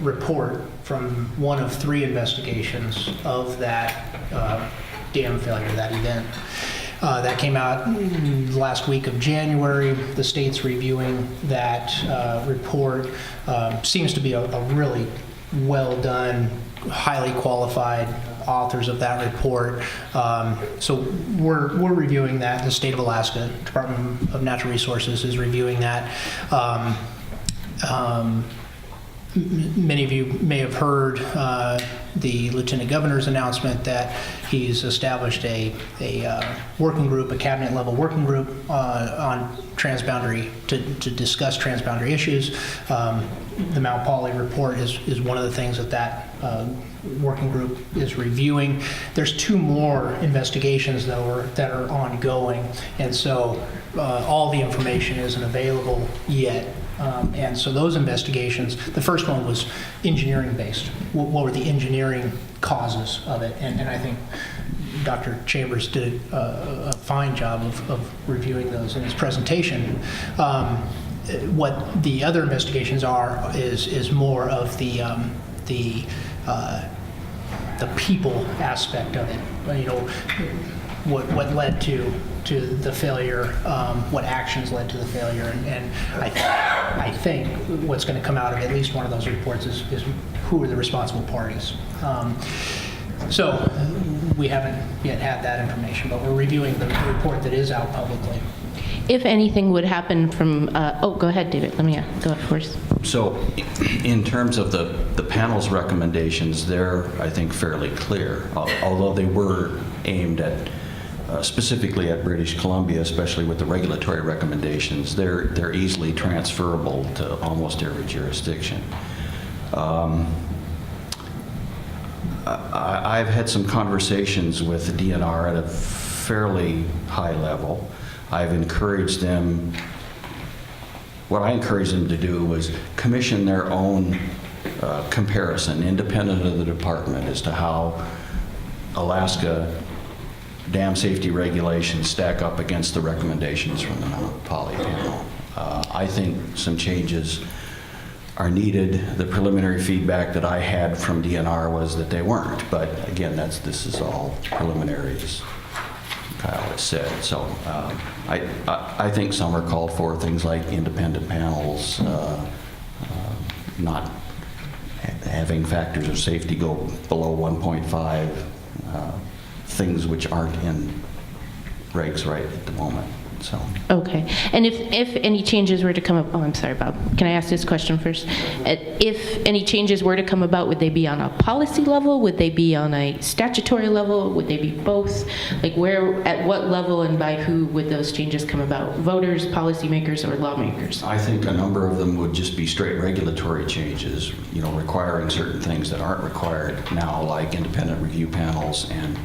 report from one of 3 investigations of that dam failure, that event. That came out last week of January. The state's reviewing that report. Seems to be a really well done, highly qualified authors of that report. So we're reviewing that. The state of Alaska Department of Natural Resources is reviewing that. Many of you may have heard the Lieutenant Governor's announcement that he's established a working group, a cabinet level working group on transboundary to discuss transboundary issues. The Mount Poly report is one of the things that working group is reviewing. There's 2 more investigations though that are ongoing, and so all the information isn't available yet. And so those investigations, the first one was engineering based. What were the engineering causes of it? And I think Dr. Chambers did a fine job of reviewing those in his presentation. What the other investigations are is more of the people aspect of it. You know, what led to the failure, what actions led to the failure, and I think what's going to come out of at least one of those reports is who are the responsible parties. So we haven't yet had that information, but we're reviewing the report that is out publicly. If anything would happen from, go ahead, David, let me go first. So in terms of the panel's recommendations, they're, I think, fairly clear, although they were aimed at specifically at British Columbia, especially with the regulatory recommendations. They're easily transferable to almost every jurisdiction. I've had some conversations with the DNR at a fairly high level. I've encouraged them, what I encouraged them to do was commission their own comparison, independent of the department, as to how Alaska dam safety regulations stack up against the recommendations from the Mount Poly panel. I think some changes are needed. The preliminary feedback that I had from DNR was that they weren't, but again, this is all preliminary, as Kyle has said. So I think some are called for, things like independent panels, not having factors of safety go below 1.5, things which aren't in regs right at the moment. So, Okay. And if any changes were to come up, oh, I'm sorry, Bob. Can I ask this question first? If any changes were to come about, would they be on a policy level? Would they be on a statutory level? Would they be both? Like where, at what level and by who would those changes come about? Voters, policymakers, or lawmakers? I think a number of them would just be straight regulatory changes, requiring certain things that aren't required now, like independent review panels and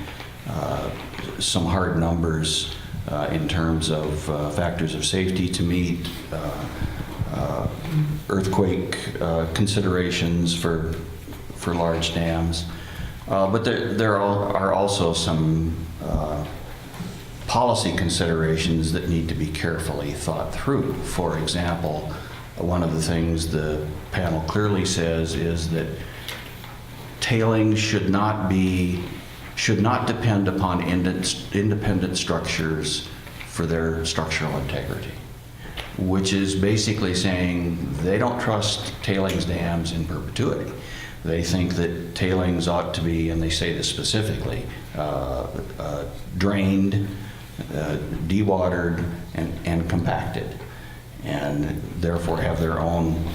some hard numbers in terms of factors of safety to meet, earthquake considerations for large dams. But there are also some policy considerations that need to be carefully thought through. For example, one of the things the panel clearly says is that tailings should not depend upon independent structures for their structural integrity, which is basically saying they don't trust tailings dams in perpetuity. They think that tailings ought to be, and they say this specifically, drained, dewatered, and compacted, and therefore have their own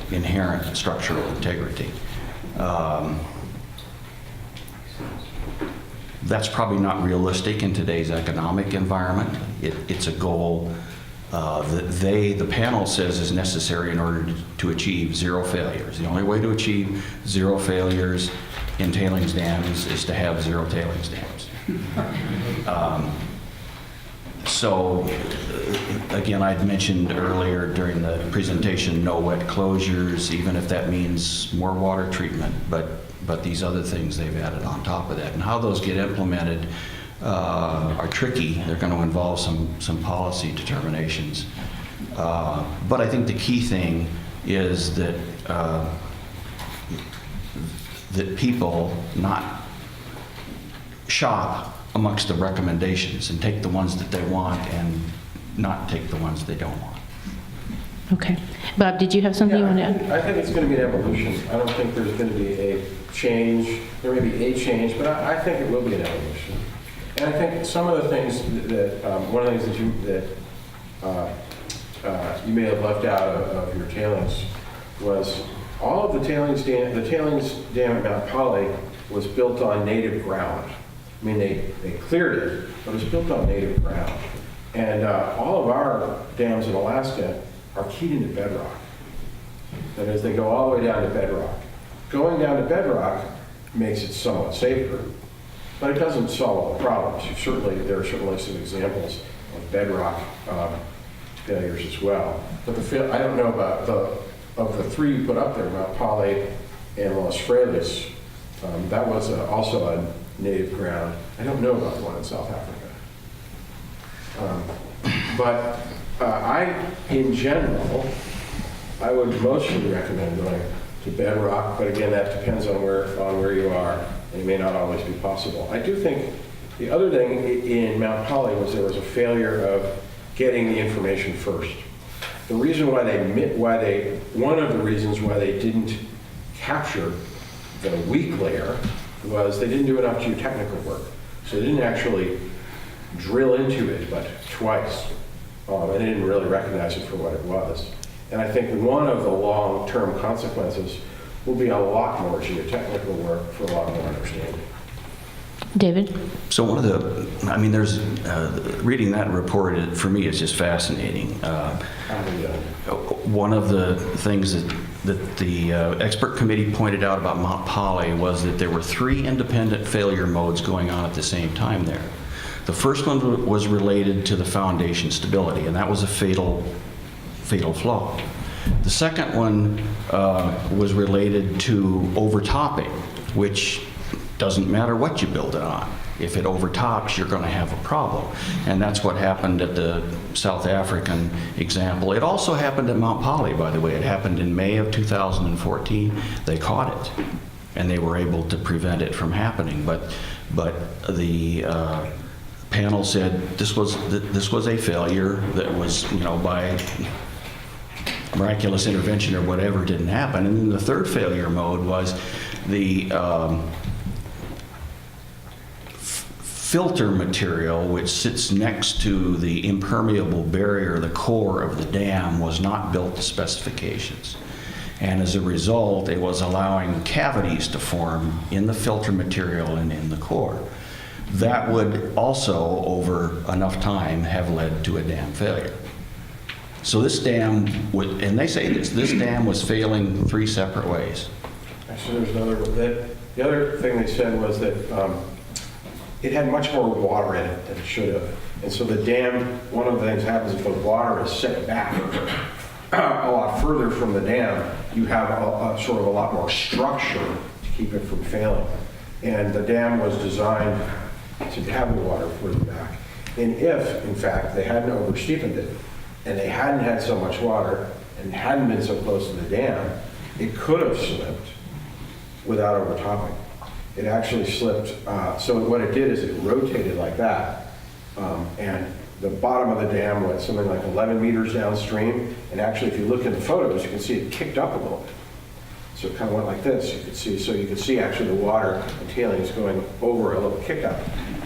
inherent structural integrity. That's probably not realistic in today's economic environment. It's a goal that the panel says is necessary in order to achieve zero failures. The only way to achieve zero failures in tailings dams is to have zero tailings dams. So, again, I'd mentioned earlier during the presentation, no wet closures, even if that means more water treatment, but these other things they've added on top of that. And how those get implemented are tricky. They're going to involve some policy determinations. But I think the key thing is that that people not shop amongst the recommendations and take the ones that they want and not take the ones they don't want. Okay. Bob, did you have something you want to add? I think it's going to be an evolution. I don't think there's going to be a change. There may be a change, but I think it will be an evolution. And I think some of the things that one of the things that you may have left out of your tailings was all of the tailings dam at Mount Poly was built on native ground. I mean, they cleared it, but it was built on native ground. And all of our dams in Alaska are keyed into bedrock. That is, they go all the way down to bedrock. Going down to bedrock makes it somewhat safer, but it doesn't solve all the problems. There are certainly some examples of bedrock failures as well. But I don't know about of the three you put up there, Mount Poly and Los Frailes, that was also a native ground. I don't know about the one in South Africa. In general, I would mostly recommend going to bedrock, but again, that depends on where you are, and it may not always be possible. I do think the other thing in Mount Poly was there was a failure of getting the information first. The reason one of the reasons why they didn't capture the weak layer was they didn't do enough geotechnical work. So they didn't actually drill into it but twice. And they didn't really recognize it for what it was. And I think one of the long-term consequences will be a lot more geotechnical work for a lot more understanding. David? So there's, reading that report, for me, it's just fascinating. One of the things that the expert committee pointed out about Mount Poly was that there were 3 independent failure modes going on at the same time there. The first one was related to the foundation stability, and that was a fatal flaw. The second one was related to overtopping, which doesn't matter what you build it on. If it overtops, you're going to have a problem. And that's what happened at the South African example. It also happened at Mount Poly, by the way. It happened in May of 2014. They caught it, and they were able to prevent it from happening. But the panel said this was a failure that was, by miraculous intervention or whatever, didn't happen. And then the third failure mode was the filter material which sits next to the impermeable barrier, the core of the dam, was not built to specifications. And as a result, it was allowing cavities to form in the filter material and in the core. That would also, over enough time, have led to a dam failure. So this dam, and they say this dam was failing 3 separate ways. Actually, there's another, the other thing they said was that it had much more water in it than it should have. And so the dam, one of the things happens if the water is set back a lot further from the dam, you have a sort of a lot more structure to keep it from failing. And the dam was designed to have the water further back. And if, in fact, they hadn't oversteepened it, and they hadn't had so much water, and hadn't been so close to the dam, it could have slipped without overtopping. It actually slipped, so what it did is it rotated like that, and the bottom of the dam went something like 11 meters downstream, and actually if you look in the photos, you can see it kicked up a little bit. So it kind of went like this, you could see actually the water and tailings going over a little kick up.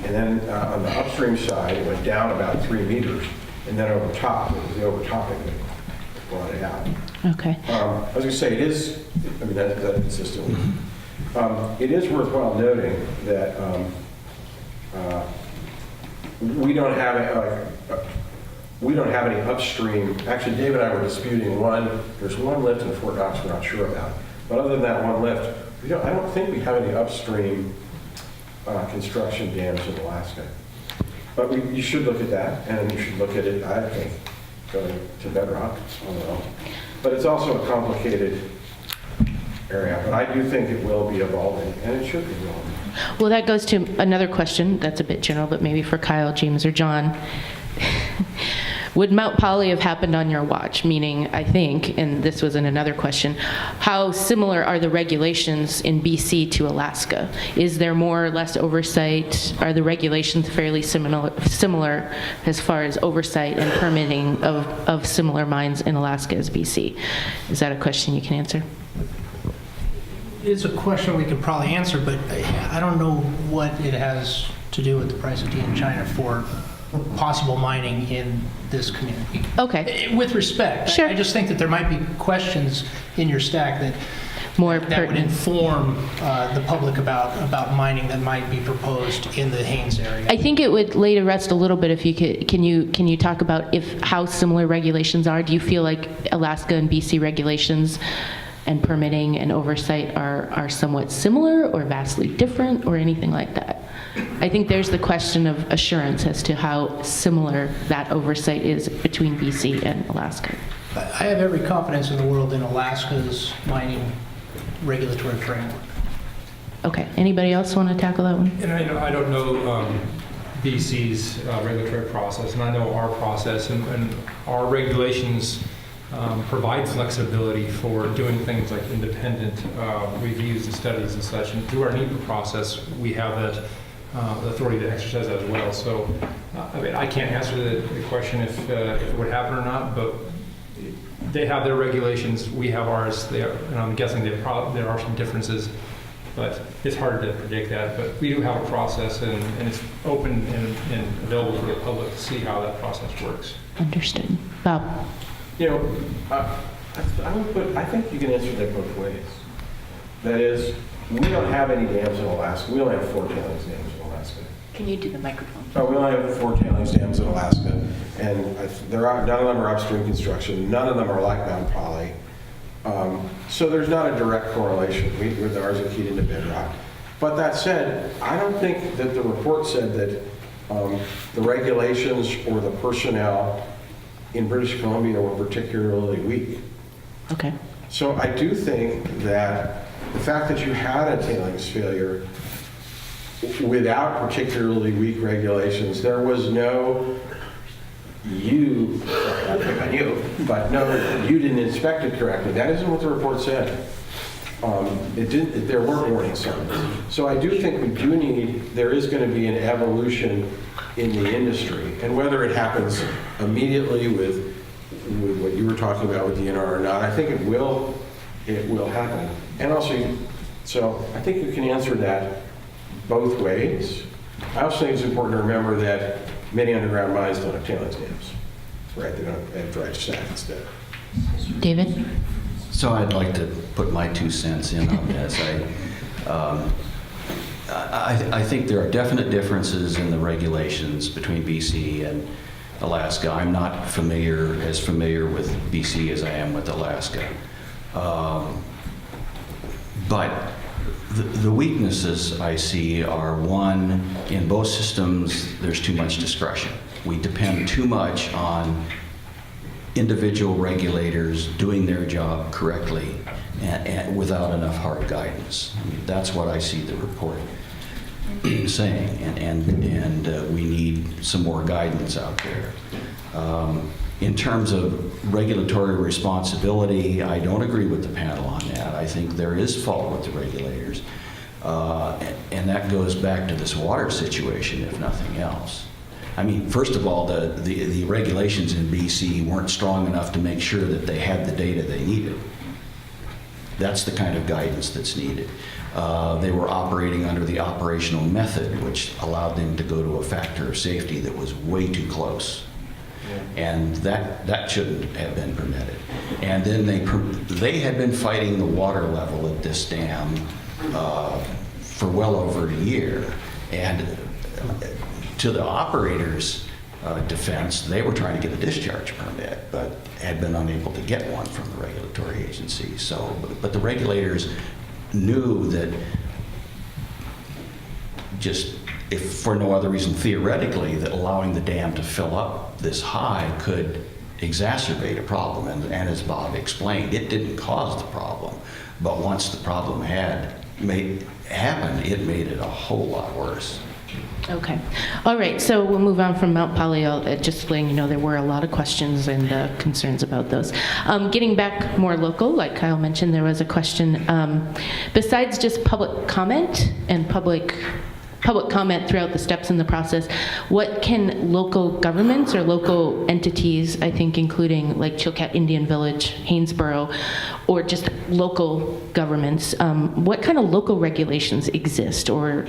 And then on the upstream side, it went down about 3 meters, and then over top, it was the overtopping that brought it out. Okay. I was going to say, it is, I mean, that's consistent with it is worthwhile noting that we don't have any upstream. Actually, Dave and I were disputing one. There's one lift in Fort Knox we're not sure about, but other than that one lift, I don't think we have any upstream construction dams in Alaska. But you should look at that, and you should look at it, I think, going to bedrock on their own. But it's also a complicated area, but I do think it will be evolving, and it should be evolving. Well, that goes to another question that's a bit general, but maybe for Kyle, James, or John. Would Mount Poly have happened on your watch? Meaning, I think, and this was in another question, how similar are the regulations in BC to Alaska? Is there more or less oversight? Are the regulations fairly similar as far as oversight and permitting of similar mines in Alaska as BC? Is that a question you can answer? It's a question we could probably answer, but I don't know what it has to do with the price of tea in China for possible mining in this community. Okay. With respect, Sure. I just think that there might be questions in your stack that would pertinent. inform the public about mining that might be proposed in the Haines area. I think it would lay to rest a little bit if you could. Can you talk about how similar regulations are? Do you feel like Alaska and BC regulations and permitting and oversight are somewhat similar or vastly different or anything like that? I think there's the question of assurance as to how similar that oversight is between BC and Alaska. I have every confidence in the world in Alaska's mining regulatory framework. Okay. Anybody else want to tackle that one? And I don't know BC's regulatory process, and I know our process, and our regulations provide flexibility for doing things like independent reviews and studies and such. And through our NEPA process, we have that authority to exercise that as well. So, I mean, I can't answer the question if it would happen or not, but they have their regulations, we have ours. And I'm guessing there are some differences, but it's hard to predict that. But we do have a process, and it's open and available for the public to see how that process works. Understood. Bob? I think you can answer that both ways. That is, we don't have any dams in Alaska. We only have 4 tailings dams in Alaska. Can you do the microphone? We only have 4 tailings dams in Alaska, and none of them are upstream construction. None of them are like Mount Poly. So there's not a direct correlation with ours are keyed into bedrock. But that said, I don't think that the report said that the regulations or the personnel in British Columbia were particularly weak. Okay. So I do think that the fact that you had a tailings failure without particularly weak regulations, there was no you didn't inspect it correctly. That isn't what the report said. There weren't warning signs. So I do think there is going to be an evolution in the industry, and whether it happens immediately with what you were talking about with DNR or not, I think it will happen. And also, so I think you can answer that both ways. I also think it's important to remember that many underground mines don't have tailings dams, right? They don't have dredge stack instead. David? So I'd like to put my 2 cents in on this. I think there are definite differences in the regulations between BC and Alaska. I'm not as familiar with BC as I am with Alaska. But the weaknesses I see are, one, in both systems, there's too much discretion. We depend too much on individual regulators doing their job correctly and without enough hard guidance. I mean, that's what I see the report saying, and we need some more guidance out there. In terms of regulatory responsibility, I don't agree with the panel on that. I think there is fault with the regulators, and that goes back to this water situation, if nothing else. I mean, first of all, the regulations in BC weren't strong enough to make sure that they had the data they needed. That's the kind of guidance that's needed. They were operating under the operational method, which allowed them to go to a factor of safety that was way too close. And that shouldn't have been permitted. And then they had been fighting the water level at this dam for well over a year. And to the operators' defense, they were trying to get a discharge permit, but had been unable to get one from the regulatory agency. So, but the regulators knew that, just if for no other reason theoretically, that allowing the dam to fill up this high could exacerbate a problem. And as Bob explained, it didn't cause the problem, but once the problem happened, it made it a whole lot worse. Okay. All right, so we'll move on from Mount Poly. Just letting you know, there were a lot of questions and concerns about those. Getting back more local, like Kyle mentioned, there was a question. Besides just public comment and public comment throughout the steps in the process, what can local governments or local entities, I think including like Chilkat Indian Village, Haynesboro, or just local governments, what kind of local regulations exist? Or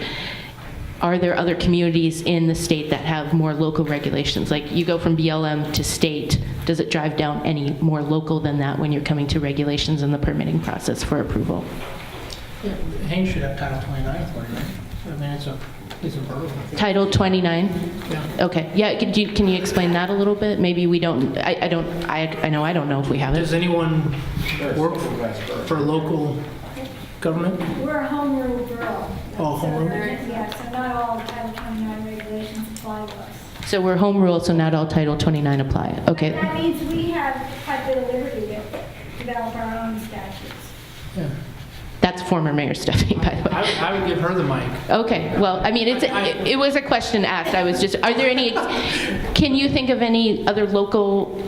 are there other communities in the state that have more local regulations? Like you go from BLM to state, does it drive down any more local than that when you're coming to regulations in the permitting process for approval? Yeah, Haines should have Title 29 authority, right? I mean, it's a borough. Title 29? Yeah. Okay. Yeah, can you explain that a little bit? Maybe we don't, I know I don't know if we have Does it. anyone work for local government? We're a home rule borough. Oh, home rule? Yeah, so not all Title 29 regulations apply to us. So we're home rule, so not all Title 29 apply. Okay. That means we have quite a bit of liberty to develop our own statutes. Yeah. That's former Mayor Stephanie, by the way. I would give her the mic. Okay, well, I mean, it was a question asked. I was just, are there any, can you think of any other local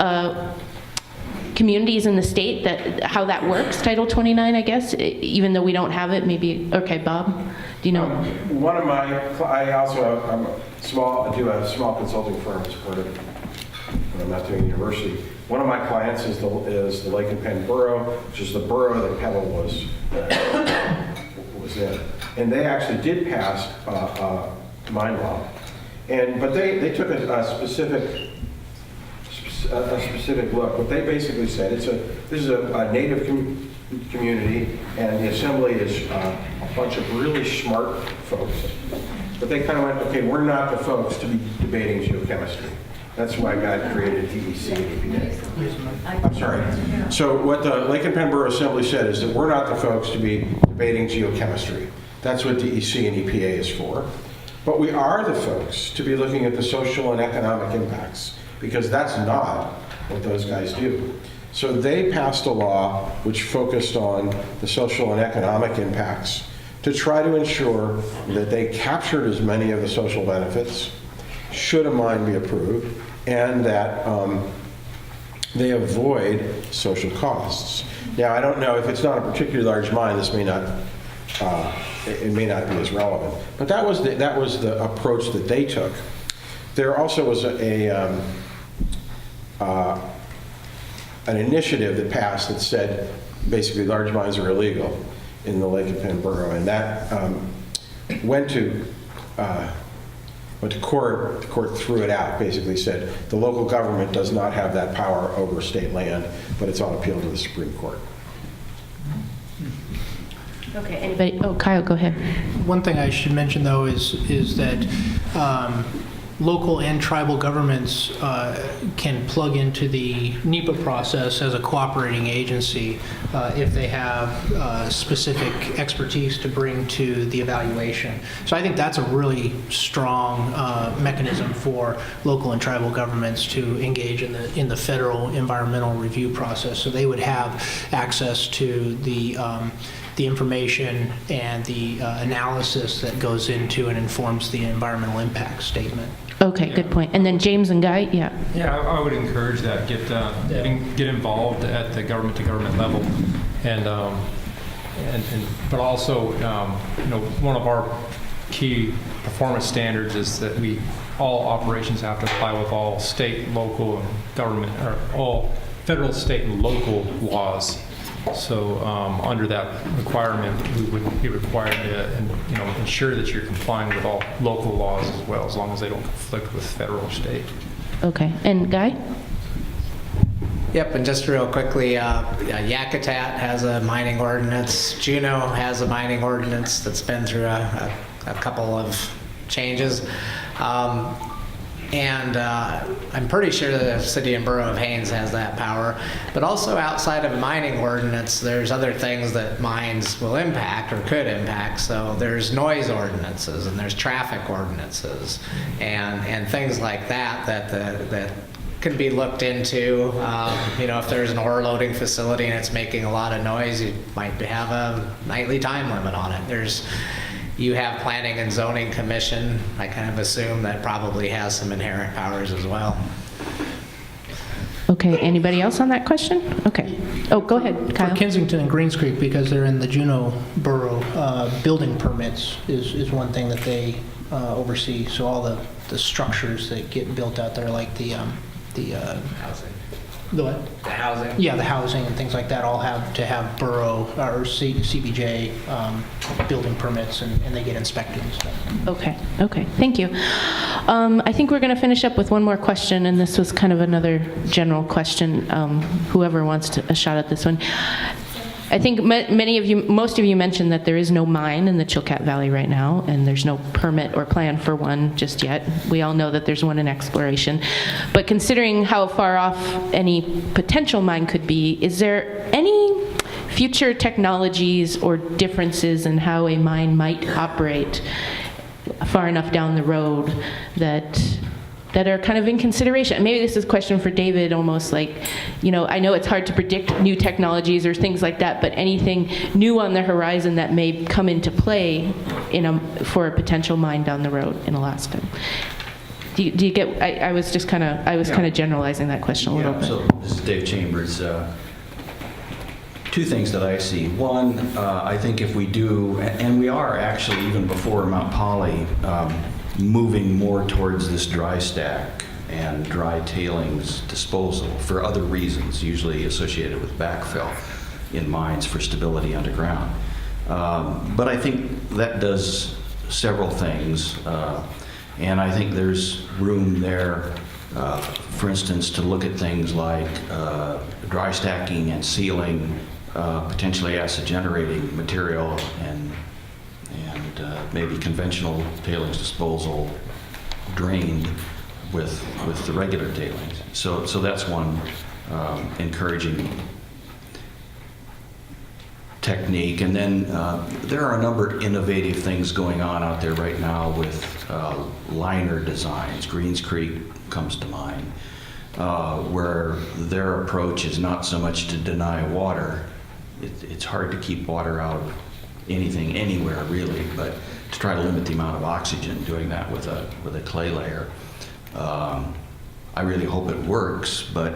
communities in the state that, how that works, Title 29, I guess, even though we don't have it, maybe, okay, Bob, do you know? One of my, I also I do a small consulting firm supported when I'm not doing university. One of my clients is the Lake and Penn Borough, which is the borough that Pebble was in. And they actually did pass mine law. But they took a specific look. What they basically said, this is a native community, and the assembly is a bunch of really smart folks. But they kind of went, okay, we're not the folks to be debating geochemistry. That's why God created DEC and EPA. I'm sorry. So what the Lake and Penn Borough Assembly said is that we're not the folks to be debating geochemistry. That's what DEC and EPA is for. But we are the folks to be looking at the social and economic impacts, because that's not what those guys do. So they passed a law which focused on the social and economic impacts to try to ensure that they captured as many of the social benefits, should a mine be approved, and that they avoid social costs. Now, I don't know if it's not a particularly large mine, this may not, it may not be as relevant. But that was the approach that they took. There also was an initiative that passed that said basically large mines are illegal in the Lake and Penn Borough, and that went to But the court threw it out, basically said the local government does not have that power over state land, but it's on appeal to the Supreme Court. Okay, anybody? Oh, Kyle, go ahead. One thing I should mention, though, is that local and tribal governments can plug into the NEPA process as a cooperating agency if they have specific expertise to bring to the evaluation. So I think that's a really strong mechanism for local and tribal governments to engage in the federal environmental review process. So they would have access to the information and the analysis that goes into and informs the environmental impact statement. Okay, good point. And then James and Guy, yeah. Yeah, I would encourage that. Get involved at the government-to-government level, and but also, one of our key performance standards is that all operations have to comply with all state, local, and government, or all federal, state, and local laws. So under that requirement, we would be required to ensure that you're complying with all local laws as well, as long as they don't conflict with federal or state. Okay, and Guy? Yep, and just real quickly, Yakutat has a mining ordinance. Juneau has a mining ordinance that's been through a couple of changes. And I'm pretty sure the city and borough of Haines has that power. But also outside of a mining ordinance, there's other things that mines will impact or could impact. So there's noise ordinances and there's traffic ordinances and things like that can be looked into. If there's an ore loading facility and it's making a lot of noise, you might have a nightly time limit on it. You have Planning and Zoning Commission. I kind of assume that probably has some inherent powers as well. Okay, anybody else on that question? Okay. Oh, go ahead, Kyle. For Kensington and Greens Creek, because they're in the Juneau borough, building permits is one thing that they oversee. So all the structures that get built out there, like the Housing. The what? The housing. Yeah, the housing and things like that all have to have borough or CBJ building permits, and they get inspected and stuff. Okay, thank you. I think we're going to finish up with one more question, and this was kind of another general question. Whoever wants a shot at this one. I think most of you mentioned that there is no mine in the Chilkat Valley right now, and there's no permit or plan for one just yet. We all know that there's one in exploration. But considering how far off any potential mine could be, is there any future technologies or differences in how a mine might operate far enough down the road that are kind of in consideration? Maybe this is a question for David, almost like, I know it's hard to predict new technologies or things like that, but anything new on the horizon that may come into play for a potential mine down the road in Alaska. Do you get? I was just kind of generalizing that question a little bit. So this is Dave Chambers. Two things that I see. One, I think if we do, and we are actually even before Mount Poly, moving more towards this dry stack and dry tailings disposal for other reasons, usually associated with backfill in mines for stability underground. But I think that does several things, and I think there's room there, for instance, to look at things like dry stacking and sealing, potentially acid generating material, and maybe conventional tailings disposal drained with the regular tailings. So that's one encouraging technique. And then there are a number of innovative things going on out there right now with liner designs. Greens Creek comes to mind, where their approach is not so much to deny water. It's hard to keep water out of anything anywhere really, but to try to limit the amount of oxygen, doing that with a clay layer. I really hope it works, but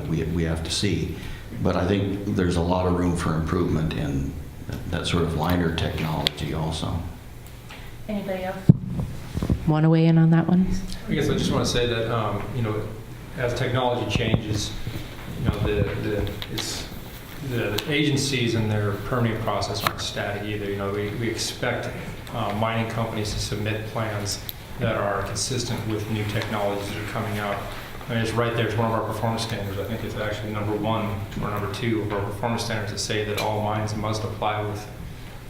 we have to see. But I think there's a lot of room for improvement in that sort of liner technology also. Anybody else want to weigh in on that one? I guess I just want to say that as technology changes, the agencies and their permitting process aren't static either. We expect mining companies to submit plans that are consistent with new technologies that are coming out. I mean, it's right there. It's one of our performance standards. I think it's actually number 1 or number 2 of our performance standards that say that all mines must apply with,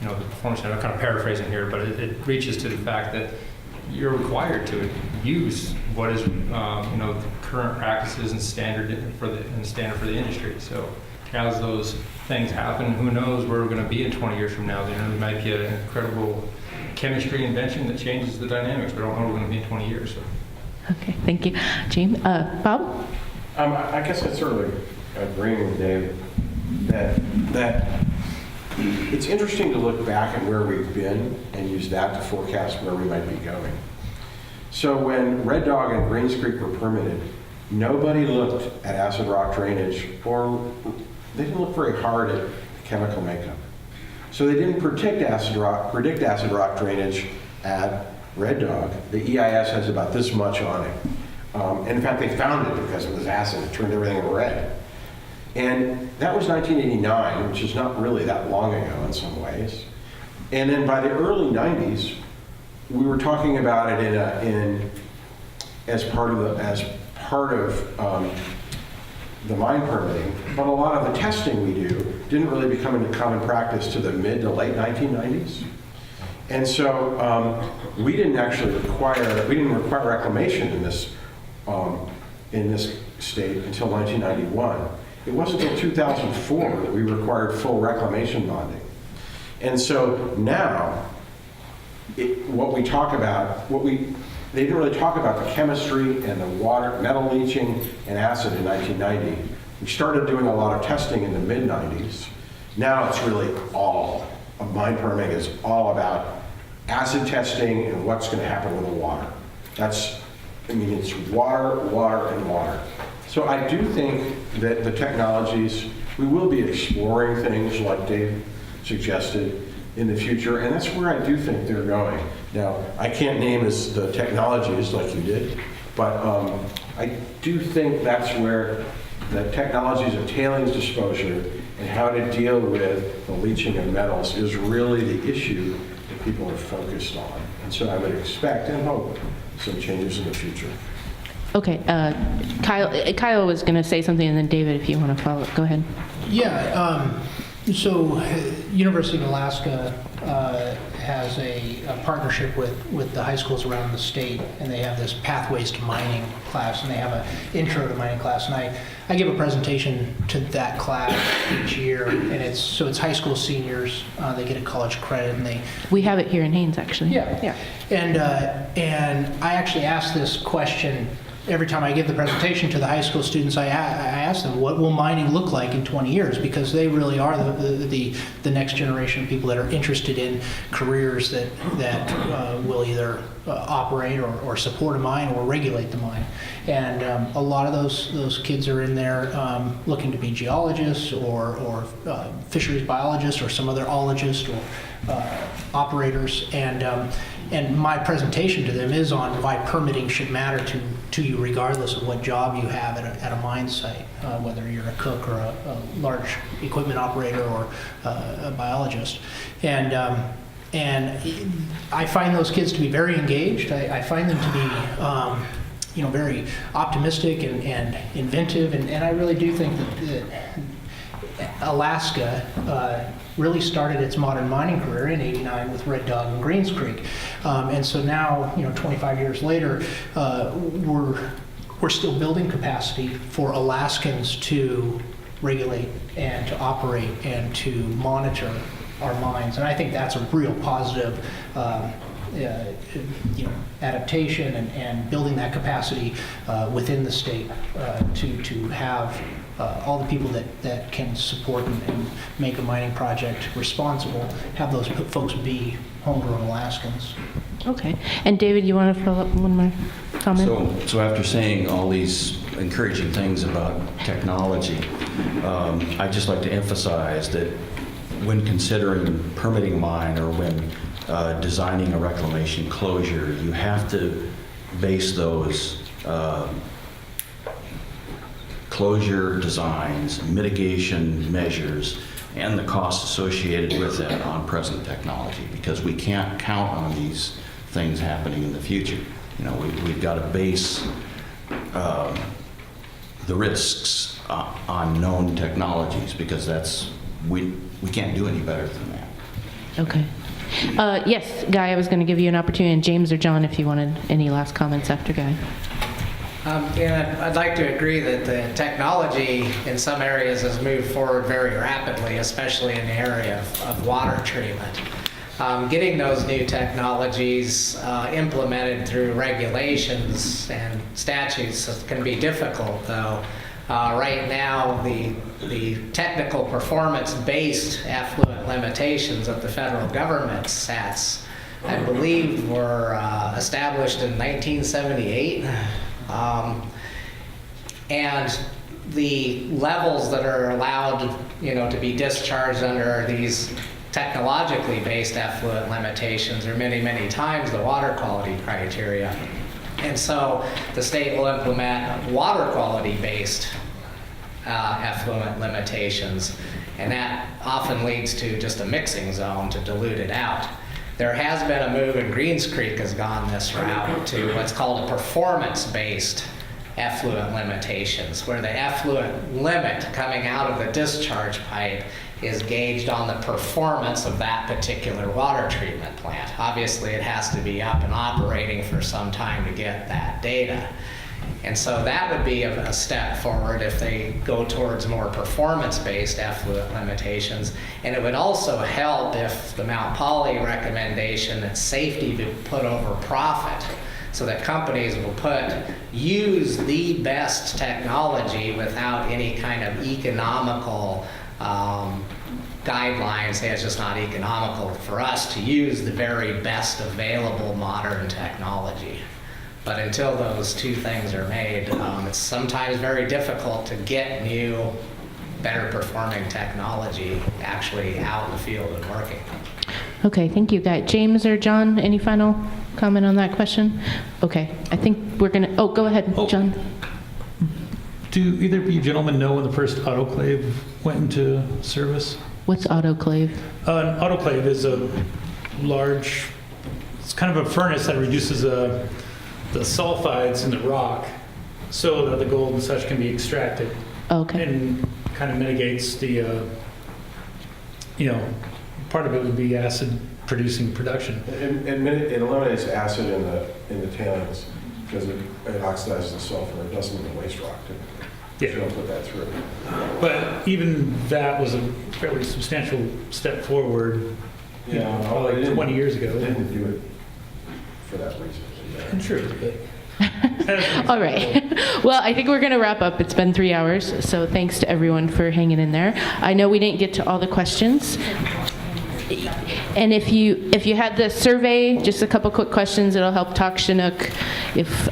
the performance standard. I'm kind of paraphrasing here, but it reaches to the fact that you're required to use what is, the current practices and standard for the industry. So as those things happen, who knows where we're going to be in 20 years from now? There might be an incredible chemistry invention that changes the dynamics. We don't know where we're going to be in 20 years. So. Okay, thank you. James, Bob? I guess I sort of agreeing with Dave that it's interesting to look back at where we've been and use that to forecast where we might be going. So when Red Dog and Greens Creek were permitted, nobody looked at acid rock drainage, or they didn't look very hard at chemical makeup. So they didn't predict acid rock drainage at Red Dog. The EIS has about this much on it. And in fact, they found it because it was acid. It turned everything red. And that was 1989, which is not really that long ago in some ways. And then by the early 90s, we were talking about it as part of the mine permitting. But a lot of the testing we do didn't really become into common practice to the mid to late 1990s. And so we didn't require reclamation in this state until 1991. It wasn't until 2004 that we required full reclamation bonding. And so now, what we talk about, they didn't really talk about the chemistry and the water, metal leaching and acid in 1990. We started doing a lot of testing in the mid-90s. Now it's really mine permitting is all about acid testing and what's going to happen with the water. It's water, water, and water. So I do think that the technologies, we will be exploring things like Dave suggested in the future, and that's where I do think they're going. Now, I can't name the technologies like you did, but I do think that's where the technologies of tailings disposal and how to deal with the leaching of metals is really the issue that people are focused on. And so I would expect and hope some changes in the future. Okay, Kyle was going to say something, and then David, if you want to follow, go ahead. Yeah, so University of Alaska has a partnership with the high schools around the state, and they have this Pathways to Mining class, and they have an Intro to Mining class, and I give a presentation to that class each year, and it's high school seniors. They get a college credit, and we have it here in Haines, actually. Yeah. And I actually ask this question every time I give the presentation to the high school students. I ask them, what will mining look like in 20 years? Because they really are the next generation of people that are interested in careers that will either operate or support a mine or regulate the mine. And a lot of those kids are in there looking to be geologists or fisheries biologists or some other ologist or operators. And my presentation to them is on why permitting should matter to you regardless of what job you have at a mine site, whether you're a cook or a large equipment operator or a biologist. And I find those kids to be very engaged. I find them to be very optimistic and inventive. And I really do think that Alaska really started its modern mining career in '89 with Red Dog and Greens Creek. And so now, 25 years later, we're still building capacity for Alaskans to regulate and to operate and to monitor our mines. And I think that's a real positive adaptation and building that capacity within the state to have all the people that can support and make a mining project responsible, have those folks be homegrown Alaskans. Okay. And David, you want to follow up one more comment? So after saying all these encouraging things about technology, I'd just like to emphasize that when considering permitting a mine or when designing a reclamation closure, you have to base those closure designs, mitigation measures, and the costs associated with that on present technology, because we can't count on these things happening in the future. We've got to base the risks on known technologies, because we can't do any better than that. Okay. Yes, Guy, I was going to give you an opportunity, and James or John, if you wanted any last comments after Guy. Yeah, I'd like to agree that the technology in some areas has moved forward very rapidly, especially in the area of water treatment. Getting those new technologies implemented through regulations and statutes can be difficult, though. Right now, the technical performance-based effluent limitations that the federal government sets, I believe, were established in 1978. And the levels that are allowed, to be discharged under these technologically based effluent limitations are many, many times the water quality criteria. And so the state will implement water quality based effluent limitations, and that often leads to just a mixing zone to dilute it out. There has been a move, and Greens Creek has gone this route, to what's called a performance-based effluent limitations, where the effluent limit coming out of the discharge pipe is gauged on the performance of that particular water treatment plant. Obviously, it has to be up and operating for some time to get that data. And so that would be a step forward if they go towards more performance-based effluent limitations. And it would also help if the Mount Poly recommendation that safety be put over profit, so that companies will use the best technology without any kind of economical guidelines. Say it's just not economical for us to use the very best available modern technology. But until those two things are made, it's sometimes very difficult to get new, better performing technology actually out in the field and working. Okay, thank you, Guy. James or John, any final comment on that question? Okay, I think we're going to, go ahead, John. Do either of you gentlemen know when the first autoclave went into service? What's autoclave? An autoclave is a large, it's kind of a furnace that reduces the sulfides in the rock so that the gold and such can be extracted. Okay. And kind of mitigates the, part of it would be acid producing production. It eliminates acid in the tailings because it oxidizes the sulfur. It doesn't in the waste rock typically. Yeah. You don't put that through. But even that was a fairly substantial step forward, probably 20 years ago. They didn't do it for that reason. True. All right. Well, I think we're going to wrap up. It's been 3 hours, so thanks to everyone for hanging in there. I know we didn't get to all the questions. And if you had the survey, just a couple quick questions, it'll help talk Chinook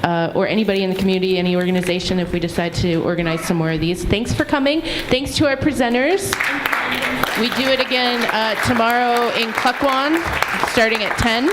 or anybody in the community, any organization, if we decide to organize some more of these. Thanks for coming. Thanks to our presenters. We do it again tomorrow in Klukwan, starting at 10.